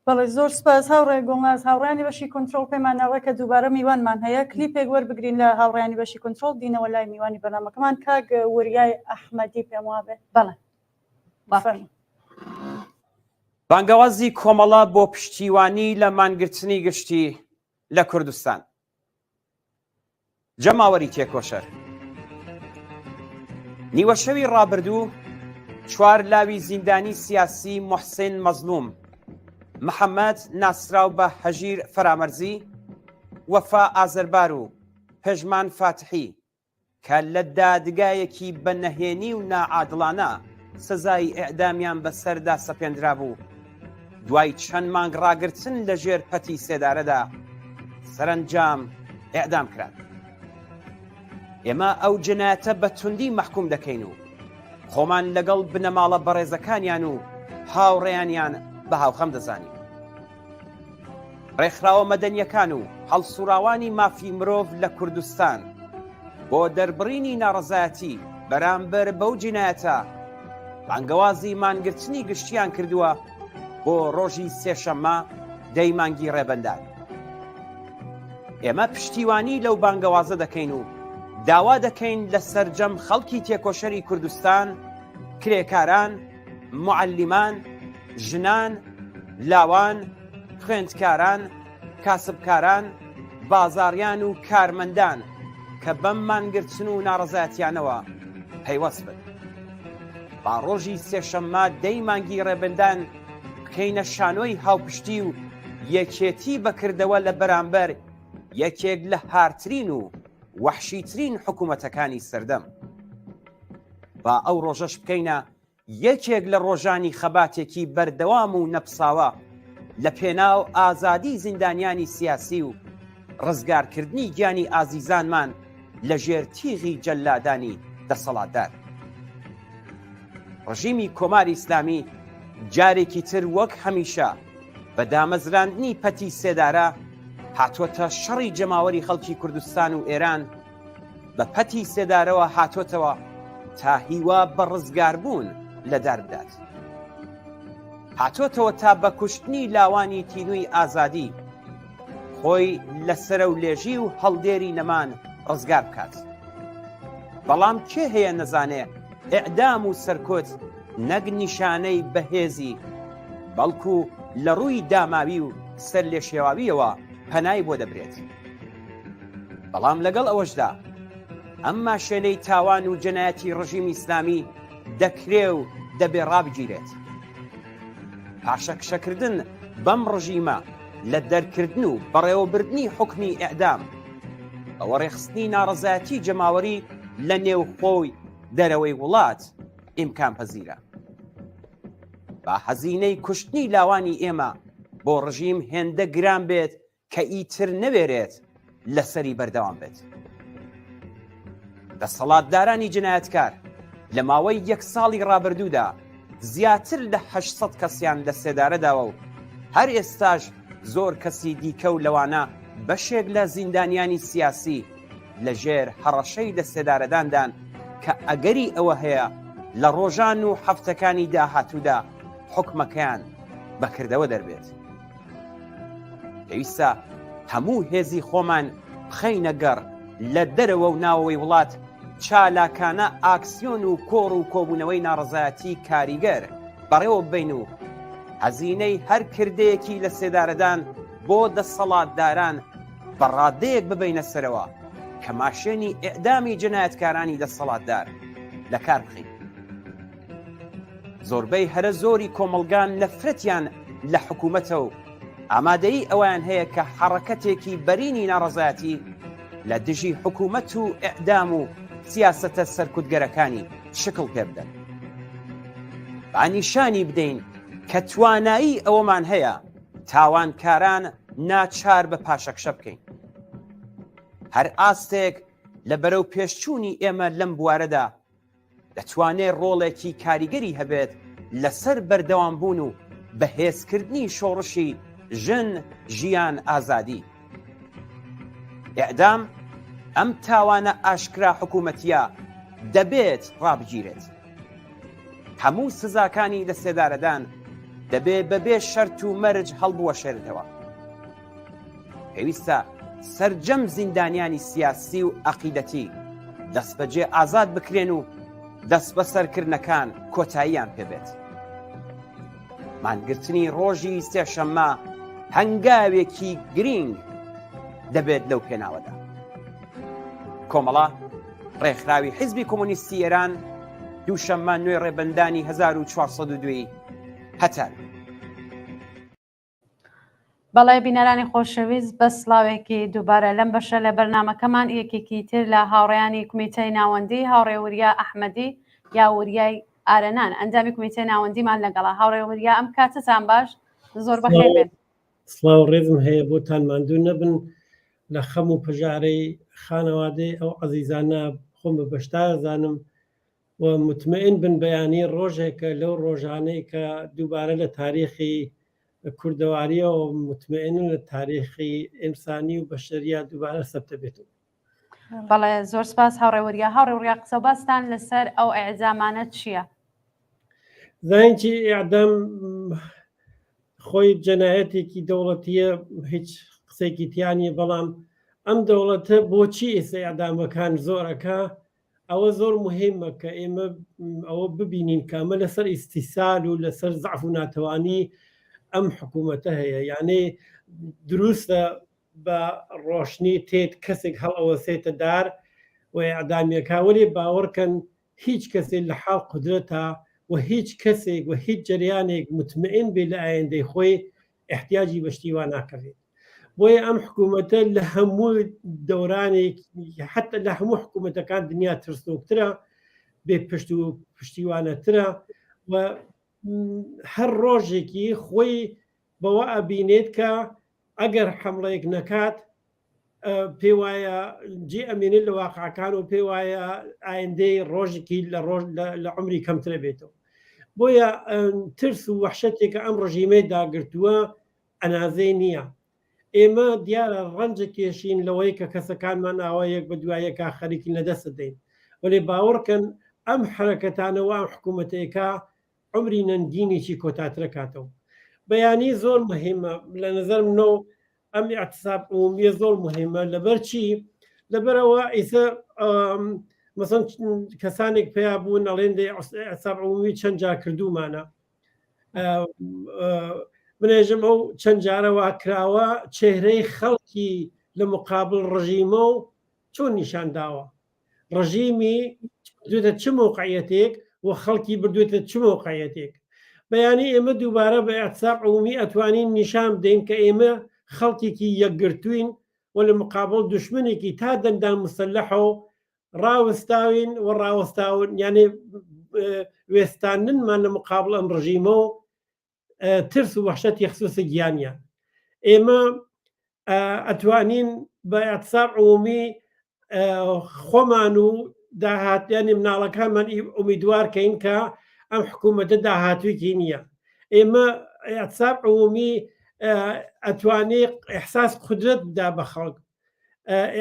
بەڵێ زۆر سپاس هاوڕێ گۆڵناز هاوڕانی بەشی کۆنتترۆل پێمانەوە کە دووبارە میوانمان هەیە کلیپێک وەربگرین لە هاوڕانی بەشی کۆنتترۆل دینەوە لای میوانی بەرنامەکەمان کاک وریای ئەحمەدی پێم وابێ. بەڵێ بانگەوازی کۆمەڵە بۆ پشتیوانی لە مانگرتنی گشتی لە کوردستان. جەماوەری تێکۆشەر نیوە شەوی ڕابردوو 4 لاوی زیندانی سیاسی محسن مەزلوم، محەممەد ناسراو بە هەژیر فەرامەرزی، وەفا ئازەربار و پێژمان فاتحی کە لە دادگایەکی بە نەهێنی و نائادڵانە سزای ئێعدامیان بەسەردا سەپێنرا بوو دوای چەند مانگ ڕاگرتن لە ژێر پەتی سێدارەدا سەرنجام ئێعدام کران. ئێمە ئەو جنایەتە بە توندی مەحکوم دەکەین و خۆمان لەگەڵ بنەماڵە بەڕێزەکانیان و هاوڕێیانیان بە هاوخەم دەزانین. ڕێکخراوە مەدەنیەکان و هەڵسوراوانی مافی مرۆڤ لە کوردستان بۆ دەربڕینی ناڕەزایەتی بەرامبەر بەو جینایەتە بانگەوازی مانگرتنی گشتیان کردووە بۆ ڕۆژی سێشەممە 10 مانگی ڕێبەندان. ئێمە پشتیوانی لەو بانگەوازە دەکەین و داوا دەکەین لە سەرجەم خەڵکی تێکۆشەری کوردستان، کرێکاران، معەلیمان، ژنان، لاوان، خوێندکاران، کاسبکاران، بازاڕیان و کارمەندان کە بەم مانگرتن و ناڕەزایەتیانەوە پەیوەست بن. با ڕۆژی سێشەممە 10 مانگی ڕێبندان بکەینە شانۆی هاوپشتی و یەکێتی بەکردەوە لە بەرامبەر یەکێک لە هارترین و وەحشیترین حکوومەتەکانی سەردەم. با ئەو ڕۆژەش بکەینە یەکێک لە ڕۆژانی خەباتێکی بەردەوام و نەپساوە لە پێناو ئازادی زیندانیانی سیاسی و ڕزگارکردنی گیانی ئازیزانمان لە ژێر تیغی جەلادانی دەسەڵاتدار. ڕژیمی کۆماری ئیسلامی جارێکی تر وەک هەمیشە بە دامەزراندنی پەتی سێدارە هاتووەتە شەڕی جەماوەری خەڵکی کوردستان و ئێران بە پەتی سێدارەوە هاتوۆتەوە تا هیوا بە ڕزگاربوون لە دار بدات. هاتوۆتەوە تا بە کوشتنی لاوانی تینووی ئازادی خۆی لەسرە و لێژی و هەڵدێری نەمان ڕزگار بکات. بەڵام کێ هەیە نەزانێ ئیعدام و سەرکۆت نەک نیشانەی بەهێزی بەڵکو لە ڕووی داماوی و سەر لێ شێواویەوە پەنای بۆ دەبرێت. بەڵام لەگەڵ ئەوەشدا ئەمما شوێنەی تاوان و جەنایەتی ڕژیمی ئیسلامی دەکرێ و دەبێ ڕابگیرێت. پاشەکشەکردن بەم ڕژیمە لە دەرکردن و بەڕێوەبردنی حکمی ئیعدام ئەوە ڕێخستنی ناڕەزایەتی جەماوەری لە نێو خۆی دەرەوەی وڵات ئیمکان پەزیرە. با هەزینەی کوشتنی لاوانی ئێمە بۆ ڕژیم هێندە گران بێت کە ئیتر نەوێرێت لەسەری بەردەوام بێت. دەسەڵاتدارانی جنایەتکار لە ماوەی 1 ساڵی ڕابردوودا زیاتر لە 800 کەسیان لە سێدارەداوە و هەر ئێستاش زۆر کەسی دیکە و لەوانە بەشێک لە زیندانیانی سیاسی لە ژێر هەڕەشەی لە سێدارەداندان کە ئەگەری ئەوە هەیە لە ڕۆژان و هەفتەکانی داهاتوودا حکمەکەیان بەکردەوە دەربێت. پێویستە هەموو هێزی خۆمان بخەینە گەڕ لە دەرەوە و ناوەوەی وڵات چالاکانە ئاکسیۆن و کۆڕ و کۆبوونەوەی ناڕەزایەتی کاریگەر بەڕێوە بین و هەزینەی هەر کردەیەکی لە سێدارەدان بۆ دەسەڵاتداران بەڕادەیەک ببینە سەرەوە کە ماشێنی ئیعدامی جنایەتکارانی دەسەڵاتدار لە کار بخین. زۆربەی هەرە زۆری کۆمەڵگان نەفرەتیان لە حکوومەتە و ئامادەی ئەویان هەیە کە حەڕەکەتێکی بەرینی ناڕەزایەتی لە دژی حکوومەت و ئیعدام و سیاسەتە سەرکوتگەرەکانی شکڵ پێ بدەن. بانیشانی بدەین کە توانایی ئەوەمان هەیە تاوانکاران ناچار بە پاشەکشە بکەین. هەر ئاستێک لە بەرەو پێشچوونی ئێمە لەم بوارەدا دەتوانێت ڕۆڵێکی کاریگەری هەبێت لەسەر بەردەوامبوون و بەهێزکردنی شۆڕشی ژن، ژیان، ئازادی. ئیعدام ئەم تاوانە ئاشکرا حکوومەتیە دەبێت ڕابگیرێت. هەموو سزاکانی لە سێدارەدان دەبێت بەبێ شەرت و مەرج هەڵبوەشێنرێتەوە. پێویستە سەرجەم زیندانیانی سیاسی و عەقیدەتی دەست بەجێ ئازاد بکرێن و دەست بە سەرکردنەکان کۆتاییان پێبێت. مانگرتنی ڕۆژی سێشەممە هەنگاوێکی گرنگ دەبێت لەو پێناوەدا. کۆمەڵە ڕێکخراوی حیزبی کۆمۆنیستی ئێران دووشەممە 9 ڕێبەندانی 1402 هەتار. بەڵێ بینەرانی خۆشەویست بە سڵاوێکی دووبارە لەم بەشە لە بەرنامەکەمان یەکێکی تر لە هاوڕێیانی کومیتەی ناوەندی هاوڕێوریە ئەحمەدی یا وریای ئارەنان ئەنجامی کومیتەی ناوەندیمان لەگەڵا. هاوڕێوریە ئەم کاتتان باش، زۆر بەخێر بێت. سڵاو ڕێزم هەیە بۆتان ماندوو نەبن لە خەم و پژارەی خانەوادەی ئەو عەزیزانە خۆم بە بەشدار دەزانم و متمئن بن بەیانی ڕۆژێکە لەو ڕۆژانەی کە دووبارە لە تاریخی کوردەواریە و متمئنن لە تاریخی ئینسانی و بەشەریە دووبارە سەبتە بێت. بەڵێ زۆر سپاس هاوڕێوریە. هاوڕێوریە قسە باستان لەسەر ئەو ئیعدامانە چییە؟ زانیکی ئیعدام خۆی جەنایەتێکی دەوڵەتیە، هیچ قسێکی تیانە، بەڵام ئەم دەوڵەتە بۆچی ئێستا ئەعدامەکان زۆرەکە ئەوە زۆر مهمە کە ئێمە ئەوە ببینین کامە لەسەر ئیستیسال و لەسەر زعف و ناتوانی ئەم حکوومەتە هەیە یعنی دروستە بە ڕۆشنی تێت کەسێک هەڵ ئەوەسێتە دار و ئەعدامیەکە وەرێ باوەڕکەن هیچ کەسێک لە حاڵ قودرەتە و هیچ کەسێک و هیچ جریانێک مطمئن بێ لە ئایندەی خۆی احتیاجی بەشتیوان ناکەوێت بۆیە ئەم حکوومەتە لە هەموو دەورانێک حتا لە هەموو حکوومەتەکان دنیا ترسنۆکترە بێ پشت و پشتیوانەترە و هەر ڕۆژێکی خۆی بەوە ئەبینێت کە ئەگەر حمڵەیەک نەکات پێ وایە جێ ئەمێنێت لە واقعەکان و پێ وایە ئایندەی ڕۆژێکی لە عمری کەمترە بێتەوە بۆیە ترس و وەحشەتێکە ئەم ڕژیمەی داگرتووە ئەنازەی نییە ئێمە دیارە ڕەنجە کێشین لەوەی کە کەسەکانمان ئاوایەک بە دوایەکە خەریکی لەدەست دەین وەێ باوەڕکەن ئەم حرەکەتانەوە ئەم حکوومەتەیەکە عمری نەنگینێکی کۆتاترە کاتەوە بەیانی زۆر مهمە لە نظرمنەوە ئەم اعتصاب عمومیە زۆر مهمە لەبەرچی لەبەرەوە ئیسە مەسەن کەسانێک پێیا بوون ئەڵێن اعتصاب عمومی چەند جا کردومانە منێژم ئەو چەند جارەوە کراوە چێهرەی خەڵکی لە مقابل ڕژیمە و چۆن نیشان داوە ڕژیمی بردوێتە چ موقعیەتێک و خەڵکی بردوێتە چ موقعیەتێک بەیانی ئێمە دووبارە بە اعتصاب عمومی ئەتوانین نیشان بدەین کە ئێمە خەڵکێکی یەکگرتوین و لە مقابل دوشمنێکی تا دەندان مسلحە و ڕاوەستاوین و ڕاوەستاون یعنی وێستاننمان لە مقابل ئەم ڕژیمە و ترس و وەحشەتی خصوصی گیانیان ئێمە ئەتوانین بە اعتصاب عمومی خۆمان و داهاتیانی مناڵەکانمان ئومیدوارکەین کە ئەم حکوومەتە داهاتوویکی نییە ئێمە اعتصاب عمومی ئەتوانێت احساس قدرت بدا بە خەڵک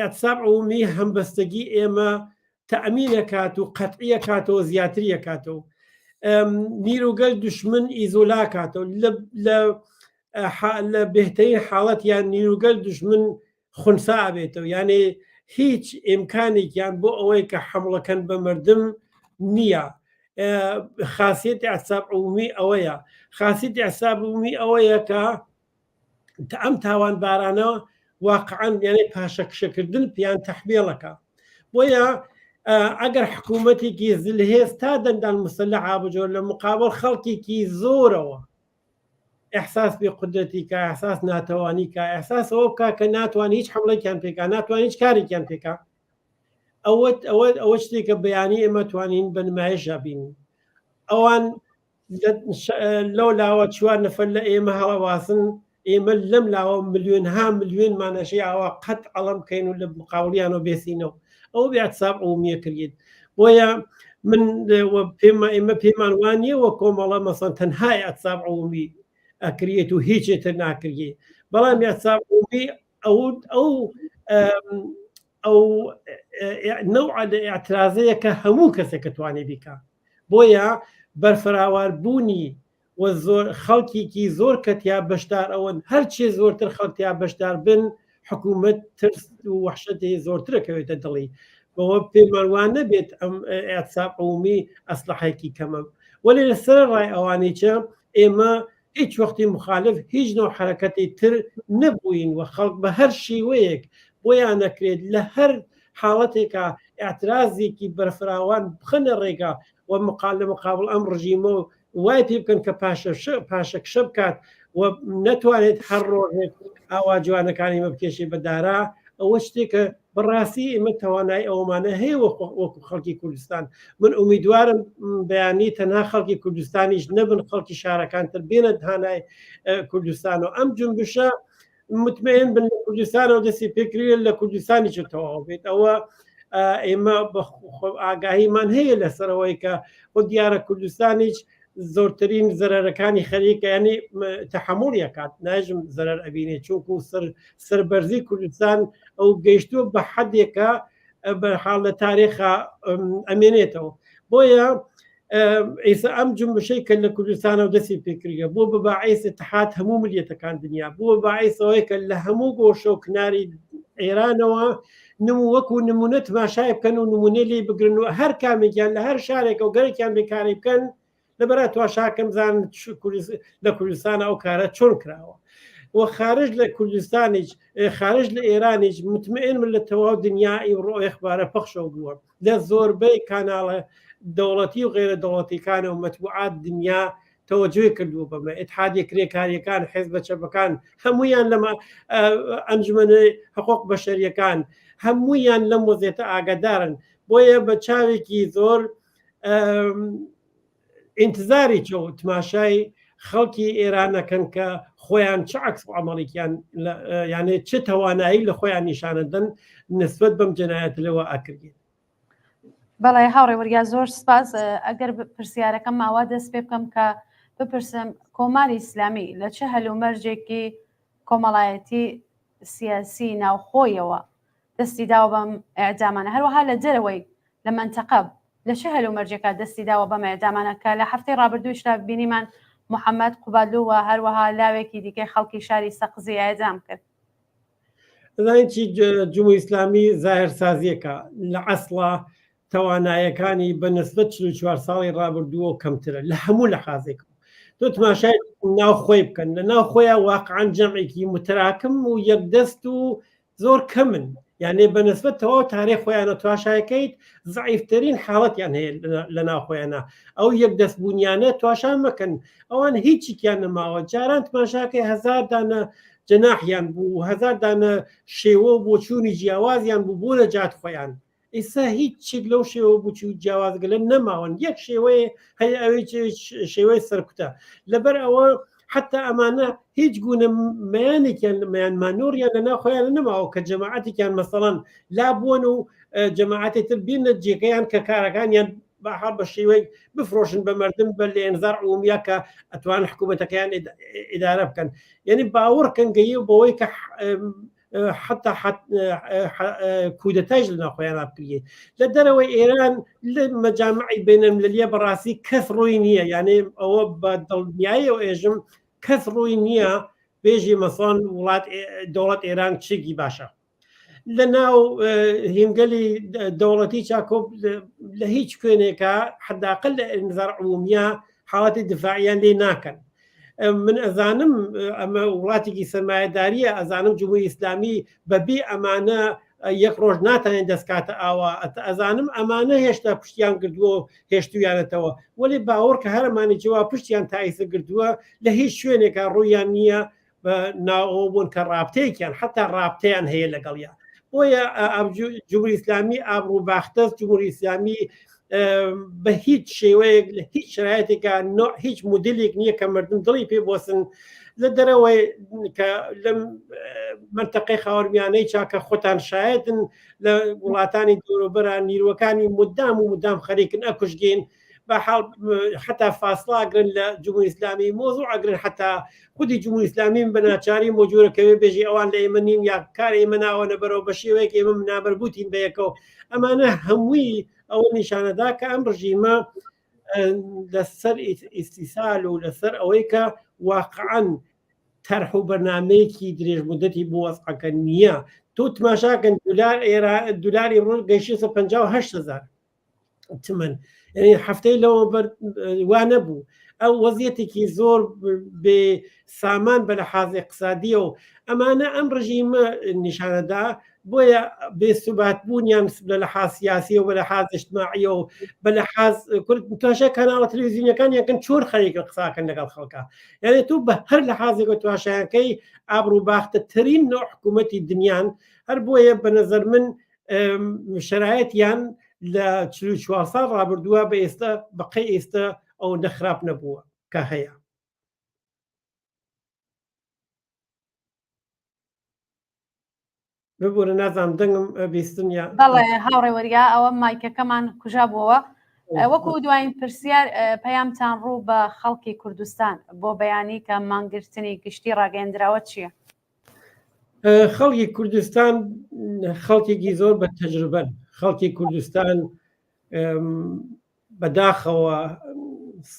اعتصاب عمومی هەمبەستگی ئێمە تەئمینەکات و قەتعیە کاتەوە زیاتریە کاتەوە نیرۆگەل دوشمن ئیزۆلا کاتەوە لە بهترین حاڵەت یان نیرۆگەل دوشمن خونسا بێتەوە یانێ هیچ ئیمکانێکیان بۆ ئەوەی کە حمڵەکەن بە مردم نییە خاصیت اعتصاب عمومی ئەوەیە خاصیت اعتصاب عمومی ئەوەیە کە ئەم تاوان بارانە واقعاً یعنی پاشەکشەکردن پیان تەحمیلەکە بۆیە ئەگەر حکوومەتێکی زلهێز تا دەندان مسلحا بجۆر لە مقابل خەڵکێکی زۆرەوە احساس بێ قدرەتی کە احساس ناتوانی کە احساس ئەوە بکە کە ناتوانانی هیچ حمڵێکیان پێکا ناتوانانی هیچ کارێکیان پێکا ئەوە شتێکە بەیانی ئێمە توانین بە نمایشە بینین ئەوان لەو لاوە چوار نەفەر لە ئێمە هەڵەواسن ئێمە لەم لاوە ملیۆنها ملیۆن مانەشەی ئاوا قەت ئەڵەم بکەین و لە مقاولیان و بێسینەوە ئەو بێ اعتصاب عمومیە کردێت بۆیە من ئێمە پێمان وانیە وە کۆمەڵە مەسەن تەنها اعتصاب عمومی ئەکرێت و هیچێتر ناکردێت بەڵام اعتصاب عمومی ئەو نەوعە ئاعترازەیە کە هەموو کەسێک توانێ بیکە بۆیە بەرفراواربوونی و خەڵکێکی زۆر کەتیا بەشدار ئەوەن هەرچی زۆرتر خەڵکیا بەشدار بن حکوومەت ترس و وەحشەتی زۆرترەکەوێتە دڵی بەوە پێمەوان نەبێت ئەم اعتصاب عمومی ئەسلحەیەکی کەمە وەلی لەسەر ڕای ئەوانەیە ئێمە هیچ وەختی مخالف هیچ نوع حرەکەتی تر نەبووین و خەڵک بە هەر شیوەیەک بۆیان نەکرێت لە هەر حاڵەتێکە ئاعترازێکی بەرفراوان بخەنە ڕێگا و لە مقابل ئەم ڕژیمە و وای پێ بکەن کە پاشەکشە بکات و نەتوانێت هەر ڕۆژێک ئاوا جوانەکانی مە بکێشێ بەدارا ئەوە شتێکە بەڕاستی ئێمە توانای ئەومانە هەیە وەکو خەڵکی کوردستان من ئومیدوارم بەیانی تەنها خەڵکی کوردستانیش نەبن خەڵکی شارەکانتر بێنە هانای کوردستان و ئەم جنبشە مطمئن بن لە کوردستان و دەستی پێکرێت لە کوردستانی چتەوە بێت ئەوە ئێمە ئاگاهیمان هەیە لەسەرەوەی کە بۆ دیارە کوردستانیش زۆرترین زەرەرەکانی خەریکە ینی تەحموڵی کات ناژم زەرەر ئەبینێت چونکو سەربەرزی کوردستان ئەو گەیشتووە بە حەدێکە بەحاڵ لە تاریخە ئەمێنێتەوە بۆیە ئێستا ئەم جنبشەی کە لە کوردستانە و دەستی پێکردە بۆ بەباعیس اتحاد هەموو ملیەتەکان دنیا بۆ بەباعیسەوەی کە لە هەموو گۆشە و کناری ئێرانەوە وەکو نمونە تماشای بکەن و نمونێ لێ بگرن و هەر کامێکیان لە هەر شارێک و گەرێکیان بێکاری بکەن لەبەر تواشاکەم زان لە کوردستان ئەو کارە چۆن کراوە و خارج لە کوردستانیش خارج لە ئێرانیش مطمئن من لە تەواو دنیای ڕۆ ئەخبارە پەخشەوە بووە لە زۆربەی کاناڵە دەوڵەتی و غێرە دەوڵەتیەکانە و مەتبوعات دنیا تەوەجوی کردووە بەمە ئتحادیە کرێکاریەکان حیزبە چەپەکان هەمویان لەمە ئەنجومەنە حقوق بەشەریەکان هەمویان لەم وەزیەتە ئاگادارن بۆیە بە چاوێکی زۆر ئینتزاری چۆ تماشای خەڵکی ئێرانەکەن کە خۆیان چ عکس و عمەڵێکیان یانێ چ توانایی لە خۆیان نیشانەدەن نسبەت بەم جەنایەتەوە ئاکردین. بەڵێ هاوڕێ وەریا زۆر سپاس. ئەگەر پرسیارەکەم ماوا دەست پێ بکەم کە بپرسم کۆماری ئیسلامی لە چه هەلومەرجێکی کۆمەڵایەتی سیاسی ناوخۆیەوە دەستی داوە بەم ئەعدامانە هەروەها لە دەرەوەی لە منتەقە لە چه هەلومەرجێکە دەستی داوە بەم ئەعدامانە کە لە هەفتەی ڕابردووشدا بینیمان محەممەد قوبادلو و هەروەها لاوێکی دیکەی خەڵکی شاری سەقزی ئەعدام کرد. زانیی جمهوری ئیسلامی زاهرسازیەکە لە عەسڵە توانایەکانی بە نسبەت 44 ساڵی ڕابردووە کەمترە لە هەموو لە حازێک تۆ تماشای ناو خۆی بکەن لە ناو خۆیان واقعان جەمعێکی متراکم و یەکدەست و زۆر کەمن یعنی بە نسبەت تەواو تاریخ خۆیانە تواشایەکەیت زعیفترین حاڵەتیان هەیە لە ناو خۆیانە ئەو یەکدەست بوونیانە تواشان مەکەن ئەوان هیچیان نەماوە جاران تماشاکەی 1000 دانە جەناحیان بوو 1000 دانە شێوە بۆ چوونی جیاوازیان بوو بۆ لە جات خۆیان ئێستا هیچ چێک لەو شێوە بچی و جیاوازگەلە نەماوەن یەک شێوەیە هەیە ئەوەی شێوەی سەرکوتە لەبەر ئەوە حتا ئەمانە هیچ گونە مەیانێکیان مانۆریان لە ناوخۆیان نەماوە کە جەماعەتێکیان مەسەڵەن لا بوون و جەماعەتی تر بینە جێگەیان کە کارەکانیان باحال بە شێوەی بفرۆشن بە مردم بە لە ئێنزار عمومیە کە ئەتوان حکوومەتەکەیان ئیدارە بکەن یعنی باوەڕکەن گەیە بەوەی کە حتى کودەتایش لە ناوخۆیان بکرێ لە دەرەوەی ئێران لە مەجامعی بینەملەلیە بەڕاستی کەس ڕووی نییە یعنی ئەوە بە دڵنیایی و ئێژم کەس ڕووی نییە بێژی مەسڵان دەوڵەت ئێران چێکی باشە لە ناو هینگەلی دەوڵەتی چاکۆ لە هیچ کوێنێکە حداقل لە ئێنزار عمومیە حاڵەتی دفاعیان لێ ناکەن من ئەزانم ئەمە وڵاتێکی سەرمایەداریە ئەزانم جمهوری ئیسلامی بەبێ ئەمانە یەک ڕۆژ ناتوانێت دەستکاتە ئاوا ئەزانم ئەمانە هێشتا پشتیان کردووە هێشتویانەتەوە وەلی باوەڕ کە هەرمانی جووا پشتیان تایسە کردووە لە هیچ شوێنێکە ڕوویان نییە بە ناوەوە بوون کە ڕابتەیەکیان حتا ڕابتەیان هەیە لەگەڵیان بۆیە جمهوری ئیسلامی ئابڕوو باختەست جمهوری ئیسلامی بە هیچ شێوەیەک لە هیچ شرایەتێکە هیچ مدلێک نییە کە مردم دڵی پێ بۆسن لە دەرەوەی کە لەم منتەقەی خاوەرمیانەی چاکە خۆتان شایەتن لە وڵاتانی دەوروبەران نیروەکانی مدام و مدام خەریکن ئەکوشگین بەحاڵ حتا فاصله ئەگرن لە جمهوری ئیسلامی مۆزوع ئەگرن حتا خودی جمهوری ئیسلامی بە ناچاری مۆجوورەکەوێ بێژی ئەوان لە ئێمە نیم یا کار ئێمە ناوە لەبەرەوە بە شێوەیەک ئێمە نابەربووتین بەیەکەوە ئەمانە هەمووی ئەوە نیشانەدا کە ئەم ڕژیمە لەسەر ئیستیسال و لەسەر ئەوەی کە واقعاً تەرح و بەرنامەیەکی درێژ مدەتی بۆ وەسعەکە نییە تۆ تماشاکەن دولاری ڕۆژ گەیشتە 58,000 تمەن یعنی هەفتەی لەوە وانە بوو ئەو وەزیەتێکی زۆر بێ سامان بە لەحاظ اقتصادیە و ئەمانە ئەم ڕژیمە نیشانەدا بۆیە بێسوبات بوونیان لە لەحاظ سیاسی و بە لەحاظ اجتماعیە و بە لەحاظ تواشە کاناڵە تەلەڤیزیونیەکان یەکەن چۆن خەریکە قساکەن لەگەڵ خەڵکە یعنی تو بە هەر لەحاظێک تواشایەکەی ئابڕوو باختەترین نوع حکوومەتی دنیان هەر بۆیە بە نەزەر من شرایەتیان لە 44 ساڵ ڕابردووە بە ئێستا بەقەی ئێستا ئەو نەخراپ نەبووە کە هەیە ببوورە نازانم دەنگم بیستن یا بەڵێ هاوڕێوەریا ئەوە مایکەکەمان کوژا بووەوە وەکو دوایین پرسیار پەیامتان ڕوو بە خەڵکی کوردستان بۆ بەیانی کە مانگرتنی گشتی ڕاگەیەندراوە چییە؟ خەڵکی کوردستان خەڵکێکی زۆر بە تەجروبەن خەڵکی کوردستان بەداخەوە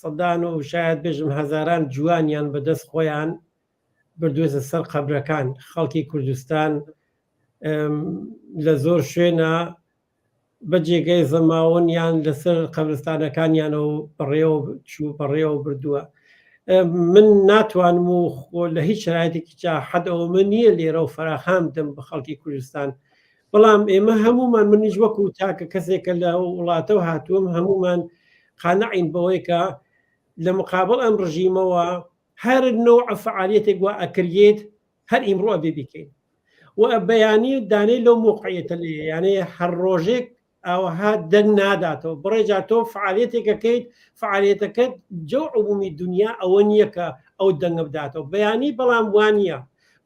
سەدان و شاید بێژم هەزاران جوانیان بەدەست خۆیان بردوێتە سەر قەبرەکان خەڵکی کوردستان لە زۆر شوێنە بەجێگەی زەماون یان لەسەر قەبرستانەکانیانەوە بەڕێوە بردووە. من ناتوانم و لە هیچ شرایەتێکی حەدەوە من نییە لێرە و فراخام دەم بە خەڵکی کوردستان. بەڵام ئێمە هەمومان منیش وەکو تاکە کەسێکە لە وڵاتەوە هاتووم هەمومان قانەعین بەوەی کە لە مقابل ئەم ڕژیمەوە هەر نوع فعالیتێک وا ئەکرێت هەر ئیمڕۆ بێ بکەین و بەیانی دانەی لەو موقعیتە لێ یانێ هەر ڕۆژێک ئەوها دەنگ ناداتەوە بڕێجا تۆ فعالیتێکەکەیت فعالیتەکەت جەو عمومی دنیا ئەوە نییە کە ئەو دەنگە بداتەوە بەیانی بەڵام وانە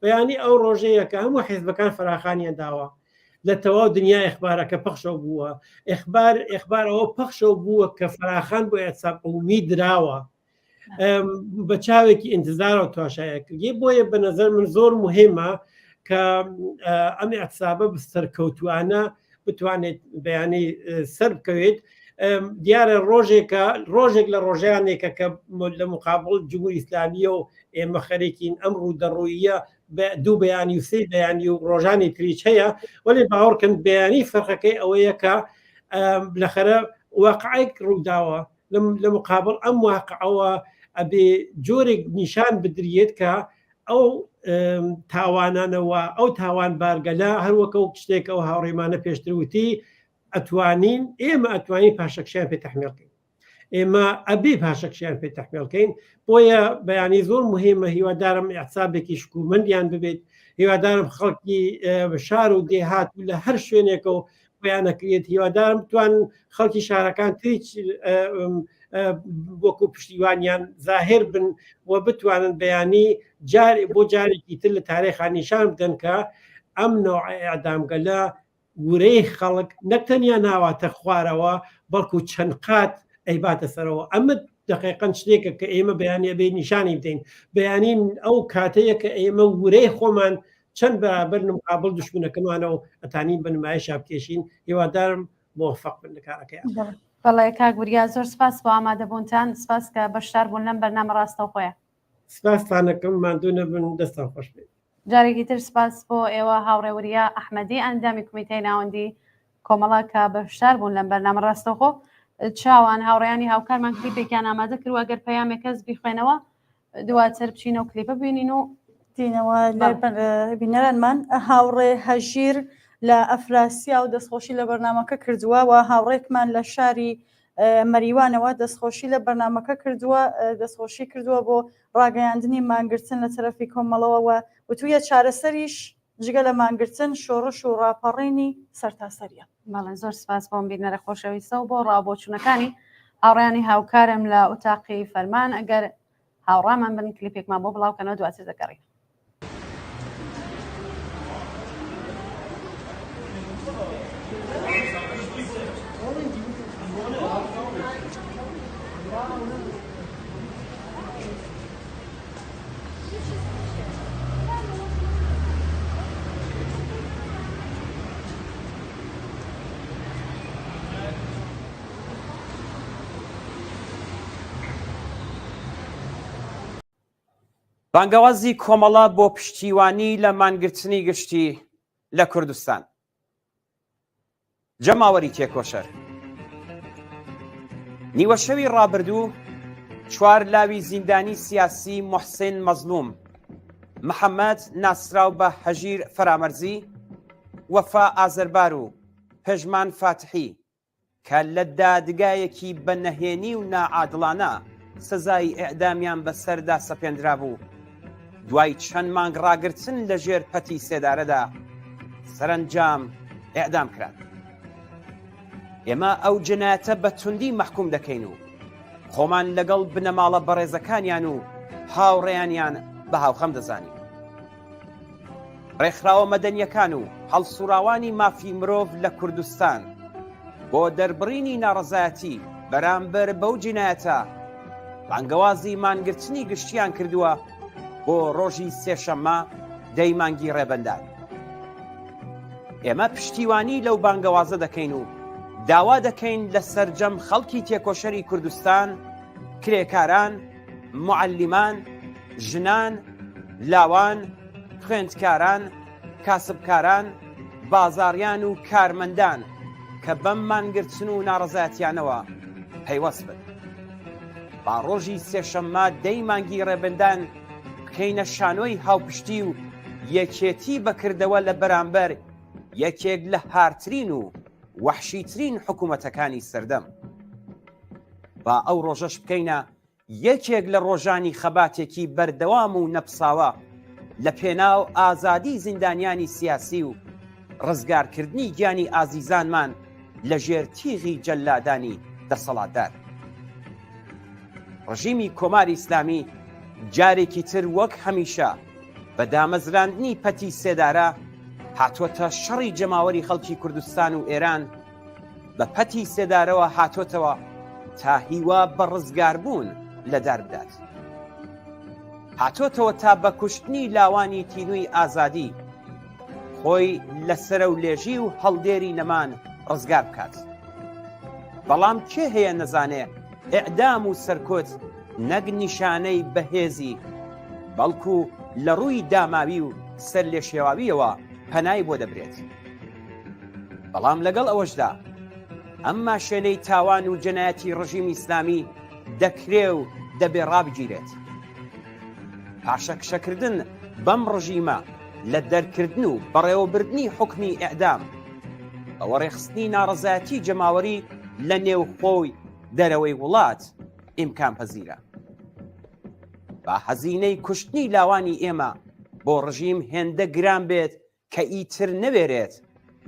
بەیانی ئەو ڕۆژەیەکە هەموو حیزبەکان فراخانیان داوە لە تەواو دنیا ئەخبارەکە پەخشەوە بووە ئەخبارەوە پەخشەوە بووە کە فراخان بۆ ئەساب عمومی دراوە بە چاوێکی ئینتزارە و تواشایەکردی بۆیە بە نەزەر من زۆر مهمە کە ئەم ئەحسابە سەرکەوتوانە بتوانێت بەیانی سەر بکەوێت دیارە ڕۆژێک لە ڕۆژیانێکە کە لە مقابل جمهوری ئیسلامیە و ئێمە خەرێکین ئەم ڕوودەڕوویە دوو بەیانی و سێ بەیانی و ڕۆژانی تریچ هەیە وەێ باوەڕکەن بەیانی فەرقەکەی ئەوەیە کە لەخەرە واقعیك ڕووداوە لە مقابل ئەم واقعەوە ئەبێ جۆرێک نیشان بدرێت کە ئەو تاوانانەوە ئەو تاوان بارگەلا هەروەکە و شتێک ئەو هاوڕێمانە پێشتروتی ئەتوانین ئێمە ئەتوانین پاشەکشیان پێ تەحمیلکەین ئێمە ئەبێ پاشەکشیان پێ تەحمیلکەین بۆیە بەیانی زۆر مهمە هیوادارم ئەحسابێکی شکومەندیان ببێت هیوادارم خەڵکی شار و دێهات لە هەر شوێنێکە و بەیانەکرێت هیوادارم توان خەڵکی شارەکان تریچ وەکو پشتیوانیان زاهر بن و بتوانن بەیانی بۆ جارێکی تر لە تاریخان نیشان بدەن کە ئەم نوع ئەعدامگەلە گورەی خەڵک نەکتەنیا ناواتە خوارەوە بەڵکو چەند قات ئەیباتە سەرەوە ئەمە دقیقەن شتێکە کە ئێمە بەیانە بێ نیشانی بدەین بەیانین ئەو کاتەیە کە ئێمە گورەی خۆمان چەند بەرابەر مقابل دوشمنەکەمانەوە ئەتانین بە نمایشا بکێشین هیوادارم موفق بن لە کارەکەیان. بەڵێ کاگوریا زۆر سپاس بۆ ئامادەبوونتان سپاس کە بەشدار بوون لەم بەرنامە ڕاستەو خۆیان سپاسانەکەم ماندوو نەبن دەستان خۆش بێت. جارێکی تر سپاس بۆ ئێوە هاوڕێوەریە ئەحمەدی ئەندامی کومیتەی ناوەندی کۆمەڵا کە بەشدار بوون لەم بەرنامە ڕاستەوخۆ چاوان هاوڕێیانی هاوکارمان کلیپێکیان ئامادە کرد ئەگەر پەیامێک کەس بیخوێنەوە دواتر بچینە و کلیپە ببینین و دینەوە بینەرانمان هاوڕێ هەژیر لە ئەفراسیا و دەستخۆشی لە بەرنامەکە کردووە و هاوڕێکمان لە شاری مەریوانەوە دەستخۆشی لە بەرنامەکە کردووە دەستخۆشی کردووە بۆ ڕاگەیاندنی مانگرتن لە تەرەفی کۆمەڵەوە وتویە چارەسەریش جگە لە مانگرتن شۆڕش و ڕاپەڕێنی سەرتاسەریە. بەڵێ زۆر سپاس بۆم بینەرە خۆشەویستە و بۆ ڕابۆچوونەکانی هاوڕێیانی هاوکارم لە ئوتاقی فەرمان ئەگەر هاوڕامان بن کلیپێکمان بۆ بڵاوکەنەوە دواتر دەگەڕین. بانگەوازی کۆمەڵە بۆ پشتیوانی لە مانگرتنی گشتی لە کوردستان. جەماوەری تێکۆشەر نیوە شەوی ڕابردوو چوار لاوی زیندانی سیاسی محسن مەزلوم، محەممەد ناسراو بە هەژیر فەرامەرزی، وەفا ئازەربار و پێژمان فاتحی کە لە دادگایەکی بە نەهێنی و نائادڵانە سزای ئێعدامیان بەسەردا سەپێنرا بوو دوای چەند مانگ ڕاگرتن لە ژێر پەتی سێدارەدا سەرنجام ئێعدام کران. ئێمە ئەو جنایەتە بە توندی مەحکوم دەکەین و خۆمان لەگەڵ بنەماڵە بەڕێزەکانیان و هاوڕێیانیان بە هاوخەم دەزانین. ڕێکخراوە مەدەنیەکان و هەڵسوراوانی مافی مرۆڤ لە کوردستان بۆ دەربڕینی ناڕەزایەتی بەرامبەر بەو جنایەتە بانگەوازی مانگرتنی گشتیان کردووە بۆ ڕۆژی سێشەممە دەی مانگی ڕێبەندان. ئێمە پشتیوانی لەو بانگەوازە دەکەین و داوا دەکەین لە سەرجەم خەڵکی تێکۆشەری کوردستان، کرێکاران، معەلیمان، ژنان، لاوان، خوێندکاران، کاسبکاران، بازاریان و کارمەندان کە بەم مانگرتن و ناڕەزایەتیانەوە پەیوەست بن. با ڕۆژی سێشەممە 10 مانگی ڕێبندان بکەینە شانۆی هاوپشتی و یەکێتی بەکردەوە لە بەرامبەر یەکێک لە هارترین و وەحشیترین حکوومەتەکانی سەردەم. با ئەو ڕۆژەش بکەینە یەکێک لە ڕۆژانی خەباتێکی بەردەوام و نەپساوە لە پێناو ئازادی زیندانیانی سیاسی و ڕزگارکردنی گیانی ئازیزانمان لە ژێر تیغی جەلادانی دەسەڵاتدار. ڕژیمی کۆماری ئیسلامی جارێکی تر وەک هەمیشە بە دامەزراندنی پەتی سێدارە هاتووەتە شەڕی جەماوەری خەڵکی کوردستان و ئێران بە پەتی سێدارەوە هاتوۆتەوە تا هیوا بە ڕزگاربوون لەدار بدات. هاتوۆتەوە تا بە کوشتنی لاوانی تینووی ئازادی خۆی لەسرە و لێژی و هەڵدێری نەمان ڕزگار بکات. بەڵام کێ هەیە نەزانێ ئێعدام و سەرکۆت نەک نیشانەی بەهێزی بەڵکو لە ڕووی داماوی و سەر لێ شێواویەوە پەنای بۆ دەبرێت. بەڵام لەگەڵ ئەوەشدا ئەمما شوێنەی تاوان و جەنایەتی ڕژیمی ئیسلامی دەکرێ و دەبێ ڕابگیرێت. پاشەکشەکردن بەم ڕژیمە لە دەرکردن و بەڕێوەبردنی حکمی ئێعدام ئەوە ڕێخستنی ناڕەزایەتی جەماوەری لە نێوخۆی دەرەوەی وڵات ئیمکان پەزیرە. با هەزینەی کوشتنی لاوانی ئێمە بۆ ڕژیم هێندە گران بێت کە ئیتر نەوێرێت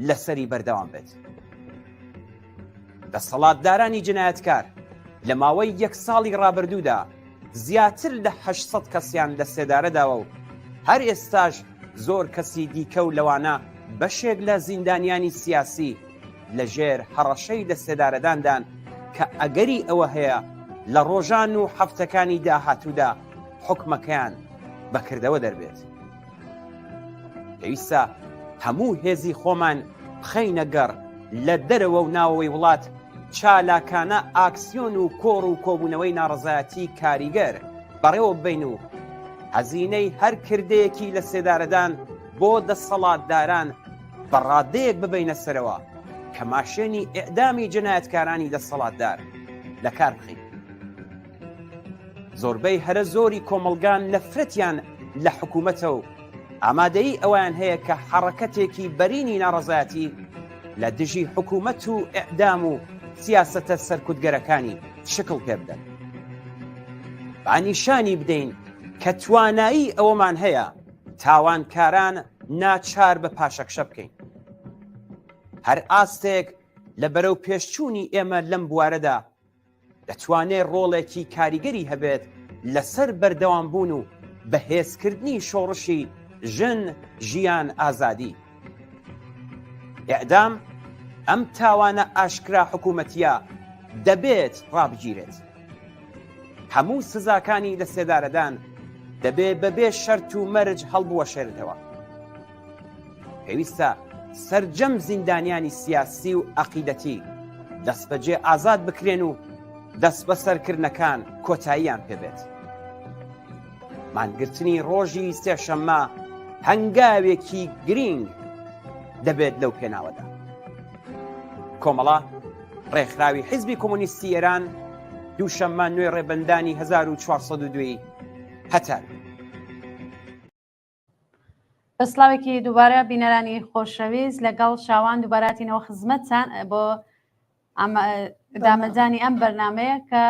لەسەری بەردەوام بێت. دەسەڵاتدارانی جنایەتکار لە ماوەی 1 ساڵی ڕابردوودا زیاتر لە 800 کەسیان لە سێدارەداوە و هەر ئێستاش زۆر کەسی دیکە و لەوانە بەشێک لە زیندانیانی سیاسی لە ژێر هەڕەشەی لە سێدارەداندان کە ئەگەری ئەوە هەیە لە ڕۆژان و هەفتەکانی داهاتوودا حکمەکەیان بەکردەوە دەربێت. پێویستە هەموو هێزی خۆمان بخەینە گەڕ لە دەرەوە و ناوەوەی وڵات چالاکانە ئاکسیۆن و کۆڕ و کۆبوونەوەی ناڕەزایەتی کاریگەر بەڕێوە بین و هەزینەی هەر کردەیەکی لە سێدارەدان بۆ دەسەڵاتداران بەڕادەیەک ببینە سەرەوە کە ماشێنی ئێعدامی جەنایەتکارانی دەسەڵاتدار لە کار بخین. زۆربەی هەرە زۆری کۆمەڵگان نەفرەتیان لە حکوومەتە و ئامادەیی ئەویان هەیە کە حەڕەکەتێکی بەرینی ناڕەزایەتی لە دژی حکوومەت و ئێعدام و سیاسەتە سەرکوتگەرەکانی شکڵ پێ بدەن. با نیشانی بدەین کە توانایی ئەوەمان هەیە تاوانکاران ناچار بە پاشەکشە بکەین. هەر ئاستێک لە بەرەو پێشچوونی ئێمە لەم بوارەدا دەتوانێت ڕۆڵێکی کاریگەری هەبێت لەسەر بەردەوام بوون و بەهێزکردنی شۆڕشی ژن ژیان ئازادی. ئێعدام ئەم تاوانە ئاشکرا حکوومەتیە دەبێت ڕابگیرێت. هەموو سزاکانی لە سێدارەدان دەبێت بەبێ شەرت و مەرج هەڵبوەشێنرێتەوە. پێویستە سەرجەم زیندانیانی سیاسی و عەقیدەتی دەستبەجێ ئازاد بکرێن و دەست بە سەرکردنەکان کۆتاییان پێبێت. مانگرتنی ڕۆژی سێشەممە هەنگاوێکی گرنگ دەبێت لەو پێناوەدا. کۆمەڵە ڕێکخراوی حیزبی کۆمۆنیستی ئێران دووشەممە 9 ڕێبەندانی 1402 هەتار. بەسڵاوێکی دووبارە بینەرانی خۆشەویست لەگەڵ شاوان دووباراتینەوە خزمەتتان بۆ دامەزانی ئەم بەرنمەیە کە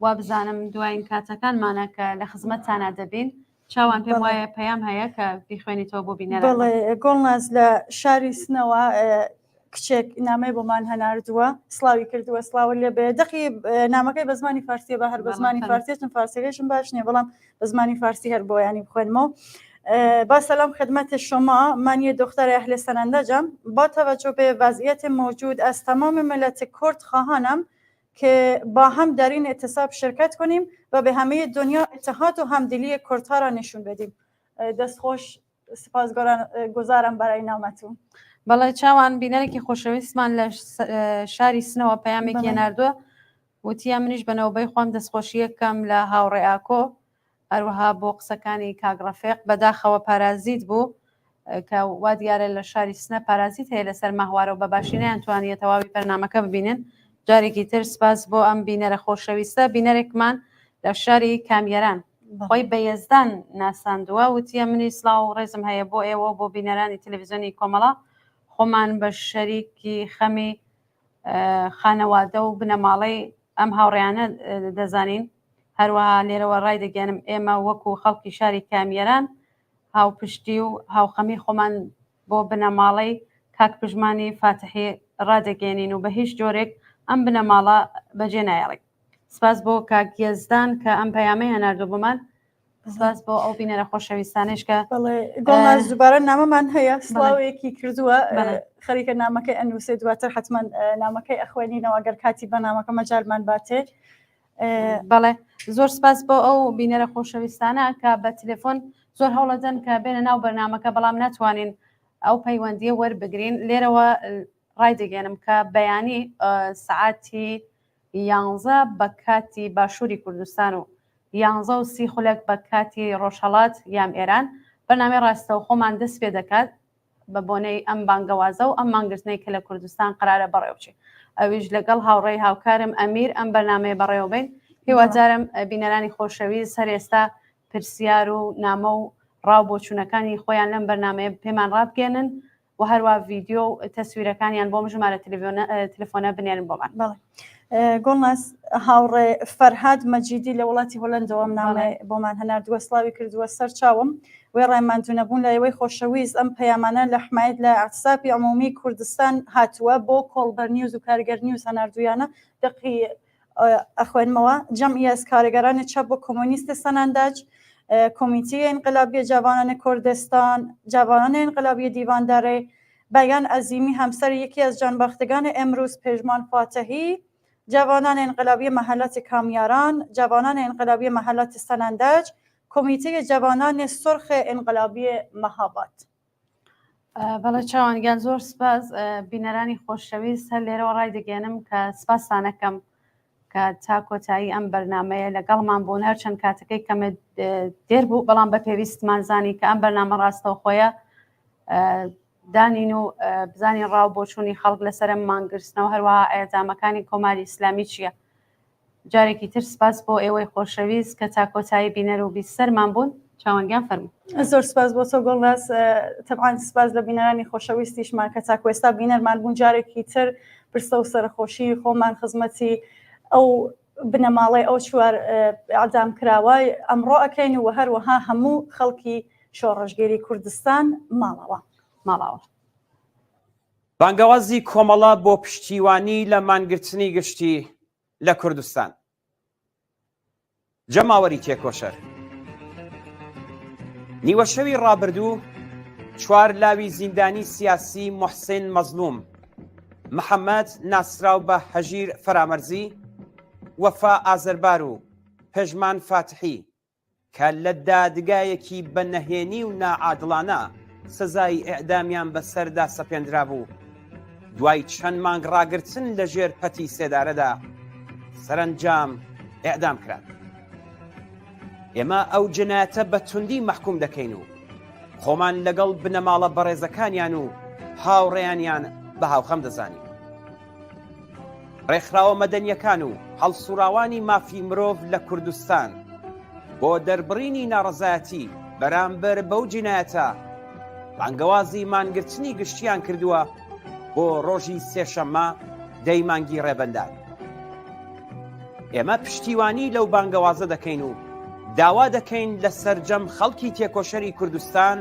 وا بزانم دوایین کاتەکانمانە کە لە خزمەتتانە دەبین. چاوان پێم وایە پەیام هەیە کە بیخوێنیتەوە بۆ بینەران. بەڵێ گۆڵناز لە شاری سنەوە کچێک نامەی بۆمان هەناردووە سڵاوی کردووە سڵاوە لێ بێ دەقی نامەکەی بە زمانی فارسیە بە هەر بە زمانی فارسیێتم فارسیەکەشم باش نییە بەڵام بە زمانی فارسی هەر بۆیانی بخوێنمەوە. با سلام خدمت شما، من یه دختر اهل سنندجم. با توجه به وضعیت موجود از تمام ملت کرد خواهانم که با هم در این اعتصاب شرکت کنیم و به همه دنیا اتحاد و همدلی کردها را نشون بدیم. دست خوش سپاسگزارم برای نامتون. بەڵێ چاوان بینەرێکی خۆشەویستمان لە شاری سنەوە پەیامێکی هێناردووە وتیە منیش بەنەوەبەی خۆم دەستخۆشی یەکەم لە هاوڕێ ئاکۆ هەروەها بۆ قسەکانی کاگڕەفێق بەداخەوە پارازیت بوو کە وا دیارە لە شاری سنە پارازیت هەیە لەسەر ماهوارە و بەباشی نەیانتوانێت تەواوی بەرنامەکە ببینن. جارێکی تر سپاس بۆ ئەم بینەرە خۆشەویستە. بینەرێکمان لە شاری کامیێران خۆی بە یەزدان ناساندووە، وتیە منی سڵاو و ڕێزم هەیە بۆ ئێوە بۆ بینەرانی تەلەڤیزیۆنی کۆمەڵە. خۆمان بە شەریکی خەمی خانەوادە و بنەماڵەی ئەم هاوڕێیانە دەزانین. هەروەها لێرەوە ڕای دەگەێنم ئێمە وەکو خەڵکی شاری کامیێران هاوپشتی و هاوخەمی خۆمان بۆ بنەماڵەی کاک پژمانی فاتحی ڕادەگەێنین و بە هیچ جۆرێک ئەم بنەماڵە بەجێ نایەڵێک. سپاس بۆ کاک یەزدان کە ئەم پەیامەی هەناردوو بمان. سپاس بۆ ئەو بینەرە خۆشەویستانش کە گۆڵناز دووبارە نامەمان هەیە سڵاوەیەکی کردووە خەریکە نامەکەی ئەنووسێ دواتر حتمما نامەکەی ئەخوێنینەوە ئەگەر کاتی بەنامەکە مەجالمان باتێ. بەڵێ زۆر سپاس بۆ ئەو بینەرە خۆشەویستانە کە بە تەلێفۆن زۆر هەوڵەدەن کە بێنە ناو بەرنامەکە بەڵام ناتوانین ئەو پەیوەندیە وەربگرین. لێرەوە ڕای دەگەێنم کە بەیانی سعاتی 11 بە کاتی باشووری کوردستان و 11:30 خولەک بە کاتی ڕۆژهەڵات یام ئێران بەرنامەی ڕاستەوخۆمان دەست پێ دەکات بە بۆنەی ئەم بانگەوازە و ئەم مانگرتنەی کە لە کوردستان قرارە بەڕێوەچێ. ئەویش لەگەڵ هاوڕێی هاوکارم ئەمیر ئەم بەرنامەیە بەڕێوەبین. هیوادارم بینەرانی خۆشەویست هەر ئێستا پرسیار و نامە و ڕاو بۆچوونەکانی خۆیان لەم بەرنامەیە پێمان ڕابگەێنن و هەروە ڤیددیۆ و تەسویرەکانیان بۆ ژمارە تەلەفۆنە بنێرن بۆمان. گۆڵناس هاوڕێ فەرهاد مەجیدی لە وڵاتی هۆلەندەوە نامێ بۆمان هەناردووە سڵاوی کردووە سەر چاوم وێ ڕێماندوونەبوون لە ئێوەی خۆشەویست ئەم پەیامانە لە حمایت لە ئەحسابی عمومی کوردستان هاتووە بۆ کۆڵبەر نیوز و کارگەر نیوز هەناردوویانە دقی ئەخوێنمەوە جەمعی ئەس کارگەرانی چاپ بۆ کۆمۆنیستە سەنانداج کۆمیتی ئینقلابی جوانان کوردستان جوانان ئینقلابی دیواندارێ بەیان ئەزیمی هەمسەر یەکی ئەز جانبەختگان ئەمروز پێژمان فاتحی جوانان انقلابی محلات کامیاران جوانان انقلابی محلات سنندج کمیته جوانان سرخ انقلابی مهاباد. بەڵێ چاوانگیان زۆر سپاس بینەرانی خۆشەویست هەر لێرەوە ڕای دەگەێنم کە سپاسانەکەم کە تا کۆتایی ئەم بەرنامەیە لەگەڵمان بوون هەرچەند کاتەکەی کەمە دێر بوو بەڵام بە پێویستمان زانی کە ئەم بەرنامە ڕاستەوە خۆیە دانین و بزانین ڕاو بۆچوونی خەڵک لەسەر مانگرستنەوە هەروەها ئەیەدامەکانی کۆماری ئیسلامی چییە. جارێکی تر سپاس بۆ ئێوەی خۆشەویست کە تا کۆتایی بینەر و بیسەرمان بوون. چاوانگیان فەرموو. زۆر سپاس بۆ تۆ گۆڵناس تەبعاً سپاس لە بینەرانی خۆشەویستیشمان کە تا ئێستا بینەرمان بوون. جارێکی تر پرسە و سەرخۆشی خۆمان خزمەتی ئەو بنەماڵی ئەو چوار ئەعدام کراوە ئەمڕۆ ئەکەین و هەروەها هەموو خەڵکی شۆڕژگەری کوردستان ماڵەوە. بانگەوازی کۆمەڵە بۆ پشتیوانی لە مانگرتنی گشتی لە کوردستان. جەماوەری تێکۆشەر نیوە شەوی ڕابردوو 4 لاوی زیندانی سیاسی محسین مەزلوم، محەممەد ناسراو بە هەژیر فەرامەرزی، وەفا ئازەربار و پێژمان فاتحی کە لە دادگایەکی بە نەهێنی و نائادڵانە سزای ئێعدامیان بەسەردا سەپێنرا بوو. دوای چەند مانگ ڕاگرتن لە ژێر پەتی سێدارەدا سەرنجام ئێعدام کرا. ئێمە ئەو جنایەتە بە توندی مەحکوم دەکەین و خۆمان لەگەڵ بنەماڵە بەڕێزەکانیان و هاوڕێیانیان بە هاوخەم دەزانین. ڕێکخراوە مەدەنیەکان و هەڵسوراوانی مافی مرۆڤ لە کوردستان بۆ دەربڕینی ناڕەزایەتی بەرامبەر بەو جینایەتە بانگەوازی مانگرتنی گشتیان کردووە بۆ ڕۆژی سێشەممە 10 مانگی ڕێبەندان. ئێمە پشتیوانی لەو بانگەوازە دەکەین و داوا دەکەین لە سەرجەم خەڵکی تێکۆشەری کوردستان،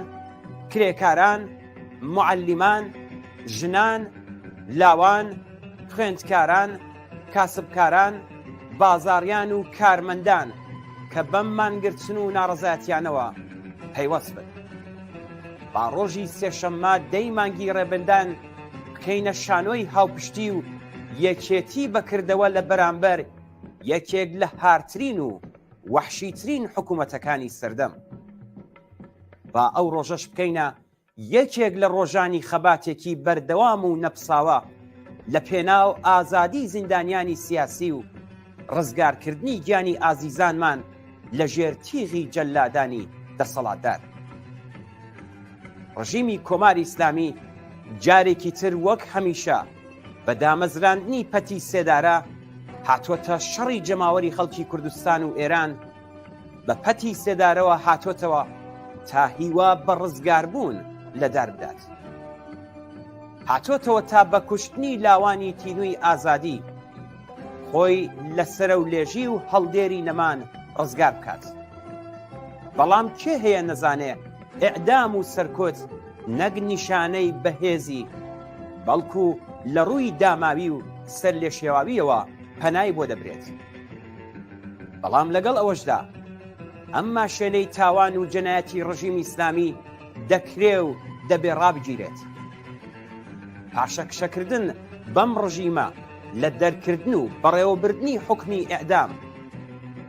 کرێکاران، معەلیمان، ژنان، لاوان، خوێندکاران، کاسبکاران، بازاڕیان و کارمەندان کە بەم مانگرتن و ناڕەزایەتیانەوە پەیوەست بن. با ڕۆژی سێشەممە 10 مانگی ڕێبەندان بکەینە شانۆی هاوپشتی و یەکێتی بەکردەوە لە بەرامبەر یەکێک لە هارترین و وەحشیترین حکوومەتەکانی سەردەم. با ئەو ڕۆژەش بکەینە یەکێک لە ڕۆژانی خەباتێکی بەردەوام و نەپساوە لە پێناو ئازادی زیندانیانی سیاسی و ڕزگارکردنی گیانی ئازیزانمان لە ژێر تیغی جەلادانی دەسەڵاتدار. ڕژیمی کۆماری ئیسلامی جارێکی تر وەک هەمیشە بە دامەزراندنی پەتی سێدارە هاتووەتە شەڕی جەماوەری خەڵکی کوردستان و ئێران بە پەتی سێدارەوە هاتوۆتەوە تا هیوا بە ڕزگاربوون لەدار بدات. هاتوۆتەوە تا بە کوشتنی لاوانی تینووی ئازادی خۆی لەسرە و لێژی و هەڵدێری نەمان ڕزگار بکات. بەڵام کێ هەیە نەزانێ ئیعدام و سەرکۆت نەک نیشانەی بەهێزی بەڵکو لە ڕووی داماوی و سەر لێ شێواویەوە پەنای بۆ دەبرێت. بەڵام لەگەڵ ئەوەشدا ئەمما شوێنەی تاوان و جەنایەتی ڕژیمی ئیسلامی دەکرێ و دەبێ ڕابگیرێت. پاشەکشەکردن بەم ڕژیمە لە دەرکردن و بەڕێوەبردنی حوکمی ئیعدام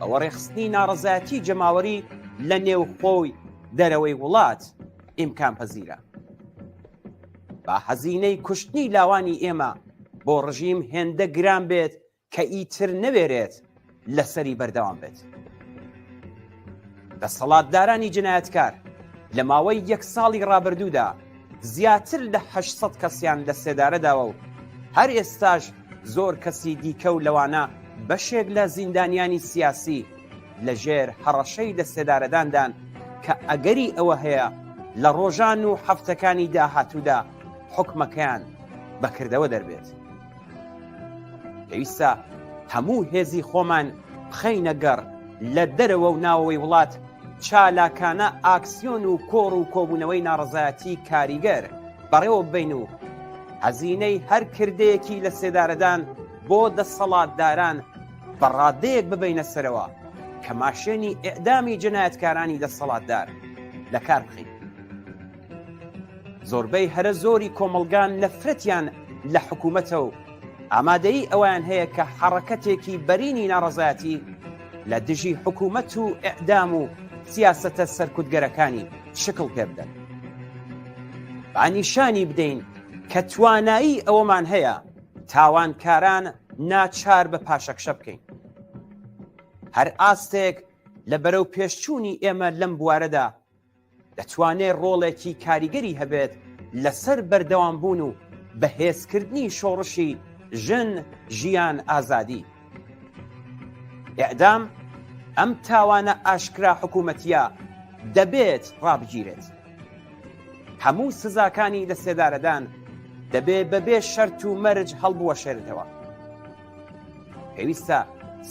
ئەوە ڕێخستنی ناڕەزایەتی جەماوەری لە نێو خۆی دەرەوەی وڵات ئیمکان پەزیرە. با هەزینەی کوشتنی لاوانی ئێمە بۆ ڕژیم هێندە گران بێت کە ئیتر نەوێرێت لەسەری بەردەوام بێت. دەسەڵاتدارانی جنایەتکار لە ماوەی 1 ساڵی ڕابردوودا زیاتر لە 800 کەسیان لە سێدارەداوە و هەر ئێستاش زۆر کەسی دیکە و لەوانە بەشێک لە زیندانیانی سیاسی لە ژێر هەڕەشەی لە سێدارەداندان کە ئەگەری ئەوە هەیە لە ڕۆژان و هەفتەکانی داهاتوودا حکمەکەیان بەکردەوە دەربێت. پێویستە هەموو هێزی خۆمان بخەینە گەڕ لە دەرەوە و ناوەوەی وڵات چالاکانە ئاکسیۆن و کۆڕ و کۆبوونەوەی ناڕەزایەتی کاریگەر بەڕێوە ببین و هەزینەی هەر کردەیەکی لە سێدارەدان بۆ دەسەڵاتداران بەڕادەیەک ببینە سەرەوە کە ماشێنی ئیعدامی جنایەتکارانی دەسەڵاتدار لە کار بخین. زۆربەی هەرە زۆری کۆمەڵگان نەفرەتیان لە حکوومەتە و ئامادەی ئەویان هەیە کە حەڕەکەتێکی بەرینی ناڕەزایەتی لە دژی حکوومەت و ئیعدام و سیاسەتە سەرکوتگەرەکانی شکڵ پێ بدەن. با نیشانی بدەین کە توانایی ئەوەمان هەیە تاوانکاران ناچار بە پاشەکشە بکەین. هەر ئاستێک لە بەرەو پێشچوونی ئێمە لەم بوارەدا دەتوانێت ڕۆڵێکی کاریگەری هەبێت لەسەر بەردەوام بوون و بەهێزکردنی شۆڕشی ژن ژیان ئازادی. ئیعدام ئەم تاوانە ئاشکرا حکوومەتیە دەبێت ڕابگیرێت. هەموو سزاکانی لە سێدارەدان دەبێت بەبێ شەرت و مەرج هەڵبوەشێرێتەوە. پێویستە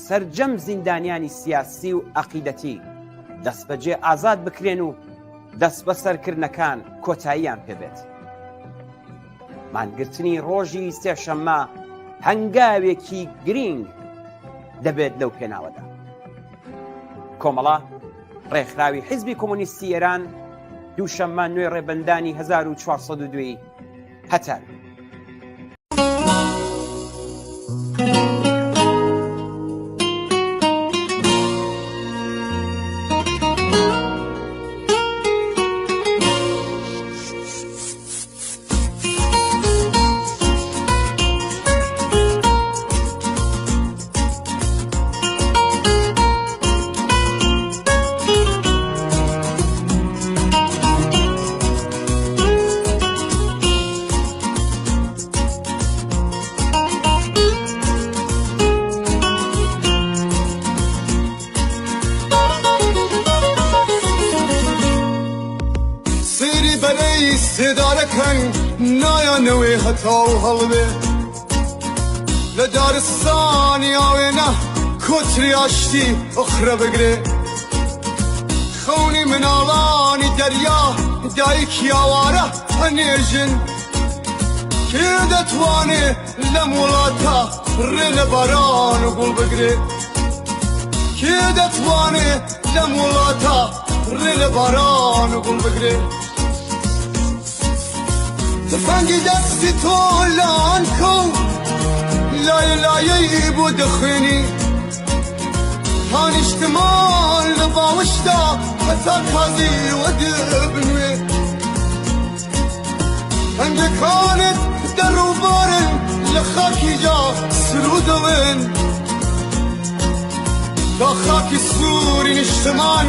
سەرجەم زیندانیانی سیاسی و عەقیدەتی دەست بەجێ ئازاد بکرێن و دەست بەسەرکردنەکان کۆتاییان پێبێت. مانگرتنی ڕۆژی سێشەممە هەنگاوێکی گرنگ دەبێت لەو پێناوەدا. کۆمەڵە ڕێکخراوی حیزبی کۆمۆنیستی ئێران دووشەممە 9 ڕێبەندانی 1402 هەتار. سێدارەکەن نایانەوەی هەتا و هەڵبێ لە دارستانی ئاوێنە کۆتری ئاشتی ئەخرە بگرێ خەونی مناڵانی دەریا دایکی ئاوارە هەنێژن کێ دەتوانێ لەم وڵاتە ڕێ لە باران و گوڵ بگرێ کێ دەتوانێ لەم وڵاتە ڕێ لە باران و گوڵ بگرێ تفەنگی دەستی تۆ لان کە لایە لایەی بۆ دەخوێنی هانیشتمان لە باوشدا هەتا کازی وەدە بنوێ هەندەکانت دەڕووبارن لە خاکی جا سرودەڵێن تا خاکی سووری نیشتمان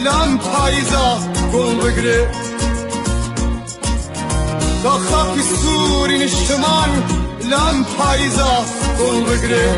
لەم پاییزە گۆڵ بگرێ تا خاکی سوری نشتمان لام پاییزا گل بگره